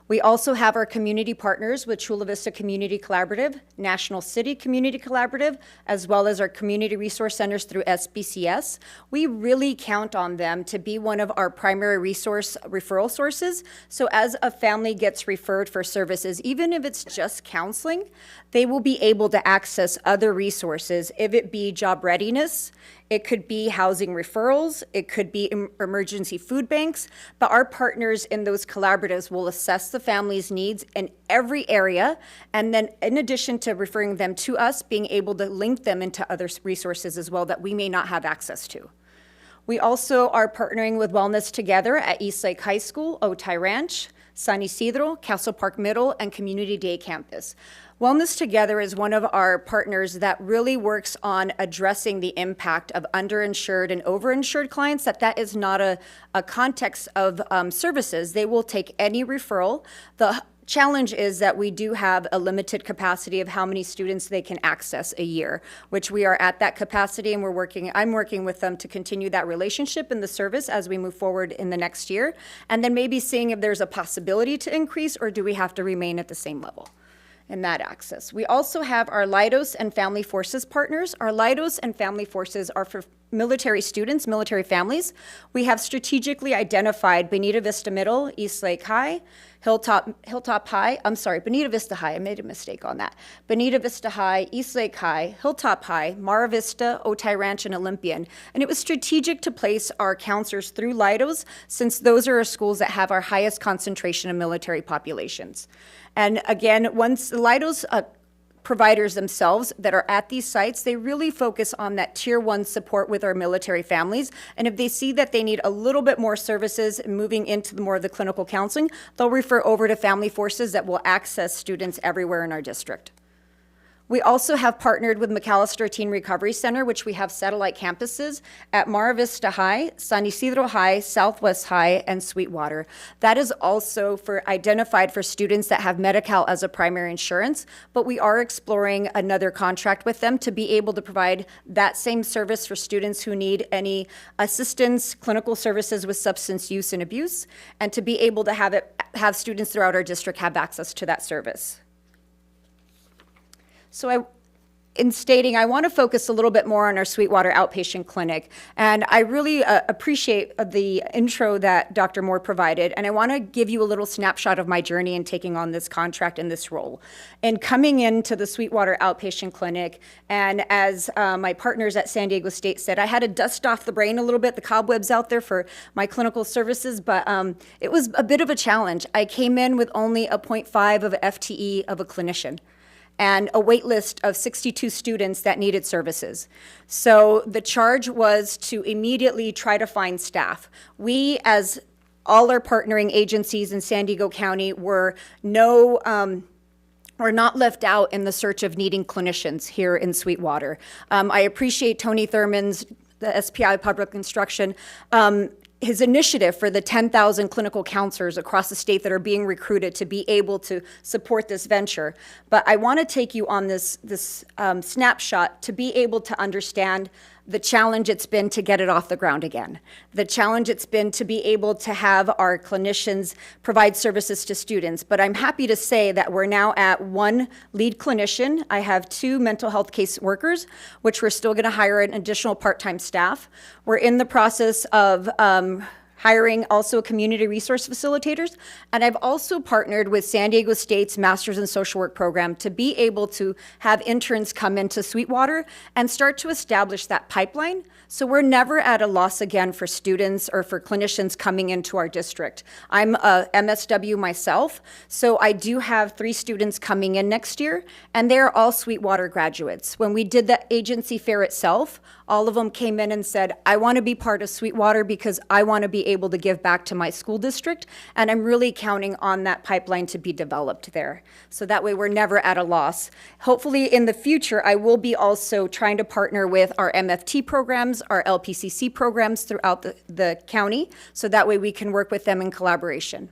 We also have our community partners with Chula Vista Community Collaborative, National City Community Collaborative, as well as our community resource centers through SBCS. We really count on them to be one of our primary referral sources. So as a family gets referred for services, even if it's just counseling, they will be able to access other resources, if it be job readiness, it could be housing referrals, it could be emergency food banks, but our partners in those collaboratives will assess the family's needs in every area, and then in addition to referring them to us, being able to link them into other resources as well that we may not have access to. We also are partnering with Wellness Together at Eastlake High School, Otay Ranch, San Isidro, Castle Park Middle, and Community Day Campus. Wellness Together is one of our partners that really works on addressing the impact of underinsured and overinsured clients, that is not a context of services. They will take any referral. The challenge is that we do have a limited capacity of how many students they can access a year, which we are at that capacity, and I'm working with them to continue that relationship and the service as we move forward in the next year, and then maybe seeing if there's a possibility to increase, or do we have to remain at the same level in that access. We also have our Leidos and Family Forces partners. Our Leidos and Family Forces are for military students, military families. We have strategically identified Bonita Vista Middle, East Lake High, Hilltop High, I'm sorry, Bonita Vista High, I made a mistake on that. Bonita Vista High, East Lake High, Hilltop High, Mara Vista, Otay Ranch, and Olympian. And it was strategic to place our counselors through Lidos, since those are our schools that have our highest concentration of military populations. And again, once the Lidos providers themselves that are at these sites, they really focus on that tier 1 support with our military families. And if they see that they need a little bit more services moving into more of the clinical counseling, they'll refer over to family forces that will access students everywhere in our district. We also have partnered with McAllister Teen Recovery Center, which we have satellite campuses at Mara Vista High, San Isidro High, Southwest High, and Sweetwater. That is also identified for students that have Medi-Cal as a primary insurance, but we are exploring another contract with them to be able to provide that same service for students who need any assistance, clinical services with substance use and abuse, and to be able to have students throughout our district have access to that service. So in stating, I want to focus a little bit more on our Sweetwater outpatient clinic. And I really appreciate the intro that Dr. Moore provided. And I want to give you a little snapshot of my journey in taking on this contract and this role. And coming into the Sweetwater outpatient clinic, and as my partners at San Diego State said, I had to dust off the brain a little bit, the cobwebs out there for my clinical services, but it was a bit of a challenge. I came in with only a 0.5 of FTE of a clinician, and a wait list of 62 students that needed services. So the charge was to immediately try to find staff. We, as all our partnering agencies in San Diego County, were not left out in the search of needing clinicians here in Sweetwater. I appreciate Tony Thurman's, the SPI Public Instruction, his initiative for the 10,000 clinical counselors across the state that are being recruited to be able to support this venture. But I want to take you on this snapshot to be able to understand the challenge it's been to get it off the ground again. The challenge it's been to be able to have our clinicians provide services to students. But I'm happy to say that we're now at 1 lead clinician. I have 2 mental health case workers, which we're still going to hire an additional part-time staff. We're in the process of hiring also community resource facilitators. And I've also partnered with San Diego State's Masters in Social Work program to be able to have interns come into Sweetwater and start to establish that pipeline. So we're never at a loss again for students or for clinicians coming into our district. I'm a MSW myself, so I do have 3 students coming in next year, and they're all Sweetwater graduates. When we did the agency fair itself, all of them came in and said, I want to be part of Sweetwater because I want to be able to give back to my school district, and I'm really counting on that pipeline to be developed there. So that way we're never at a loss. Hopefully in the future, I will be also trying to partner with our MFT programs, our LPCC programs throughout the county, so that way we can work with them in collaboration.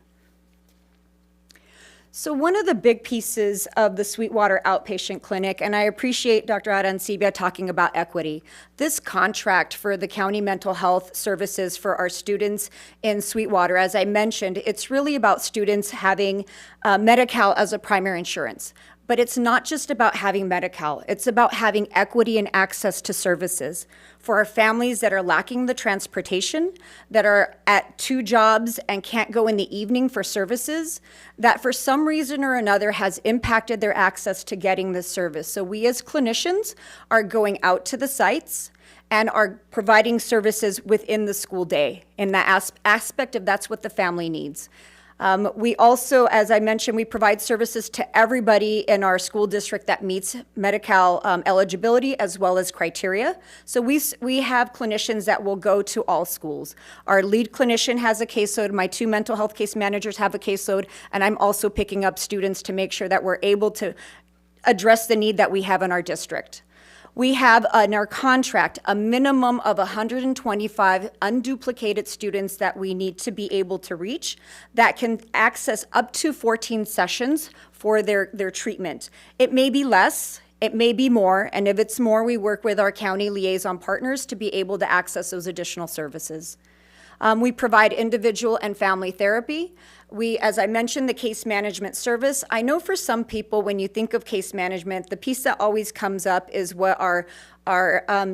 So one of the big pieces of the Sweetwater outpatient clinic, and I appreciate Dr. Arancibia talking about equity. This contract for the county mental health services for our students in Sweetwater, as I mentioned, it's really about students having Medi-Cal as a primary insurance. But it's not just about having Medi-Cal, it's about having equity and access to services. For our families that are lacking the transportation, that are at 2 jobs and can't go in the evening for services, that for some reason or another has impacted their access to getting this service. So we as clinicians are going out to the sites and are providing services within the school day. In that aspect of that's what the family needs. We also, as I mentioned, we provide services to everybody in our school district that meets Medi-Cal eligibility as well as criteria. So we have clinicians that will go to all schools. Our lead clinician has a caseload, my 2 mental health case managers have a caseload, and I'm also picking up students to make sure that we're able to address the need that we have in our district. We have in our contract a minimum of 125 unduplicated students that we need to be able to reach that can access up to 14 sessions for their treatment. It may be less, it may be more, and if it's more, we work with our county liaison partners to be able to access those additional services. We provide individual and family therapy. as I mentioned, the case management service. I know for some people, when you think of case management, the piece that always comes up is what our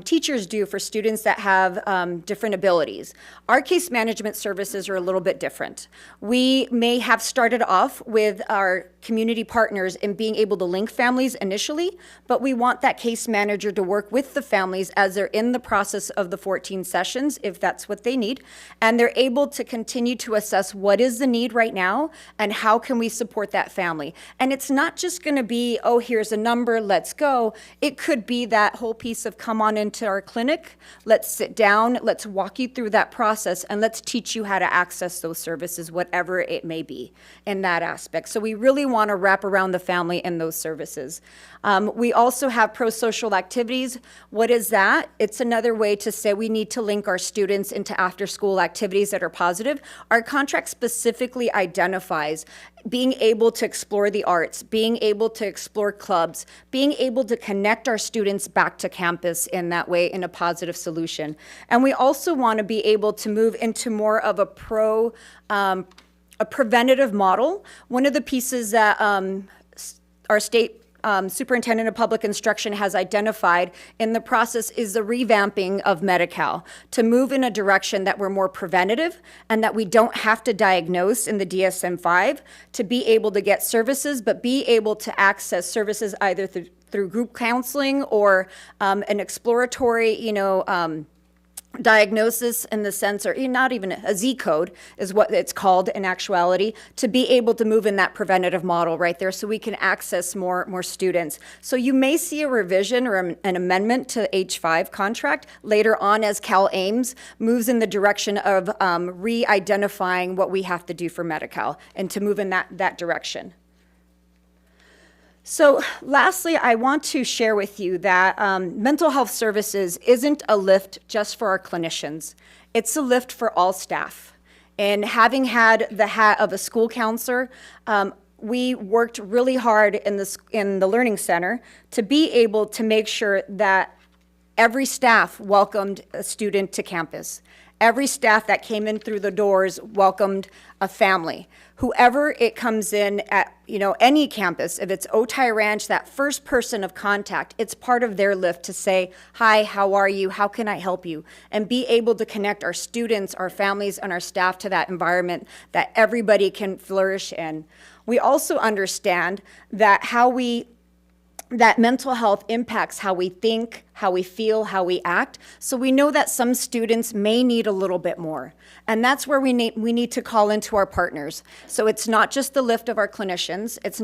teachers do for students that have different abilities. Our case management services are a little bit different. We may have started off with our community partners in being able to link families initially, but we want that case manager to work with the families as they're in the process of the 14 sessions, if that's what they need, and they're able to continue to assess what is the need right now and how can we support that family. And it's not just going to be, oh, here's a number, let's go. It could be that whole piece of come on into our clinic, let's sit down, let's walk you through that process, and let's teach you how to access those services, whatever it may be in that aspect. So we really want to wrap around the family in those services. We also have pro-social activities. What is that? It's another way to say we need to link our students into after-school activities that are positive. Our contract specifically identifies being able to explore the arts, being able to explore clubs, being able to connect our students back to campus in that way in a positive solution. And we also want to be able to move into more of a preventative model. One of the pieces that our state Superintendent of Public Instruction has identified in the process is the revamping of Medi-Cal to move in a direction that we're more preventative and that we don't have to diagnose in the DSM-5 to be able to get services, but be able to access services either through group counseling or an exploratory, diagnosis in the sense, or not even a Z code is what it's called in actuality, to be able to move in that preventative model right there so we can access more students. So you may see a revision or an amendment to H5 contract later on as Cal Ames moves in the direction of re-identifying what we have to do for Medi-Cal and to move in that direction. So lastly, I want to share with you that mental health services isn't a lift just for our clinicians. It's a lift for all staff. And having had the hat of a school counselor, we worked really hard in the Learning Center to be able to make sure that every staff welcomed a student to campus. Every staff that came in through the doors welcomed a family. Whoever it comes in at, any campus, if it's Otay Ranch, that first person of contact, it's part of their lift to say, hi, how are you? How can I help you? And be able to connect our students, our families, and our staff to that environment that everybody can flourish in. We also understand that that mental health impacts how we think, how we feel, how we act. So we know that some students may need a little bit more. And that's where we need to call into our partners. So it's not just the lift of our clinicians. It's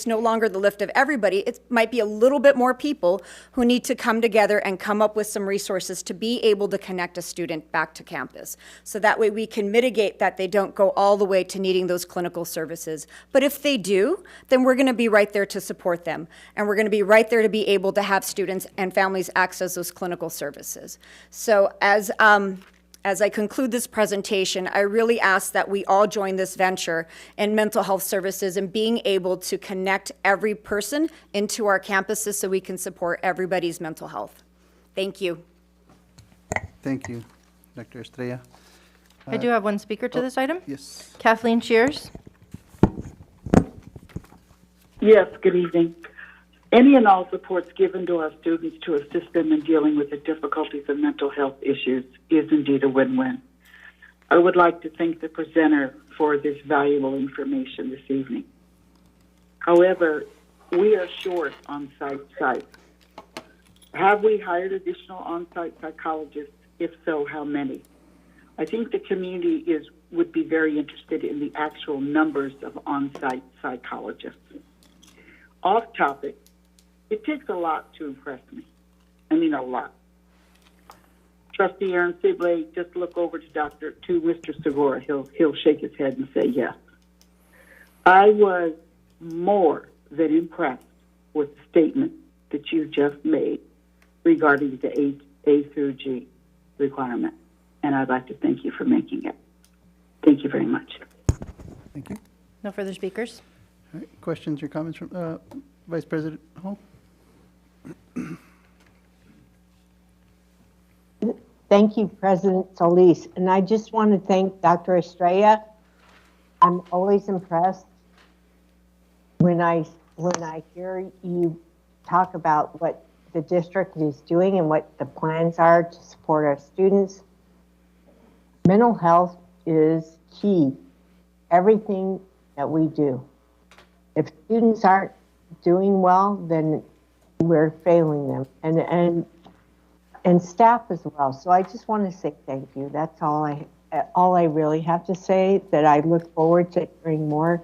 no longer the lift of everybody. It might be a little bit more people who need to come together and come up with some resources to be able to connect a student back to campus. So that way we can mitigate that they don't go all the way to needing those clinical services. But if they do, then we're gonna be right there to support them. And we're gonna be right there to be able to have students and families access those clinical services. So as I conclude this presentation, I really ask that we all join this venture in mental health services and being able to connect every person into our campuses so we can support everybody's mental health. Thank you. Thank you, Dr. Estrella. I do have one speaker to this item. Yes. Kathleen Shears. Yes, good evening. Any and all supports given to our students to assist them in dealing with the difficulties of mental health issues is indeed a win-win. I would like to thank the presenter for this valuable information this evening. However, we are short on-site sites. Have we hired additional on-site psychologists? If so, how many? I think the community would be very interested in the actual numbers of on-site psychologists. Off topic, it takes a lot to impress me. I mean, a lot. Trustee Aaron Sibley, just look over to Mr. Segura. He'll shake his head and say yes. I was more than impressed with the statement that you just made regarding the A through G requirement, and I'd like to thank you for making it. Thank you very much. Thank you. No further speakers. All right, questions or comments from Vice President Hall? Thank you, President Solis. And I just want to thank Dr. Estrella I'm always impressed when I hear you talk about what the district is doing and what the plans are to support our students. Mental health is key. Everything that we do. If students aren't doing well, then we're failing them, and staff as well. So I just want to say thank you. That's all I really have to say. That I look forward to hearing more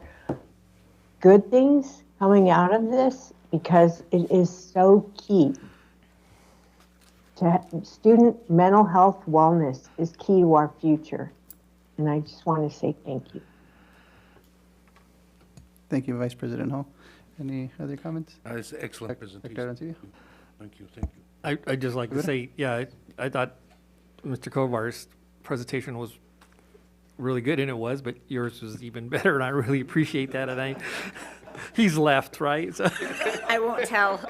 good things coming out of this, because it is so key. Student mental health wellness is key to our future, and I just want to say thank you. Thank you, Vice President Hall. Any other comments? It's an excellent presentation. Dr. Arancibia? Thank you, thank you. I'd just like to say, yeah, I thought Mr. Kovar's presentation was really good, and it was, but yours was even better, and I really appreciate that. And he's left, right? So. I won't tell.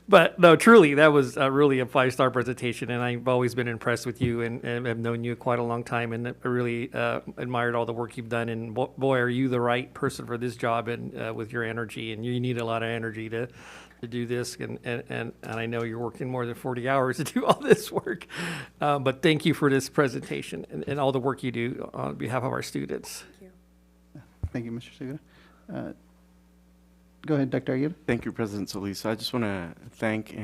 But no, truly, that was really a 5-star presentation, and I've always been impressed with you, and have known you quite a long time, and I really admired all the work you've done. And boy, are you the right person for this job, and with your energy, and you need a lot of energy to do this. And I know you're working more than 40 hours to do all this work. But thank you for this presentation and all the work you do on behalf of our students. Thank you. Thank you, Mr. Segura. Go ahead, Dr. Aguirre. Thank you, President Solis. I just want to thank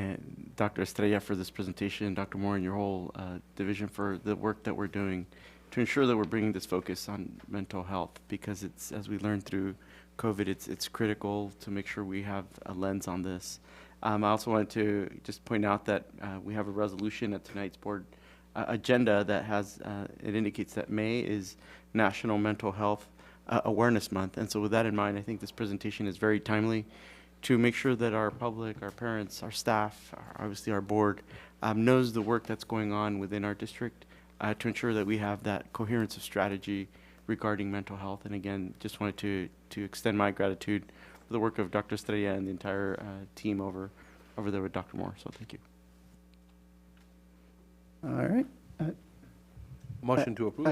Dr. Estrella for this presentation, Dr. Moore, and your whole division for the work that we're doing to ensure that we're bringing this focus on mental health, because it's, as we learned through COVID, it's critical to make sure we have a lens on this. I also wanted to just point out that we have a resolution at tonight's board agenda that has, it indicates that May is National Mental Health Awareness Month. And so with that in mind, I think this presentation is very timely to make sure that our public, our parents, our staff, obviously our board, knows the work that's going on within our district to ensure that we have that coherence of strategy regarding mental health. And again, just wanted to extend my gratitude for the work of Dr. Estrella and the entire team over there with Dr. Moore. So thank you. All right. Motion to approve.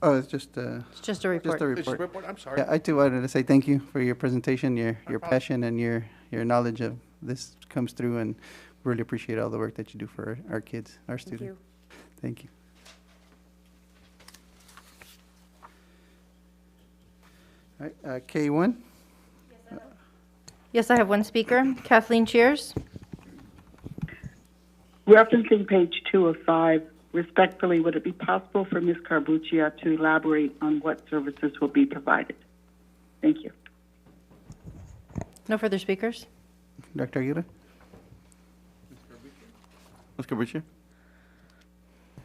It's just a report. Just a report, I'm sorry. Yeah, I too wanted to say thank you for your presentation, your passion, and your knowledge of this comes through, and really appreciate all the work that you do for our kids, our students. Thank you. All right, K1. Yes, I have one speaker. Kathleen Cheers. Referencing page 2 of 5, respectfully, would it be possible for Ms. Carbuccia to elaborate on what services will be provided? Thank you. No further speakers. Dr. Aguirre. Ms. Carbuccia.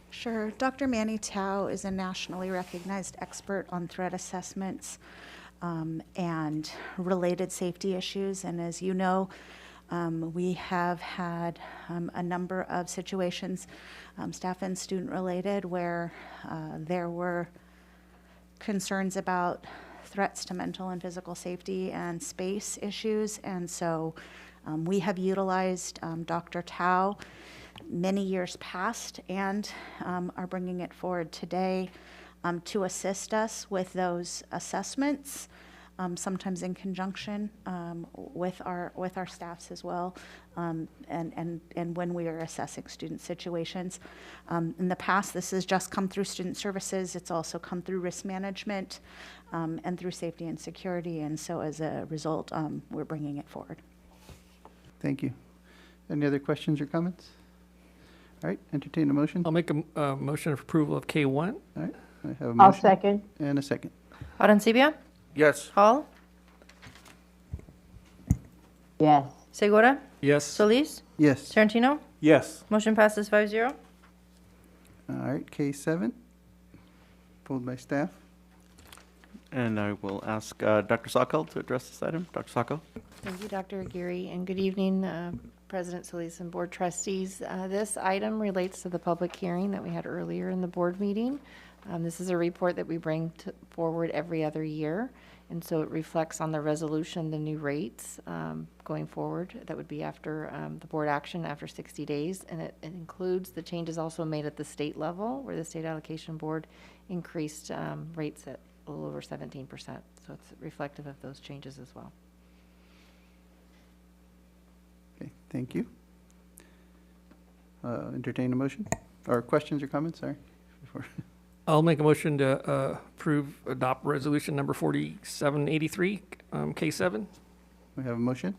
Sure. Dr. Manny Tao is a nationally recognized expert on threat assessments and related safety issues. And as you know, we have had a number of situations, staff and student related, where there were concerns about threats to mental and physical safety and space issues. And so we have utilized Dr. Tao many years past and are bringing it forward today to assist us with those assessments, sometimes in conjunction with our staffs as well, and when we are assessing student situations. In the past, this has just come through student services. It's also come through risk management and through safety and security, and so as a result, we're bringing it forward. Thank you. Any other questions or comments? All right, entertain a motion. I'll make a motion of approval of K1. All right, I have a motion. I'll second. And a second. Arancibia. Yes. Hall. Yes. Segura. Yes. Solis. Yes. Tarantino. Yes. Motion passes 5-0. All right, K7, pulled by staff. And I will ask Dr. Sokol to address this item. Dr. Sokol. Thank you, Dr. Aguirre, and good evening, President Solis and Board Trustees. This item relates to the public hearing that we had earlier in the board meeting. This is a report that we bring forward every other year, and so it reflects on the resolution, the new rates going forward. That would be after the board action after 60 days, and it includes the changes also made at the state level, where the State Allocation Board increased rates at a little over 17%. So it's reflective of those changes as well. Okay, thank you. Entertain a motion, or questions or comments, sorry? Before. I'll make a motion to adopt resolution number 4783, K7. We have a motion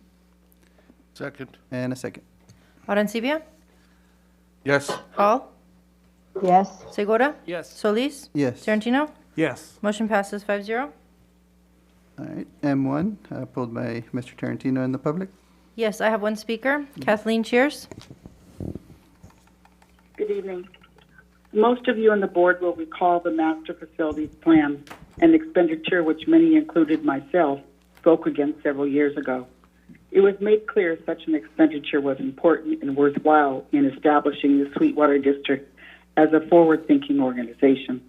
Second. and a second. Arencibia? Yes. Hall? Yes. Segura? Yes. Solis? Yes. Tarantino? Yes. Motion passes 5-0. All right, M1, pulled by Mr. Tarantino and the public. Yes, I have one speaker. Kathleen Cheers. Good evening. Most of you on the board will recall the master facilities plan and expenditure, which many, included myself, spoke against several years ago. It was made clear such an expenditure was important and worthwhile in establishing the Sweetwater District as a forward-thinking organization.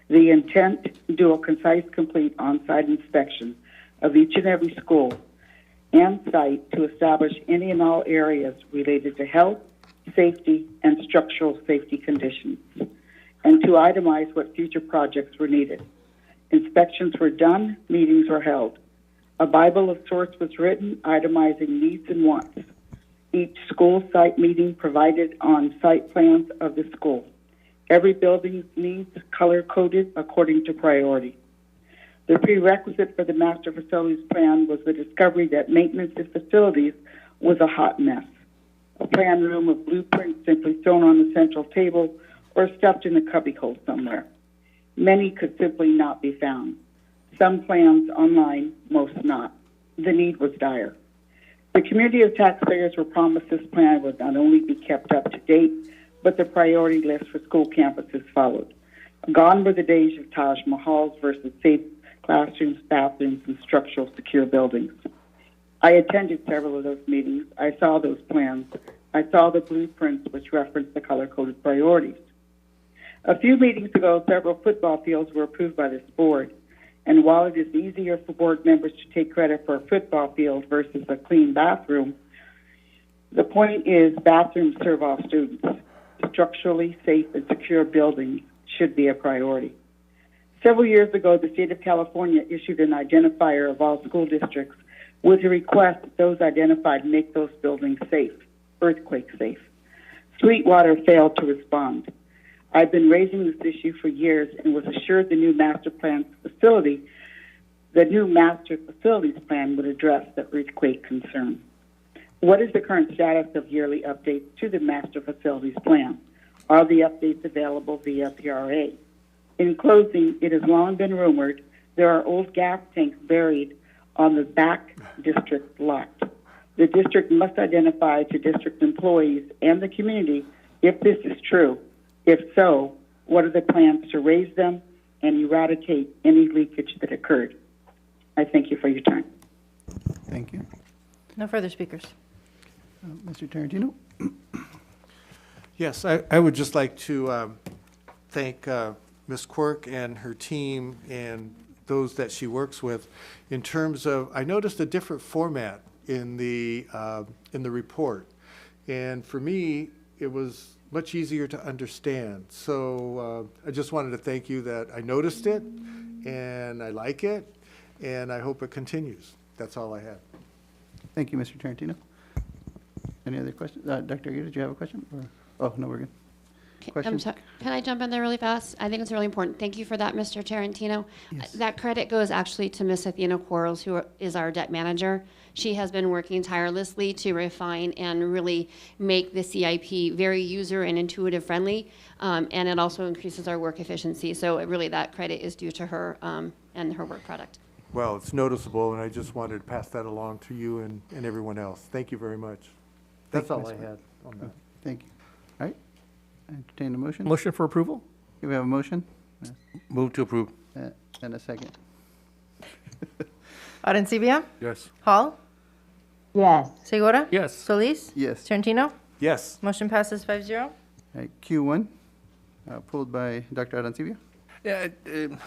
The intent, do a concise, complete on-site inspection of each and every school and site to establish any and all areas related to health, safety, and structural safety conditions, and to itemize what future projects were needed. Inspections were done, meetings were held. A Bible of sorts was written itemizing needs and wants. Each school site meeting provided on site plans of the school. Every building's needs color-coded according to priority. The prerequisite for the master facilities plan was the discovery that maintenance of facilities was a hot mess. A plan room of blueprints simply thrown on the central table or stuffed in a cubbyhole somewhere. Many could simply not be found. Some plans online, most not. The need was dire. The community of taxpayers were promised this plan would not only be kept up to date, but the priority list for school campuses followed. Gone were the days of Taj Mahals versus safe classrooms, bathrooms, and structural secure buildings. I attended several of those meetings. I saw those plans. I saw the blueprints which referenced the color-coded priorities. A few meetings ago, several football fields were approved by this board. And while it is easier for board members to take credit for a football field versus a clean bathroom, the point is bathrooms serve all students. Structurally safe and secure buildings should be a priority. Several years ago, the state of California issued an identifier of all school districts with a request that those identified make those buildings safe, earthquake safe. Sweetwater failed to respond. I've been raising this issue for years and was assured the new master facilities plan would address the earthquake concern. What is the current status of yearly updates to the master facilities plan? Are the updates available via PRA? In closing, it has long been rumored there are old gas tanks buried on the back district lot. The district must identify to district employees and the community if this is true. If so, what are the plans to raise them and eradicate any leakage that occurred? I thank you for your time. Thank you. No further speakers. Mr. Tarantino? Yes, I would just like to thank Ms. Quirk and her team and those that she works with in terms of, I noticed a different format in the report. And for me, it was much easier to understand. So I just wanted to thank you that I noticed it and I like it and I hope it continues. That's all I had. Thank you, Mr. Tarantino. Any other questions? Dr. Aguirre, did you have a question? Or, oh, no, we're good. Questions? Can I jump in there really fast? I think it's really important. Thank you for that, Mr. Tarantino. Yes. That credit goes actually to Miss Athena Quarles, who is our debt manager. She has been working tirelessly to refine and really make the CIP very user and intuitive friendly, and it also increases our work efficiency. So really that credit is due to her and her work product. Well, it's noticeable, and I just wanted to pass that along to you and everyone else. Thank you very much. That's all I had on that. Thank you. All right. Entertain a motion. Motion for approval? Do we have a motion? Move to approve. And a second. Arencibia? Yes. Hall? Yes. Segura? Yes. Solis? Yes. Tarantino? Yes. Motion passes 5-0. All right, Q1, pulled by Dr. Arencibia. Yeah, in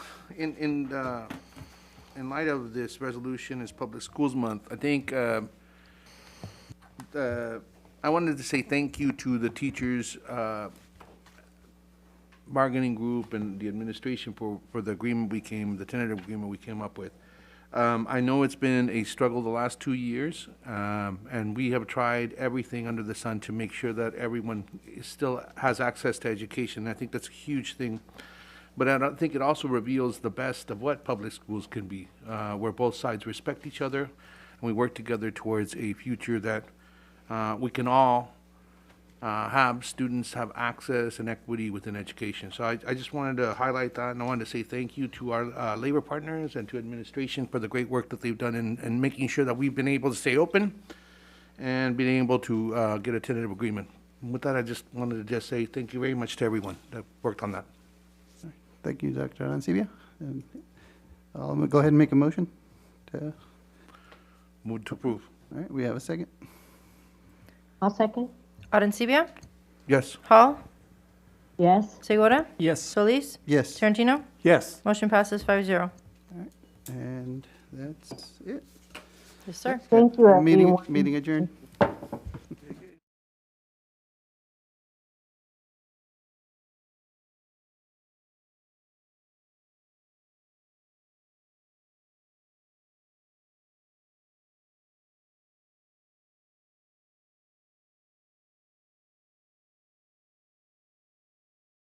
light of this resolution as Public Schools Month, I think I wanted to say thank you to the teachers bargaining group and the administration for the agreement the tentative agreement we came up with. I know it's been a struggle the last 2 years, and we have tried everything under the sun to make sure that everyone still has access to education. I think that's a huge thing. But I don't think it also reveals the best of what public schools can be, where both sides respect each other, and we work together towards a future that we can all have students have access and equity within education. So I just wanted to highlight that, and I wanted to say thank you to our labor partners and to administration for the great work that they've done in making sure that we've been able to stay open and being able to get a tentative agreement. And with that, I just wanted to just say thank you very much to everyone that worked on that. Thank you, Dr. Arancibia. And I'll go ahead and make a motion to. Move to approve. All right, we have a second. I'll second. Arancibia? Yes. Hall? Yes. Segura? Yes. Solis? Yes. Tarantino? Yes. Motion passes 5-0. And that's it. Yes, sir. Thank you, Meeting everyone. meeting adjourned.